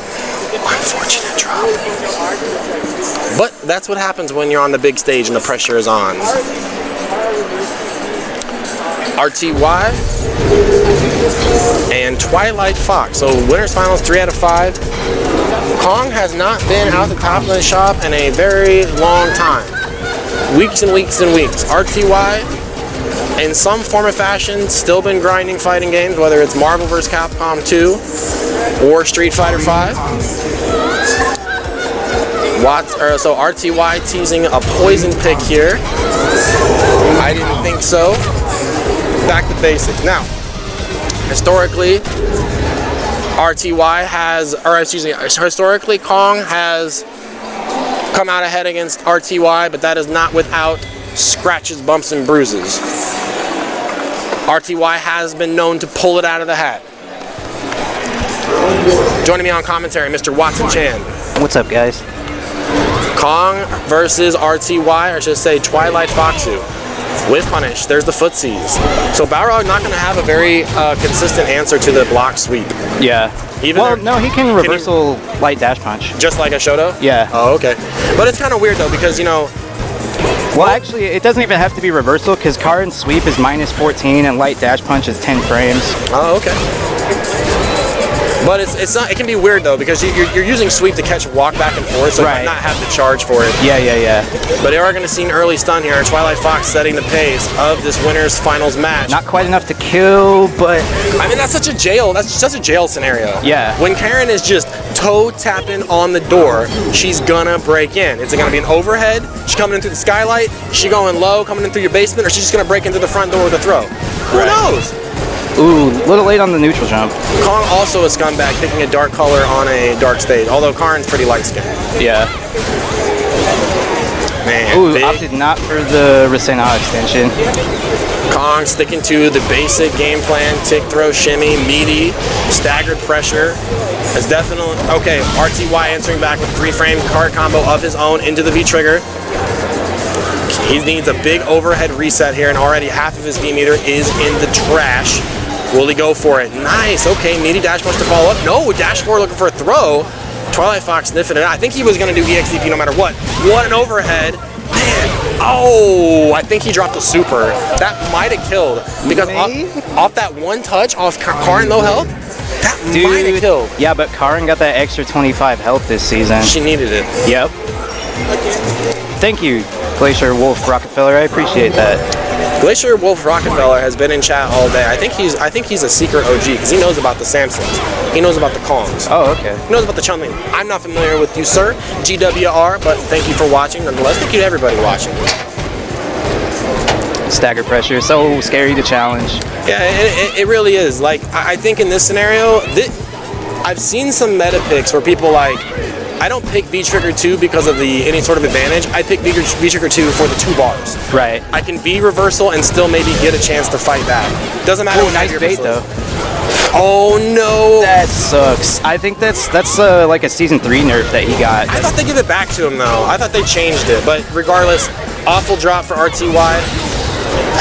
drop. But that's what happens when you're on the big stage and the pressure is on. RTY and Twilight Fox. So winners finals 3 out of 5. Kong has not been out the top of the shop in a very long time. Weeks and weeks and weeks. RTY, in some form or fashion, still been grinding fighting games, whether it's Marvel vs. Capcom 2 or Street Fighter 5. So RTY teasing a poison pick here. I didn't think so. Back to basics. Now, historically, historically, Kong has come out ahead against RTY, but that is not without scratches, bumps, and bruises. RTY has been known to pull it out of the hat. Joining me on commentary, Mr. Watson Chan. What's up, guys? Kong versus RTY, or I should say Twilight Foxu. With punish, there's the footsies. So Balrog not going to have a very consistent answer to the block sweep. Yeah. No, he can reversal light dash punch. Just like a Shoto? Yeah. Oh, okay. But it's kind of weird though, because, you know... Well, actually, it doesn't even have to be reversal, because Karin's sweep is -14 and light dash punch is 10 frames. Oh, okay. But it's not. It can be weird though, because you're using sweep to catch walk back and forth, so you might not have to charge for it. Yeah. But they are going to see an early stun here. Twilight Fox setting the pace of this winners finals match. Not quite enough to kill, but I mean that's such a jail. That's such a jail scenario. Yeah. When Karen is just toe tapping on the door, she's gonna break in. It's gonna be an overhead. She's coming in through the skylight. She going low, coming in through your basement, or she's just gonna break into the front door with a throw. Who knows? Ooh, a little late on the neutral jump. Kong also a scumbag, picking a dark color on a dark stage, although Karin's pretty light skinned. Yeah. Man, Ooh, big opted not for the Rasena extension. Kong sticking to the basic game plan, tick, throw, shimmy, meaty, staggered pressure. It's definitely, okay, RTY answering back with 3-frame card combo of his own into the V-trigger. He needs a big overhead reset here, and already half of his V-meter is in the trash. Will he go for it? Nice, okay, meaty dash punch to follow up. No, dash forward looking for a throw. Twilight Fox sniffing it. I think he was going to do EXDP no matter what. What an overhead. Man, oh, I think he dropped a super. That might have killed, because off that one touch off Karin low health, that might have killed. Yeah, but Karin got that extra 25 health this season. She needed it. Yep. Thank you, Glacier Wolf Rockefeller. I appreciate that. Glacier Wolf Rockefeller has been in chat all day. I think he's a secret OG because he knows about the Samsons. He knows about the Kongs. Oh, okay. He knows about the Chun-Li. I'm not familiar with you, sir, GWR, but thank you for watching. Nonetheless, thank you to everybody watching. Stagger pressure, so scary to challenge. Yeah, it really is. Like, I think in this scenario, I've seen some meta picks where people like, I don't pick V-Trigger 2 because of any sort of advantage. I pick V-Trigger 2 for the 2 bars. Right. I can V-reversal and still maybe get a chance to fight back. Doesn't matter. Oh, nice bait though. Oh no. That sucks. I think that's like a season 3 nerf that he got. I thought they give it back to him though. I thought they changed it, but regardless, awful drop for RTY.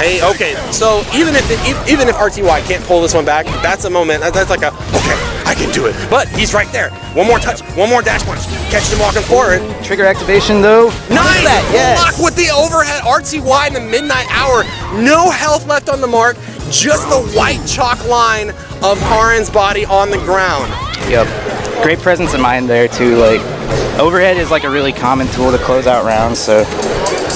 Hey, okay, so even if RTY can't pull this one back, that's a moment. That's like okay, I can do it. But he's right there. One more touch, one more dash punch. Catches him walking forward. Trigger activation though. Nice! Yes. Block with the overhead. RTY in the midnight hour. No health left on the mark. Just the white chalk line of Karin's body on the ground. Yep. Great presence of mind there too. Like, overhead is like a really common tool to close out rounds, so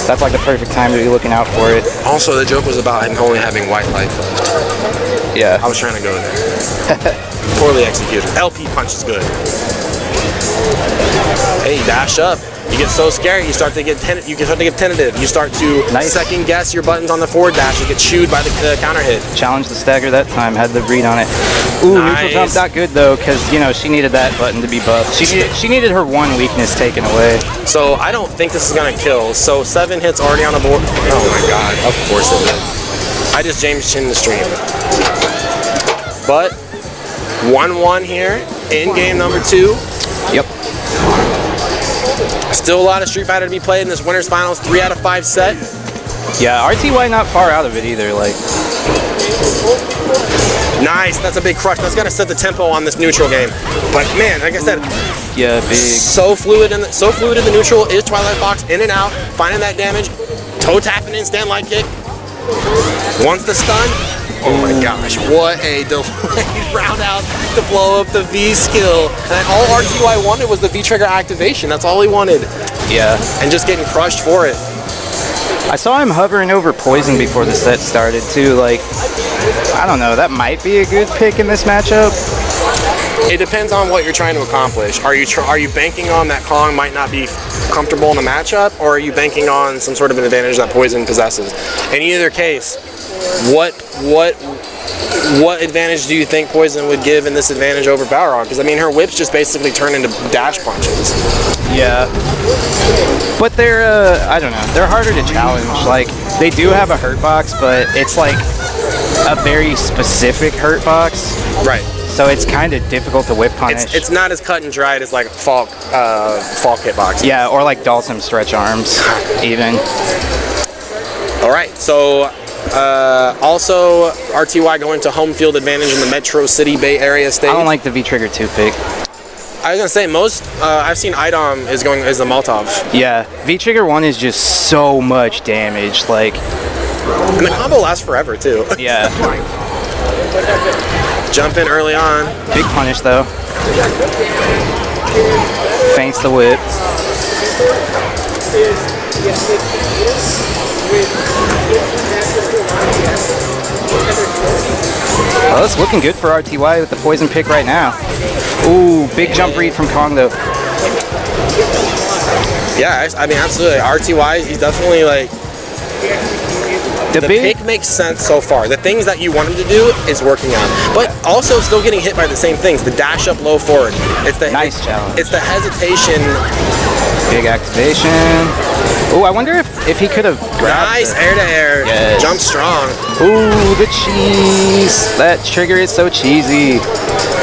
that's like the perfect time to be looking out for it. Also, the joke was about him only having white life left. Yeah. I was trying to go there. Poorly executed. LP punch is good. Hey, dash up. You get so scared, you start to get tentative. You start to second guess your buttons on the forward dash. You get chewed by the counter hit. Challenge the stagger that time. Had the read on it. Ooh, neutral jump not good though, because she needed that button to be buffed. She needed her one weakness taken away. So I don't think this is gonna kill. So 7 hits already on the board. Oh my god! Of course it did. I just James Chin the stream. But 1-1 here in game number 2. Yep. Still a lot of Street Fighter to be played in this Winners Finals 3 out of 5 set. Yeah, RTY not far out of it either. Like, nice, that's a big crush. That's gonna set the tempo on this neutral game. But man, like I said, yeah, big. So fluid in the neutral is Twilight Fox, in and out, finding that damage, toe tapping in, stand light kick. Once the stun. Oh my gosh, what a delayed round out to blow up the V skill. And all RTY wanted was the V-trigger activation. That's all he wanted. Yeah. And just getting crushed for it. I saw him hovering over Poison before the set started too. Like, I don't know, that might be a good pick in this matchup. It depends on what you're trying to accomplish. Are you banking on that Kong might not be comfortable in the matchup, or are you banking on some sort of an advantage that Poison possesses? In either case, what advantage do you think Poison would give in this advantage over Balrog? Because I mean, her whips just basically turn into dash punches. Yeah, but they're I don't know, they're harder to challenge. Like, they do have a hurt box, but it's like a very specific hurt box. Right. So it's kind of difficult to whip punish. It's not as cut and dried as like Falk hitbox. Yeah, or like Dalsum stretch arms, even. All right, so also RTY going to home field advantage in the Metro City Bay Area stage. I don't like the V-Trigger 2 pick. I was gonna say most I've seen IDOM is the Molotov. Yeah, V-Trigger 1 is just so much damage, like. And the combo lasts forever too. Yeah. Jump in early on. Big punish though. Feints the whip. Well, it's looking good for RTY with the Poison pick right now. Ooh, big jump read from Kong though. Yeah, I mean, absolutely. RTY, he's definitely like. The pick makes sense so far. The things that you want him to do is working on, but also still getting hit by the same things. The dash up, low forward. It's the nice challenge. It's the hesitation. Big activation. Oh, I wonder if he could have grabbed Nice it. air to air. Yes. Jump strong. Ooh, the cheese. That trigger is so cheesy.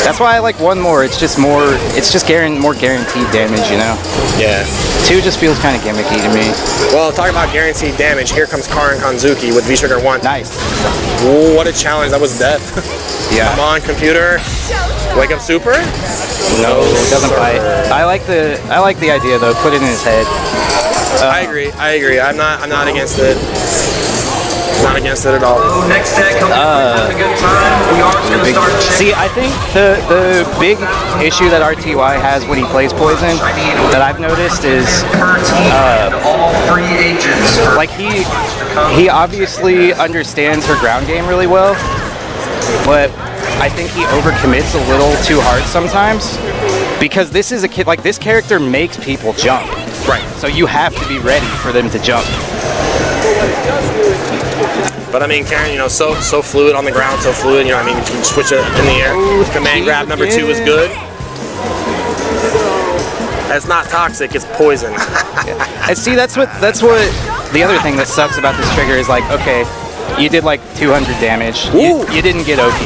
That's why I like 1 more. It's just more guaranteed damage, you know? Yeah. 2 just feels kind of gimmicky to me. Well, talking about guaranteed damage, here comes Karin Kanzuki with V-Trigger 1. Nice. Ooh, what a challenge. That was death. Yeah. Come on, computer. Wake up super? No, it doesn't bite. I like the idea though. Put it in his head. I agree. I'm not against it. Not against it at all. Next deck, hope everybody's having a good time. We are just going to start checking. See, I think the big issue that RTY has when he plays Poison that I've noticed is all 3 agents. like he obviously understands her ground game really well, but I think he overcommits a little too hard sometimes because this is a kid like this character makes people jump. Right. So you have to be ready for them to jump. But I mean, Karen, you know, so fluid on the ground, so fluid. You know, what I mean, you can switch it in the air. Command grab number 2 is good. That's not toxic; it's poison. And see, that's what the other thing that sucks about this trigger is like, okay, you did like 200 damage. You didn't get OP.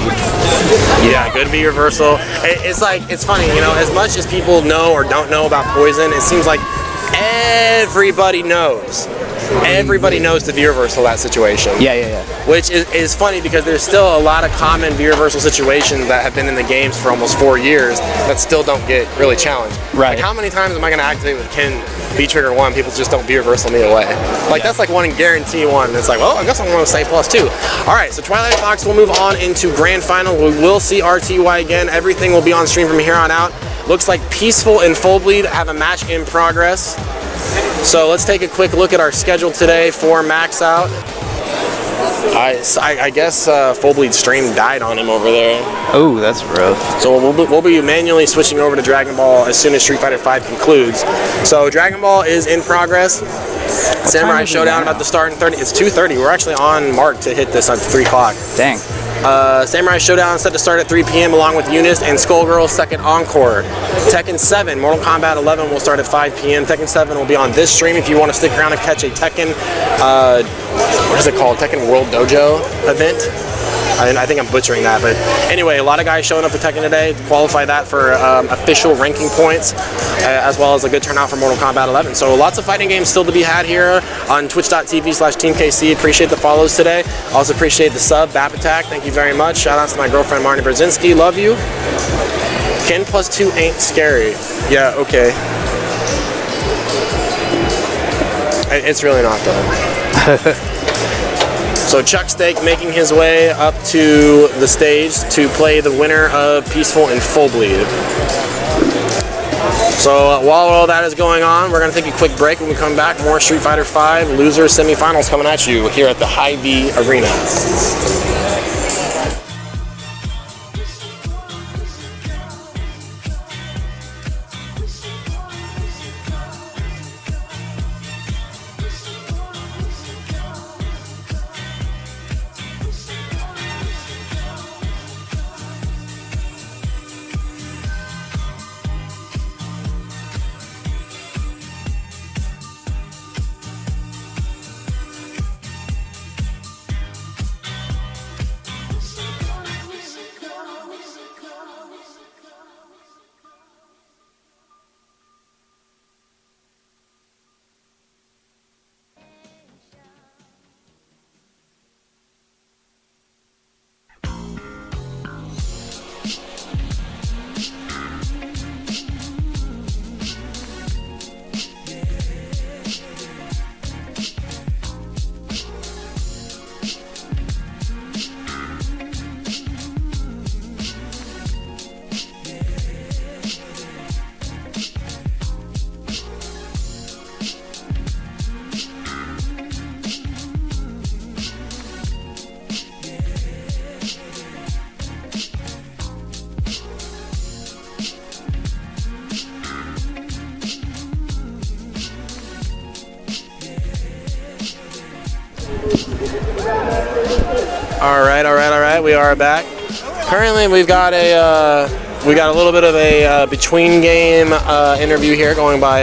Yeah, good V reversal. It's funny, you know, as much as people know or don't know about poison, it seems like everybody knows. Everybody knows the V reversal of that situation. Yeah. Which is funny because there's still a lot of common V reversal situations that have been in the games for almost 4 years that still don't get really challenged. Right. Like how many times am I going to activate with Ken V-Trigger 1, people just don't V-reversal me away. Like that's like one guarantee one. It's like, well, I guess I'm going to say +2. All right, so Twilight Fox will move on into grand final. We will see RTY again. Everything will be on stream from here on out. Looks like Peaceful and Full Bleed have a match in progress. So let's take a quick look at our schedule today for Maxout. I guess Full Bleed's stream died on him over there. Oh, that's rough. So we'll be manually switching over to Dragon Ball as soon as Street Fighter V concludes. So Dragon Ball is in progress. Samurai Showdown about to start in 30. It's 2:30. We're actually on mark to hit this at 3 o'clock. Dang. Samurai Showdown set to start at 3 p.m. along with Eunice and Skullgirl's second encore. Tekken 7, Mortal Kombat 11 will start at 5 p.m. Tekken 7 will be on this stream if you want to stick around and catch a Tekken, what is it called? Tekken World Dojo event. I think I'm butchering that, but anyway, a lot of guys showing up for Tekken today to qualify that for official ranking points, as well as a good turnout for Mortal Kombat 11. So lots of fighting games still to be had here on twitch.tv/TeamKC. Appreciate the follows today. Also appreciate the sub, Bap Attack. Thank you very much. Shout out to my girlfriend, Marnie Brzezinski. Love you. Ken +2 ain't scary. Yeah, okay. It's really not, though. So Chuck Steak making his way up to the stage to play the winner of Peaceful and Full Bleed. So while all that is going on, we're going to take a quick break. When we come back, more Street Fighter V loser semifinals coming at you here at the Hy-Vee Arena. All right. We are back. Currently, we've got a little bit of a between game interview here going by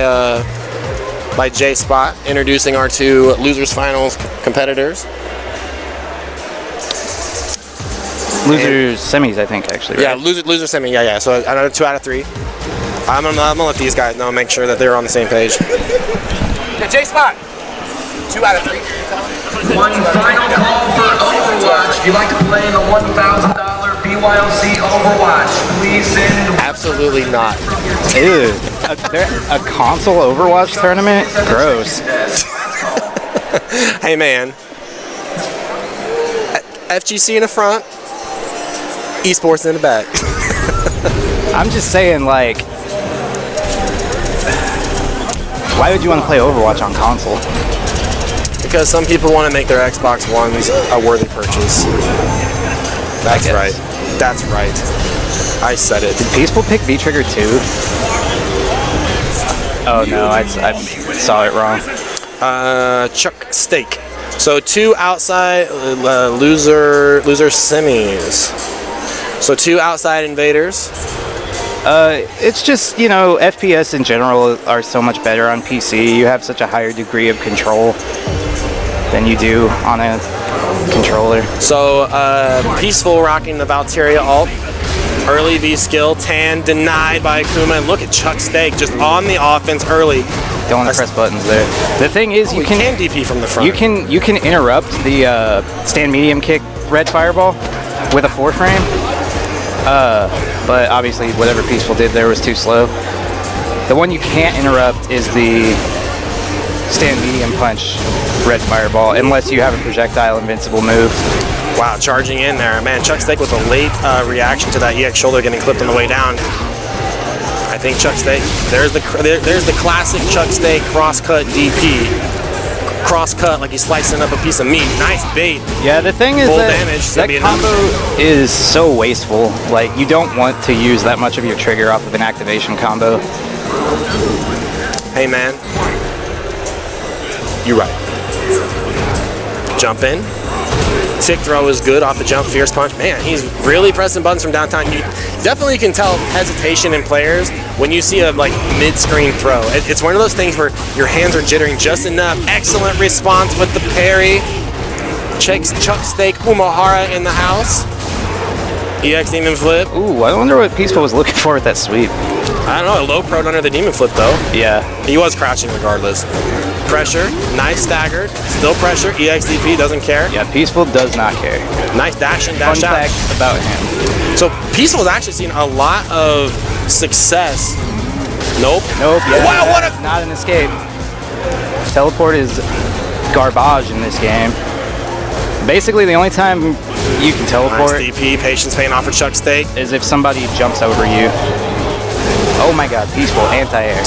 by J-Spot, introducing our 2 losers finals competitors. Losers semis, I think, actually. Right? Yeah, loser semi. Yeah. So another 2 out of 3. I'm gonna let these guys know, make sure that they're on the same page. Yeah, J-Spot. 2 out of 3. One final call for Overwatch. If you'd like to play in the $1,000 BYOC Overwatch, please send. Absolutely not. Ew. A console Overwatch tournament? Gross. Hey man. FGC in the front. Esports in the back. I'm just saying, like, why would you want to play Overwatch on console? Because some people want to make their Xbox Ones a worthy purchase. That's right. That's right. I said it. Did Peaceful pick V-Trigger too? Oh no, I saw it wrong. Chuck Steak. So 2 outside loser semis. So 2 outside invaders. It's just, you know, FPS in general are so much better on PC. You have such a higher degree of control than you do on a controller. So Peaceful rocking the Valkyria ult. Early V skill, Tan denied by Akuma. And look at Chuck Steak just on the offense early. Don't want to press buttons there. The thing is, you can DP from the front. You can interrupt the stand medium kick red fireball with a 4-frame. But obviously whatever Peaceful did there was too slow. The one you can't interrupt is the stand medium punch red fireball, unless you have a projectile invincible move. Wow, charging in there. Man, Chuck Steak with a late reaction to that EX shoulder getting clipped on the way down. I think Chuck Steak, there's the classic Chuck Steak cross-cut DP. Cross-cut like he's slicing up a piece of meat. Nice bait. Yeah, the thing is full that damage. that combo is so wasteful. Like, you don't want to use that much of your trigger off of an activation combo. Hey man, you're right. Jump in. Tick throw is good off the jump. Fierce punch. Man, he's really pressing buttons from downtown. You definitely can tell hesitation in players when you see a like mid-screen throw. It's one of those things where your hands are jittering just enough. Excellent response with the parry. Chuck Steak Umahara in the house. EX Demon Flip. Ooh, I wonder what Peaceful was looking for with that sweep. I don't know, a low pro under the Demon Flip though. Yeah. He was crouching regardless. Pressure, nice staggered, still pressure, EXDP doesn't care. Yeah, Peaceful does not care. Nice dash and dash Fun out. fact about him. So Peaceful's actually seen a lot of success. Nope. Nope, yeah. Wow, what a... Not an escape. Teleport is garbage in this game. Basically, the only time you can teleport nice DP, patience paying off for Chuck Steak. is if somebody jumps over you. Oh my god, Peaceful, anti-air.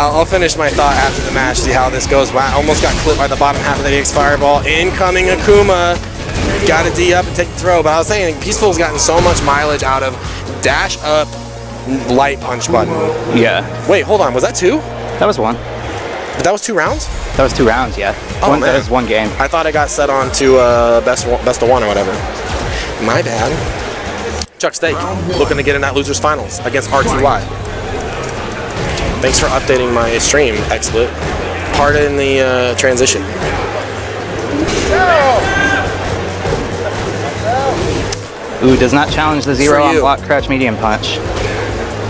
I'll finish my thought after the match, see how this goes. Wow, almost got clipped by the bottom half of the EX Fireball. Incoming Akuma. Got to D up and take the throw. But I was saying, Peaceful's gotten so much mileage out of dash up, light punch button. Yeah. Wait, hold on. Was that 2? That was 1. But that was 2 rounds? That was 2 rounds, yeah. Oh, man. That was 1 game. I thought I got set on to best of 1 or whatever. My bad. Chuck Steak looking to get in that losers finals against RTY. Thanks for updating my stream, XSplit. Pardon the transition. Ooh, does not challenge the 0 For on you. block crouch medium punch.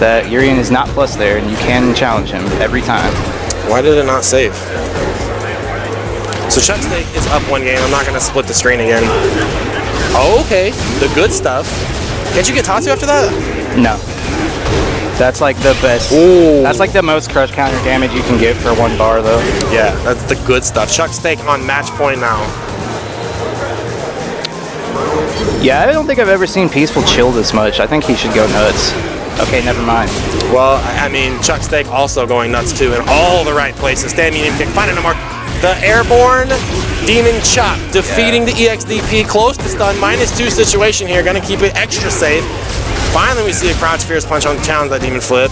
That Urian is not plus there, and you can challenge him every time. Why did it not save? So Chuck Steak is up 1 game. I'm not going to split the screen again. Oh, okay. The good stuff. Can't you get Tatsu after that? No. That's like the best. Ooh. That's like the most crush counter damage you can get for 1 bar, though. Yeah, that's the good stuff. Chuck Steak on match point now. Yeah, I don't think I've ever seen Peaceful chill this much. I think he should go nuts. Okay, never mind. Well, I mean, Chuck Steak also going nuts too in all the right places. Standing medium kick, finding a mark. The airborne Demon Chop defeating the EXDP. Close to stun, -2 situation here. Gonna keep it extra safe. Finally, we see a crouch fierce punch on the challenge that Demon Flip.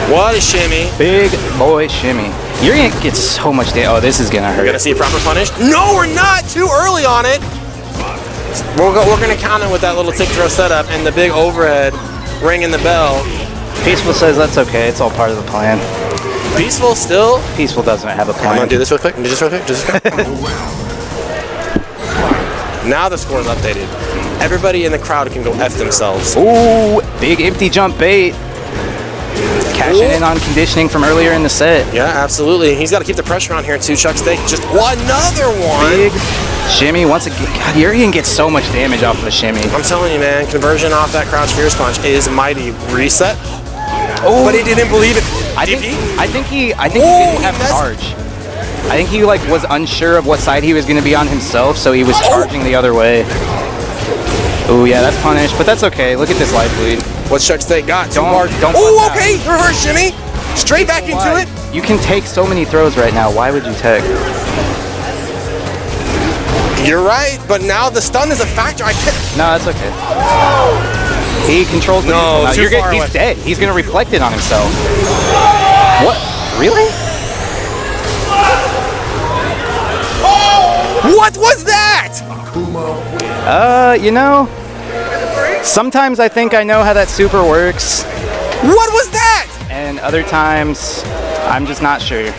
What a shimmy. Big boy shimmy. Urian gets so much damage. Oh, this is gonna hurt. We're gonna see a proper punish. No, we're not. Too early on it. We're gonna count it with that little tick throw setup and the big overhead ringing the bell. Peaceful says that's okay. It's all part of the plan. Peaceful still. Peaceful doesn't have a I'm plan. gonna do this real quick. Just real quick. Now the score is updated. Everybody in the crowd can go F themselves. Ooh, big empty jump bait. Cashing in on conditioning from earlier in the set. Yeah, absolutely. He's got to keep the pressure on here too. Chuck Steak, just another one. Big shimmy. Once again, God, Urian gets so much damage off of the shimmy. I'm telling you, man, conversion off that crouch fierce punch is mighty. Reset. Oh, But he didn't believe it. I think he didn't have charge. I think he like was unsure of what side he was going to be on himself, so he was charging the other way. Oh yeah, that's punished, but that's okay. Look at this life lead. What's Chuck Steak got? Don't Oh, okay. Reverse shimmy. Straight back into it. You can take so many throws right now. Why would you take? You're right, but now the stun is a factor. I can't. No, that's okay. He controls the No, neutral. too far away. He's dead. He's going to reflect it on himself. What? Really? What was that? You know, sometimes I think I know how that super works, What was that? and other times I'm just not sure.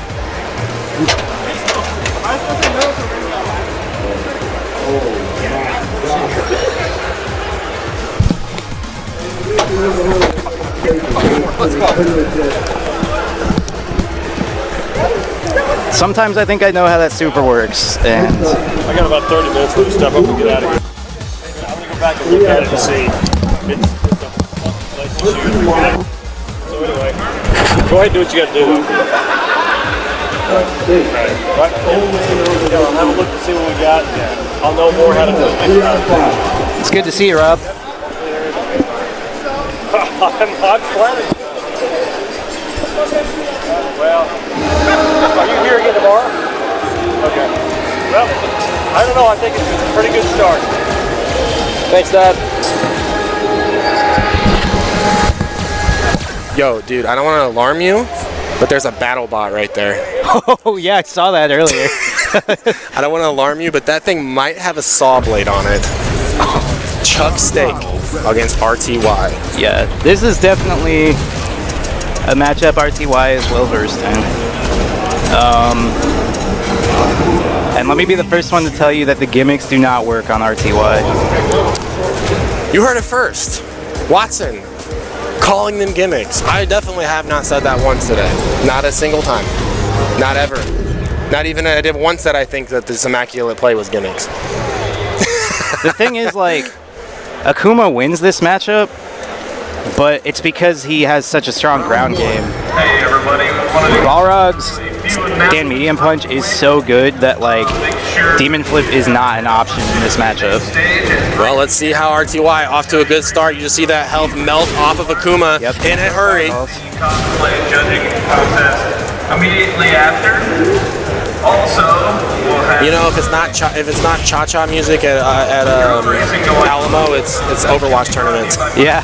Sometimes I think I know how that super works, and I got about 30 minutes to step up and get out of here. I'm gonna go back and look at it to see. It's a place to shoot. So anyway, go ahead and do what you got to do. Right. Yeah, I'll have a look to see what we got. I'll know more how to do it next time. it's good to see you, Rob. I'm planning. Well, are you here again tomorrow? Okay. Well, I don't know. I think it's a pretty good start. Thanks, Dad. Yo, dude, I don't want to alarm you, but there's a battle bot right there. Oh yeah, I saw that earlier. I don't want to alarm you, but that thing might have a saw blade on it. Chuck Steak against RTY. Yeah, this is definitely a matchup RTY is well versed in. And let me be the first one to tell you that the gimmicks do not work on RTY. You heard it first. Watson calling them gimmicks. I definitely have not said that once today. Not a single time. Not ever. Not even I did once that I think that this immaculate play was gimmicks. The thing is, like, Akuma wins this matchup, but it's because he has such a strong ground game. Hey everybody, Balrog's stand medium punch is so good that, like, Demon Flip is not an option in this matchup. Well, let's see how RTY off to a good start. You just see that health melt off of Akuma in a hurry. cosplay judging contest immediately after. Also, we'll have You know, if it's not cha-cha music at Alamo, it's Overwatch tournaments. Yeah.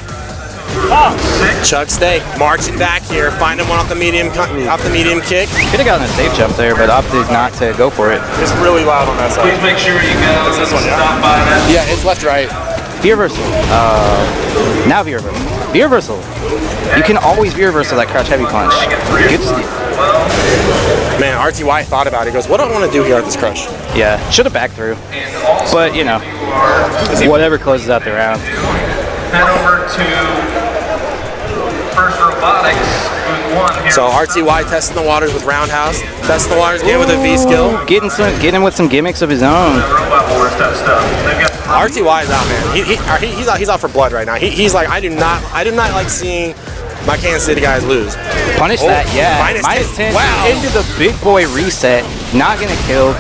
Chuck Steak marching back here, finding one off the medium kick. Could have gotten a safe jump there, but opted not to go for it. It's really loud on that please side. make sure you guys stop by that. Yeah, it's left right. V reversal. Now V reversal. V reversal. You can always V reversal that crouch heavy punch. Good steal. Man, RTY thought about it. He goes, what do I want to do here at this crush? Yeah, should have backed through. But, you know, whatever closes out the round. Head over to First Robotics, booth 1 here. So RTY testing the waters with Roundhouse, testing the waters again with a V skill. Getting with some gimmicks of his own. Robot Wars type stuff. They've got RTY is out, man. He's out for blood right now. He's like, I do not like seeing my Kansas City guys lose. Punish that, yeah. Minus 10. 10. Wow. Into the big boy reset. Not gonna kill.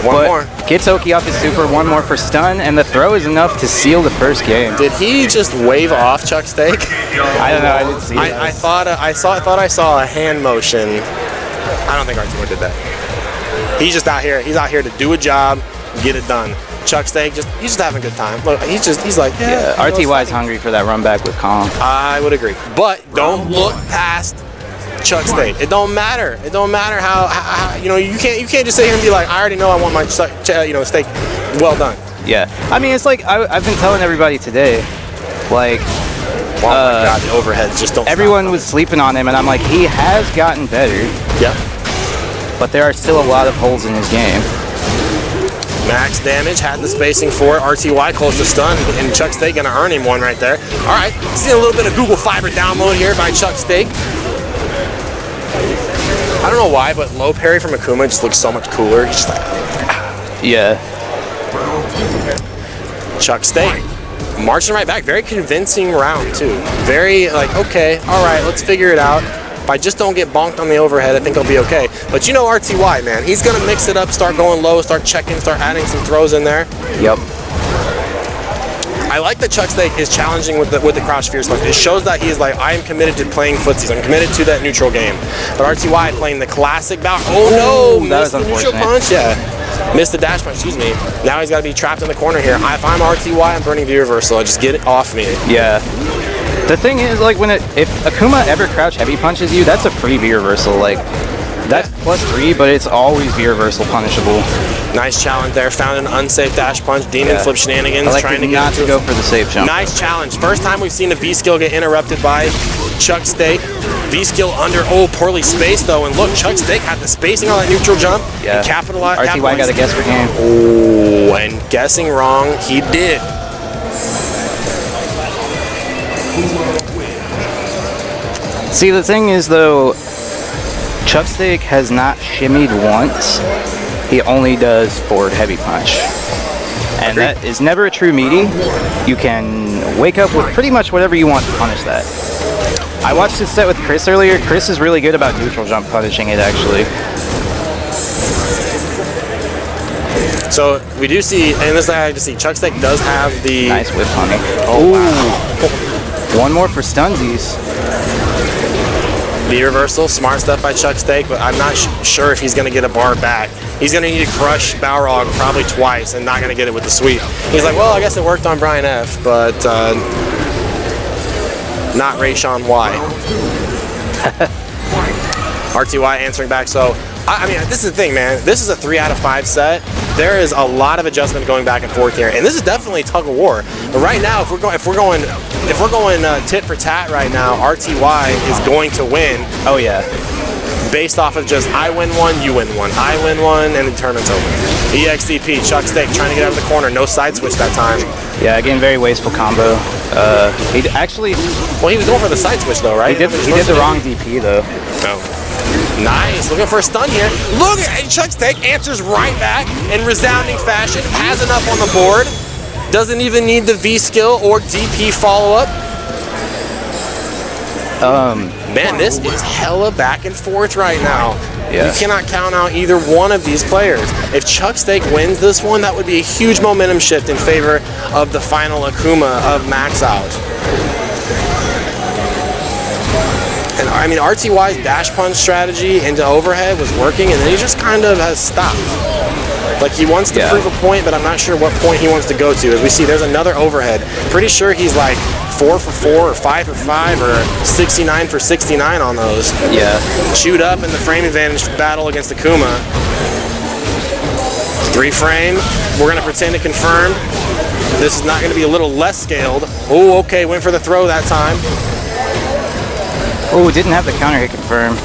One more. Gets Oki off his super, one more for stun, and the throw is enough to seal the first game. Did he just wave off Chuck Steak? I don't know, I didn't see that. I thought I saw a hand motion. I don't think RTY did that. He's just out here. He's out here to do a job, get it done. Chuck Steak he's just having a good time. Look, he's like, yeah. RTY is hungry for that run back with Calm. I would agree, but don't look past Chuck Steak. It don't matter. It don't matter how you know you can't just sit here and be like, I already know I want my steak well done. Yeah, I mean, it's like I've been telling everybody today, like, Oh my God, the overheads just don't. Everyone was sleeping on him, and I'm like, he has gotten better. Yep. But there are still a lot of holes in his game. Max damage, had the spacing for it. RTY close to stun, and Chuck Steak gonna earn him one right there. All right, seeing a little bit of Google Fiber download here by Chuck Steak. I don't know why, but low parry from Akuma just looks so much cooler. He's just like, Yeah. Chuck Steak marching right back. Very convincing round too. Very like, okay, all right, let's figure it out. If I just don't get bonked on the overhead, I think I'll be okay. But you know RTY, man, he's gonna mix it up, start going low, start checking, start adding some throws in there. Yep. I like that Chuck Steak is challenging with the crouch fierce punch. It shows that he's like, I am committed to playing footsies. I'm committed to that neutral game. But RTY playing the classic bout. Oh no, missed the neutral punch. Yeah, missed the dash punch. Excuse me. Now he's got to be trapped in the corner here. If I'm RTY, I'm burning V reversal. I just get it off me. Yeah. The thing is, like, if Akuma ever crouch heavy punches you, that's a free V reversal. Like, that's +3, but it's always V reversal punishable. Nice challenge there. Found an unsafe dash punch. Demon flip shenanigans. I like trying to get not to go for the safe jump. Nice challenge. First time we've seen a V skill get interrupted by Chuck Steak. V skill under, poorly spaced though. And look, Chuck Steak had the spacing on that neutral jump. Yeah. And capitalized. RTY got a guess for game. Oh, and guessing wrong, he did. See, the thing is though, Chuck Steak has not shimmied once. He only does forward heavy punch. And that is never a true meaty. You can wake up with pretty much whatever you want to punish that. I watched this set with Chris earlier. Chris is really good about neutral jump punishing it, actually. So we do see, and this I like to see, Chuck Steak does have the... Nice whip honey. Oh, wow. One more for stunsies. V reversal, smart stuff by Chuck Steak, but I'm not sure if he's going to get a bar back. He's going to need to crush Balrog probably twice and not going to get it with the sweep. He's like, well, I guess it worked on Brian F, but not Rayshawn Y. RTY answering back. So, I mean, this is the thing, man. This is a 3 out of 5 set. There is a lot of adjustment going back and forth here, and this is definitely tug of war. But right now, if we're going tit for tat right now, RTY is going to win. Oh yeah. Based off of just I win one, you win one, I win one, and the tournament's over. EXDP, Chuck Steak trying to get out of the corner, no side switch that time. Yeah, again, very wasteful combo. He actually... Well, he was going for the side switch though, right? He did the wrong DP though. No. Nice, looking for a stun here. Look at Chuck Steak answers right back in resounding fashion, has enough on the board, doesn't even need the V skill or DP follow-up. Man, this is hella back and forth right now. Yeah. You cannot count out either one of these players. If Chuck Steak wins this one, that would be a huge momentum shift in favor of the final Akuma of Maxout. And I mean, RTY's dash punch strategy into overhead was working, and then he just kind of has stopped. Like, he wants to prove a point, but I'm not sure what point he wants to go to. As we see, there's another overhead. Pretty sure he's like 4 for 4 or 5 for 5 or 69 for 69 on those. Yeah. Shoot up in the frame advantage battle against Akuma. 3 frame. We're going to pretend to confirm. This is not going to be a little less scaled. Oh, okay, went for the throw that time. Oh, didn't have the counter hit confirm.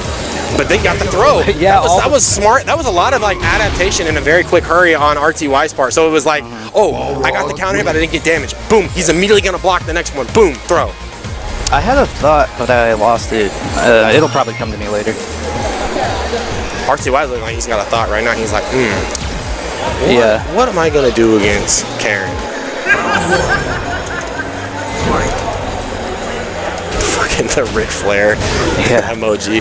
But they got the throw. Yeah, that was smart. That was a lot of like adaptation in a very quick hurry on RTY's part. So it was like, oh, I got the counter hit, but I didn't get damage. Boom, he's immediately gonna block the next one. Boom, throw. I had a thought, but I lost it. It'll probably come to me later. RTY looking like he's got a thought right now. He's like, what am I gonna do against Karen? Fucking the Ric Flair emoji.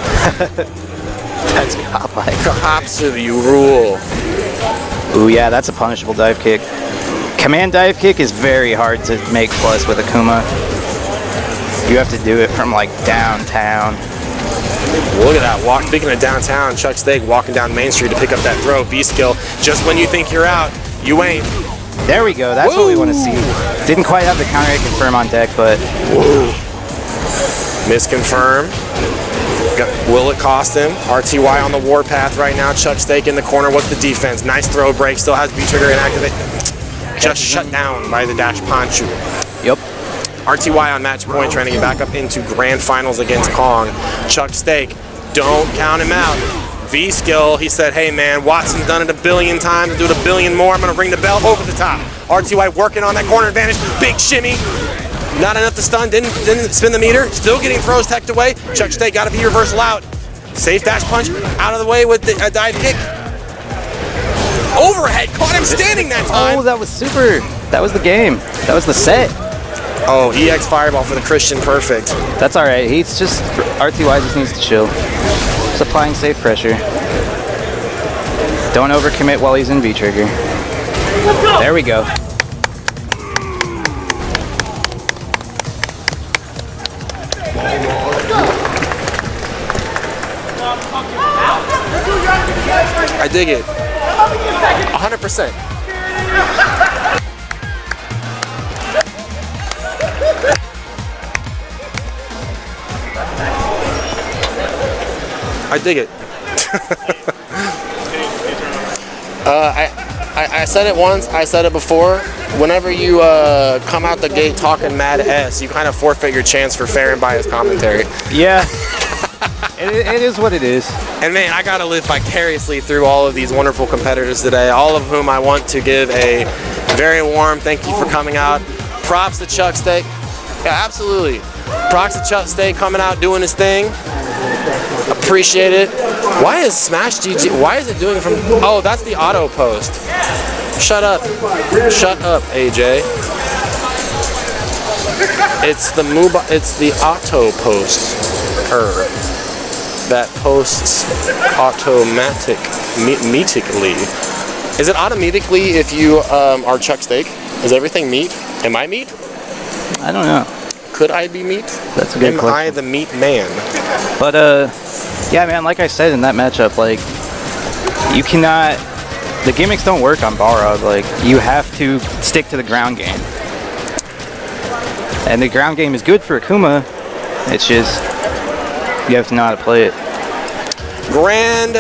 That's cop-like. Cops to you rule. Ooh, yeah, that's a punishable dive kick. Command dive kick is very hard to make plus with Akuma. You have to do it from like downtown. Look at that. Speaking of downtown, Chuck Steak walking down Main Street to pick up that throw. V skill. Just when you think you're out, you ain't. There we go. That's what we want to see. Didn't quite have the counter hit confirm on deck, but... Misconfirm. Will it cost him? RTY on the warpath right now. Chuck Steak in the corner. What's the defense? Nice throw break. Still has B-trigger inactivate. Just shut down by the dash punch. Yep. RTY on match point, trying to get back up into grand finals against Kong. Chuck Steak, don't count him out. V-Skill, he said, hey man, Watson's done it a billion times, I'll do it a billion more, I'm gonna ring the bell over the top. RTY working on that corner advantage, big shimmy. Not enough to stun, didn't spin the meter, still getting throws teched away. Chuck Steak got a V reversal out. Safe dash punch, out of the way with the dive kick. Overhead, caught him standing that time. Oh, that was super. That was the game. That was the set. Oh, EX Fireball for the Christian, perfect. That's all right. He's just, RTY just needs to chill. Just applying safe pressure. Don't overcommit while he's in V-trigger. There we go. I dig it. 100%. I dig it. I said it once, I said it before. Whenever you come out the gate talking mad S, you kind of forfeit your chance for fair and biased commentary. Yeah. It is what it is. And man, I gotta live vicariously through all of these wonderful competitors today, all of whom I want to give a very warm thank you for coming out. Props to Chuck Steak. Yeah, absolutely. Props to Chuck Steak coming out doing his thing. Appreciate it. Why is Smash GG? Why is it doing it from? Oh, that's the auto post. Shut up. Shut up, AJ. It's the auto post. That posts automatically. Is it automatically if you are Chuck Steak? Is everything meat? Am I meat? I don't know. Could I be meat? That's a good question. Am I the meat man? But yeah, man, like I said in that matchup, like, you cannot, the gimmicks don't work on Balrog. Like, you have to stick to the ground game. And the ground game is good for Akuma. It's just, you have to know how to play it. Grand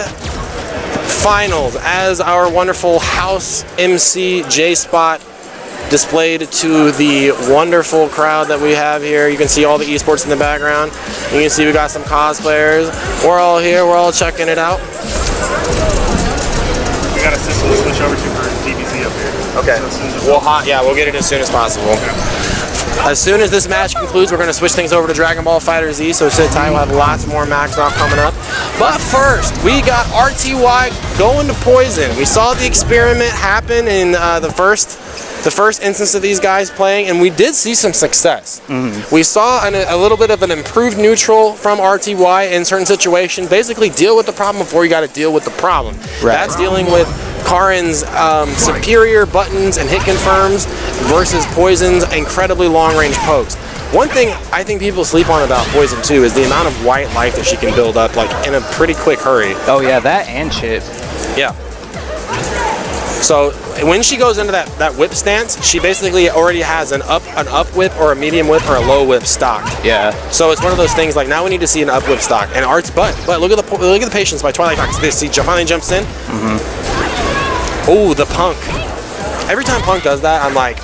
finals as our wonderful house MC J-Spot displayed to the wonderful crowd that we have here. You can see all the esports in the background. You can see we got some cosplayers. We're all here, we're all checking it out. We got a system to switch over to for DBZ up here. Okay. So we'll get it as soon as possible. As soon as this match concludes, we're going to switch things over to Dragon Ball FighterZ, so sit tight, we'll have lots more Maxout coming up. But first, we got RTY going to Poison. We saw the experiment happen in the first instance of these guys playing, and we did see some success. We saw a little bit of an improved neutral from RTY in certain situations. Basically, deal with the problem before you got to deal with the problem. Right. That's dealing with Karin's superior buttons and hit confirms versus Poison's incredibly long-range pokes. One thing I think people sleep on about Poison too is the amount of white life that she can build up like in a pretty quick hurry. Oh yeah, that and chip. Yeah. So when she goes into that whip stance, she basically already has an up whip or a medium whip or a low whip stocked. Yeah. So it's one of those things like now we need to see an up whip stock. And but look at the patience by Twilight Fox. This he finally jumps in. Oh, the punk. Every time Punk does that, I'm like,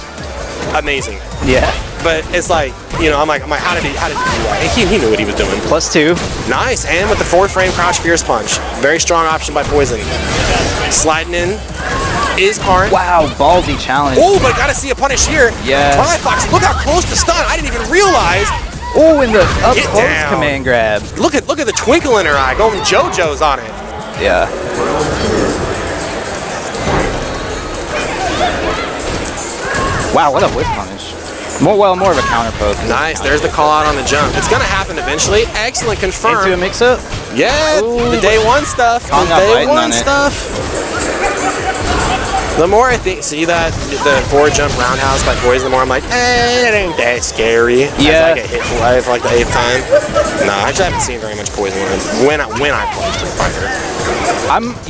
amazing. Yeah. But it's like, you know, I'm like, how did he do that? He knew what he was doing. +2. Nice, and with the forward frame crouch fierce punch. Very strong option by Poison. Sliding in is Karin. Wow, ballsy challenge. Oh, but gotta see a punish here. Yes. Twilight Fox, look how close to stun. I didn't even realize. Oh, in the up Get close down. command grab. Look at the twinkle in her eye, going JoJo's on it. Yeah. Wow, what a whip punish. More of a counter poke. Nice, there's the call out on the jump. It's gonna happen eventually. Excellent, confirmed. Into a mix-up? Yeah, Ooh, the day one stuff. Kong The got day biting one on it. stuff. The more I see that the forward jump roundhouse by Poison, the more I'm like, it ain't that scary. Yeah. As I get hit for like the 8th time. No, I just haven't seen very much Poison when I play Street Fighter.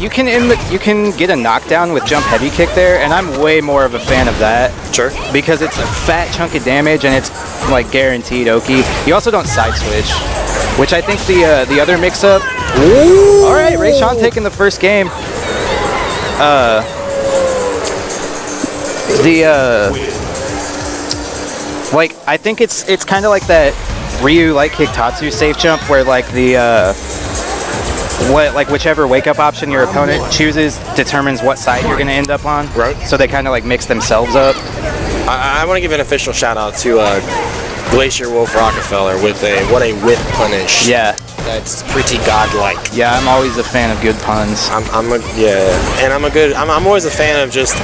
You can get a knockdown with jump heavy kick there, and I'm way more of a fan of that. Sure. Because it's a fat chunk of damage and it's like guaranteed Oki. You also don't side switch, which I think the other mix up. Ooh. All right, Rayshawn taking the first game. I think it's kind of like that Ryu like Hiktatsu safe jump where like the whichever wake up option your opponent chooses determines what side you're gonna end up on. Right. So they kind of like mix themselves up. I want to give an official shout out to Glacier Wolf Rockefeller with what a whip punish. Yeah. That's pretty godlike. Yeah, I'm always a fan of good puns. I'm always a fan of just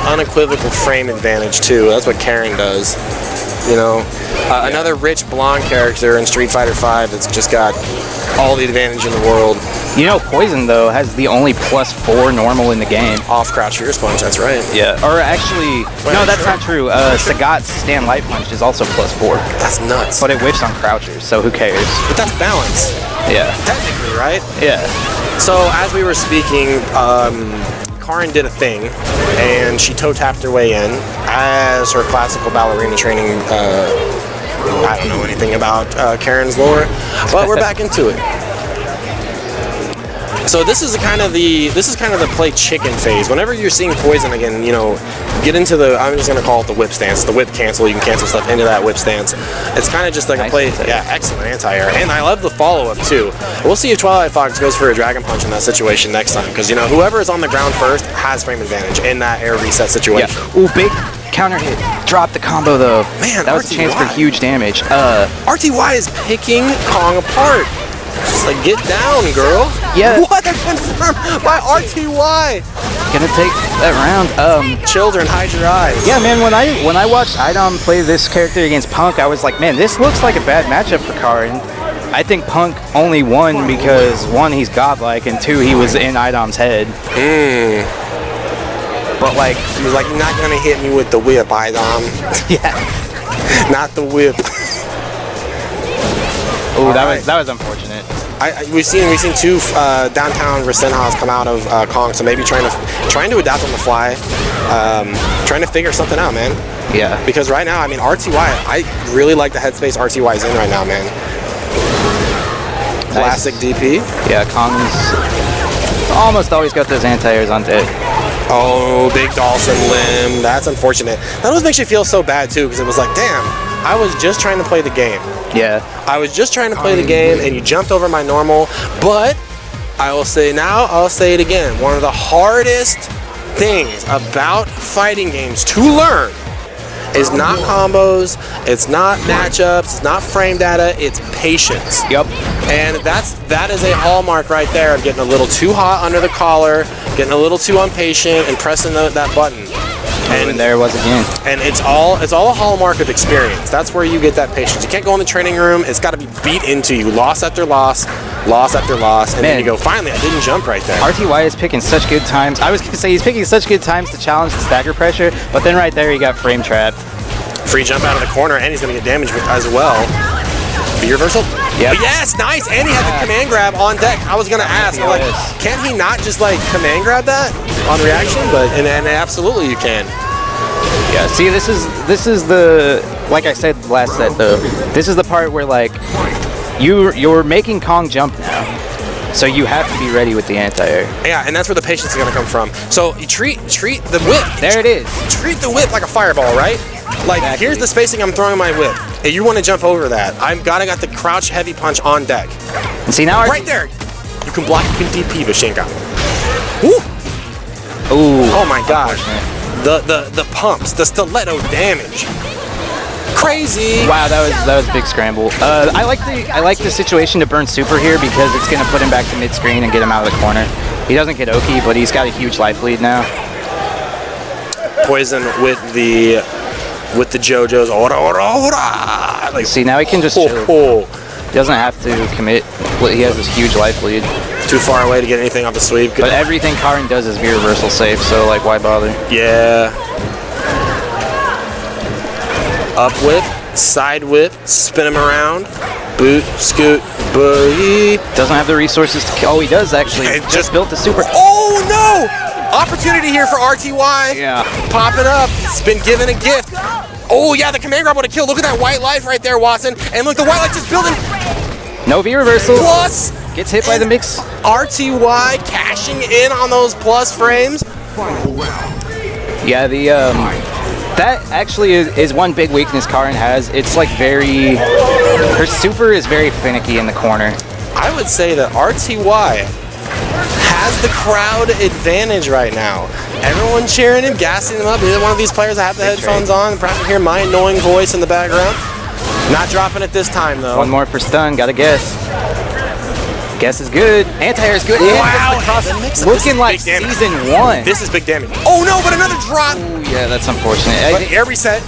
unequivocal frame advantage too. That's what Karen does. You know, another rich blonde character in Street Fighter V that's just got all the advantage in the world. You know, Poison though has the only +4 normal in the game. Off crouch fierce punch. That's right. Yeah. Or actually, no, that's not true. Sagat's stand light punch is also +4. That's nuts. But it whiffs on crouchers, so who cares? But that's balance. Yeah. Technically, right? Yeah. So as we were speaking, Karin did a thing, and she toe tapped her way in as her classical ballerina training. I don't know anything about Karen's lore, but we're back into it. So this is kind of the play chicken phase. Whenever you're seeing Poison again, you know, get into the, I'm just gonna call it the whip stance, the whip cancel. You can cancel stuff into that whip stance. It's kind of just like a play, yeah, excellent anti-air, and I love the follow-up too. We'll see if Twilight Fox goes for a dragon punch in that situation next time, because you know whoever is on the ground first has frame advantage in that air reset situation. Yeah. Ooh, big counter hit. Drop the combo though. Man, that was a chance for huge damage. RTY is picking Kong apart. Just like, get down, girl. Yeah. What? That's confirmed by RTY. Gonna take that round. Children, hide your eyes. Yeah, man. When I watched Idom play this character against Punk, I was like, man, this looks like a bad matchup for Karin. I think Punk only won because 1, he's godlike, and 2, he was in Idom's head. But like, he was like, you're not gonna hit me with the whip, Idom. Yeah. Not the whip. Oh, that was unfortunate. We've seen 2 downtown Rasenhas come out of Kong, so maybe trying to adapt on the fly, trying to figure something out, man. Yeah. Because right now, I mean, RTY, I really like the headspace RTY's in right now, man. Classic DP. Yeah, Kong's almost always got those anti-airs on deck. Oh, big Dawson limb. That's unfortunate. That always makes you feel so bad too, because it was like, damn, I was just trying to play the game. Yeah. I was just trying to play the game, and you jumped over my normal. But I will say now, I'll say it again. One of the hardest things about fighting games to learn is not combos, it's not matchups, it's not frame data, it's patience. Yep. And that is a hallmark right there of getting a little too hot under the collar, getting a little too impatient, and pressing that button. And there it was again. And it's all a hallmark of experience. That's where you get that patience. You can't go in the training room. It's got to be beat into you, loss after loss, loss after loss, and then you go, finally, I didn't jump right there. RTY is picking such good times. I was going to say he's picking such good times to challenge the stagger pressure, but then right there he got frame trapped. Free jump out of the corner, and he's going to get damaged as well. B reversal? Yeah. Yes, nice. And he had the command grab on deck. I was going to ask, like, can't he not just like command grab that on reaction? But and absolutely you can. Yeah, see, this is the, like I said last set though, this is the part where like you're making Kong jump now, so you have to be ready with the anti-air. Yeah, and that's where the patience is going to come from. So you treat the whip. There it is. Treat the whip like a fireball, right? Like, here's the spacing I'm throwing my whip. If you want to jump over that, I've got the crouch heavy punch on deck. And see now, right there, you can block, you can DP Vashenka. Woo! Ooh. Oh my gosh. The pumps, the stiletto damage. Crazy. Wow, that was a big scramble. I like the situation to burn super here because it's gonna put him back to mid screen and get him out of the corner. He doesn't get Oki, but he's got a huge life lead now. Poison with the JoJo's. Ora, ora, ora. Like, see, now he can just chill. He doesn't have to commit. He has this huge life lead. Too far away to get anything off the sweep. But everything Karin does is V-reversal safe, so like, why bother? Yeah. Up whip, side whip, spin him around, boot, scoot, boogie. Doesn't have the resources to kill. Oh, he does actually. Just built the super. Oh no! Opportunity here for RTY. Yeah. Popping up. It's been given a gift. Oh yeah, the command grab would have killed. Look at that white life right there, Watson. And look, the white life just building. No V-reversal. Plus. Gets hit by the mix. RTY cashing in on those plus frames. Yeah, That actually is one big weakness Karin has. It's like her super is very finicky in the corner. I would say that RTY has the crowd advantage right now. Everyone cheering him, gassing him up. He's one of these players that have the headphones on. Perhaps you hear my annoying voice in the background. Not dropping it this time, though. One more for stun, gotta guess. Guess is good. Anti-air is good. Wow! Looking like season 1. This is big damage. Oh no, but another drop! Ooh, yeah, that's unfortunate. But air reset.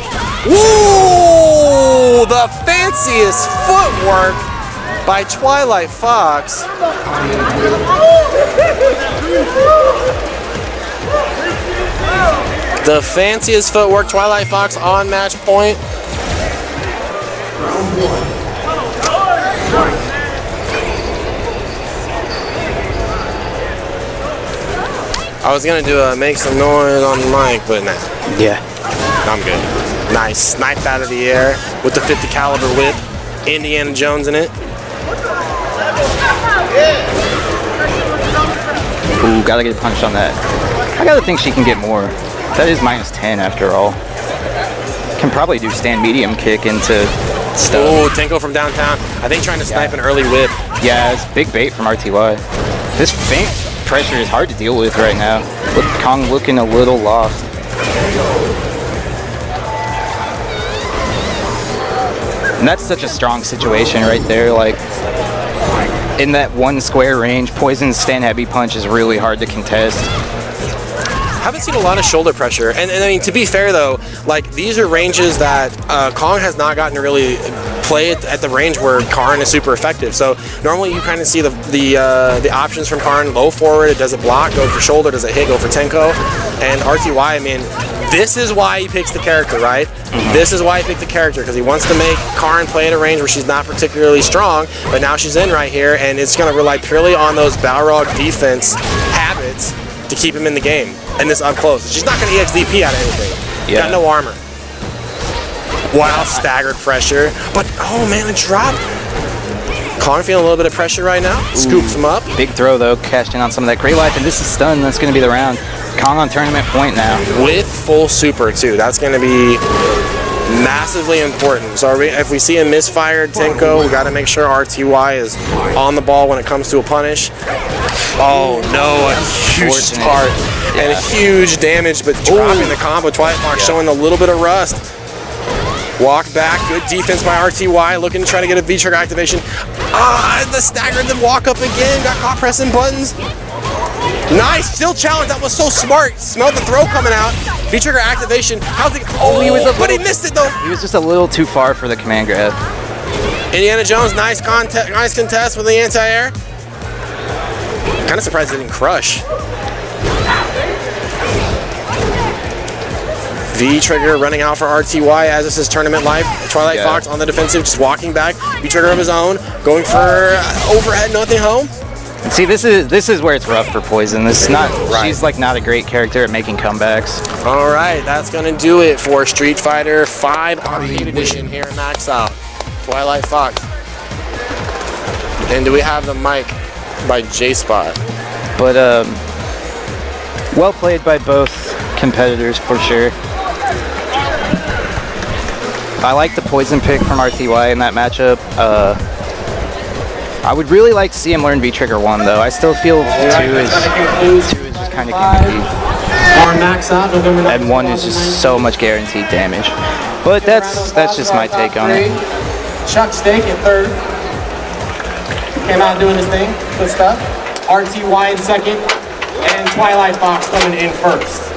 Ooh! The fanciest footwork by Twilight Fox. The fanciest footwork, Twilight Fox on match point. I was gonna do a make some noise on the mic, but nah. Yeah. I'm good. Nice, sniped out of the air with the 50 caliber whip. Indiana Jones in it. Ooh, gotta get punched on that. I gotta think she can get more. That is -10 after all. Can probably do stand medium kick into stuff. Oh, Tenko from downtown. I think trying to snipe an early whip. Yeah, it's big bait from RTY. This feint pressure is hard to deal with right now. Look, Kong looking a little lost. And that's such a strong situation right there. Like, in that one square range, Poison's stand heavy punch is really hard to contest. Haven't seen a lot of shoulder pressure, and I mean, to be fair though, like these are ranges that Kong has not gotten to really play at the range where Karin is super effective. So normally you kind of see the options from Karin: low forward, does it block, go for shoulder, does it hit, go for Tenko, and RTY. I mean, this is why he picks the character, right? This is why he picked the character, because he wants to make Karin play at a range where she's not particularly strong, but now she's in right here, and it's going to rely purely on those Balrog defense habits to keep him in the game. And this up close. She's not going to EXDP out of anything. Yeah. Got no armor. Wow, staggered pressure. But, oh man, it dropped. Kong feeling a little bit of pressure right now. Scoops him up. Big throw though, cashed in on some of that great life, and this is stun. That's going to be the round. Kong on tournament point now. With full super too. That's going to be massively important. So if we see a misfired Tenko, we got to make sure RTY is on the ball when it comes to a punish. Oh no, a huge start and huge damage, but dropping the combo. Twilight Fox showing a little bit of rust. Walk back, good defense by RTY, looking to try to get a V-trigger activation. The stagger, then walk up again, got caught pressing buttons. Nice, still challenged, that was so smart. Smelled the throw coming out. V-trigger activation, but he missed it though. He was just a little too far for the command grab. Indiana Jones, nice contest with the anti-air. Kind of surprised it didn't crush. V-trigger running out for RTY as this is tournament life. Twilight Fox on the defensive, just walking back. V-trigger of his own, going for overhead, nothing home. And see, this is where it's rough for Poison. This is not. She's like not a great character at making comebacks. All right, that's gonna do it for Street Fighter 5 Arcade Edition here in Maxout. Twilight Fox. And do we have the mic by J-Spot? But well played by both competitors for sure. I like the Poison pick from RTY in that matchup. I would really like to see him learn V-Trigger 1 though. I still feel 2 is just kind of gimmicky. And 1 is just so much guaranteed damage. But that's just my take on it. Chuck Steak in third. Came out doing his thing. Good stuff. RTY in second. And Twilight Fox coming in first.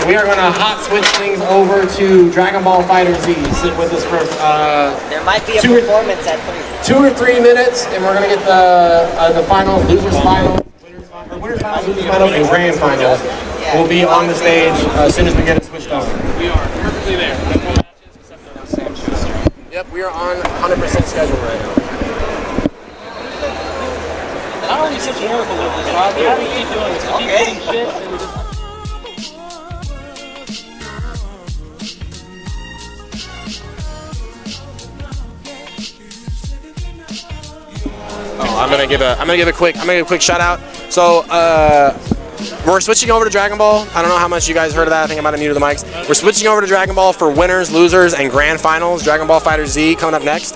We are going to hot switch things over to Dragon Ball Fighter Z. Sit with us for there might be a performance at 3. 2 or 3 minutes, and we're going to get the finals, losers finals, winners finals, losers finals, and grand finals. We'll be on the stage as soon as we get it switched over. We are perfectly there. Yep, we are on 100% schedule right now. Not only sit here with the losers, Rob, how do we keep doing this? Keep getting shit and we just... I'm gonna give a quick shout out. So We're switching over to Dragon Ball. I don't know how much you guys heard of that. I think I might have muted the mics. We're switching over to Dragon Ball for winners, losers, and grand finals. Dragon Ball Fighter Z coming up next.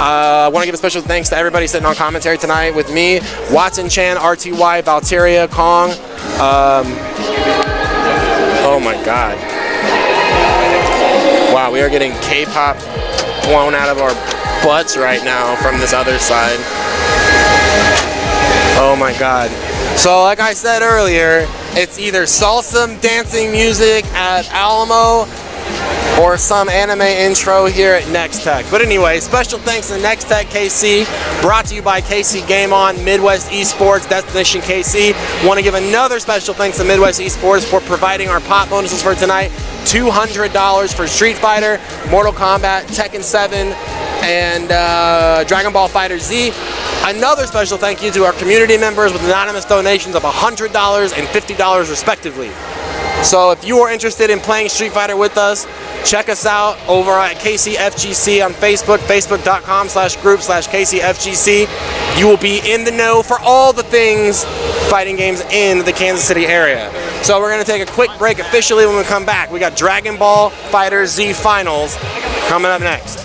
I want to give a special thanks to everybody sitting on commentary tonight with me. Watson Chan, RTY, Valteria, Kong. Oh my God. Wow, we are getting K-pop blown out of our butts right now from this other side. Oh my God. So like I said earlier, it's either salsa dancing music at Alamo or some anime intro here at Next Tech. But anyway, special thanks to Next Tech KC, brought to you by KC Game On, Midwest Esports, Destination KC. Want to give another special thanks to Midwest Esports for providing our pop bonuses for tonight. $200 for Street Fighter, Mortal Kombat, Tekken 7, and Dragon Ball Fighter Z. Another special thank you to our community members with anonymous donations of $100 and $50 respectively. So if you are interested in playing Street Fighter with us, check us out over at KCFGC on Facebook, facebook.com/group/KCFGC. You will be in the know for all the things fighting games in the Kansas City area. So we're going to take a quick break officially. When we come back, we got Dragon Ball Fighter Z Finals coming up next.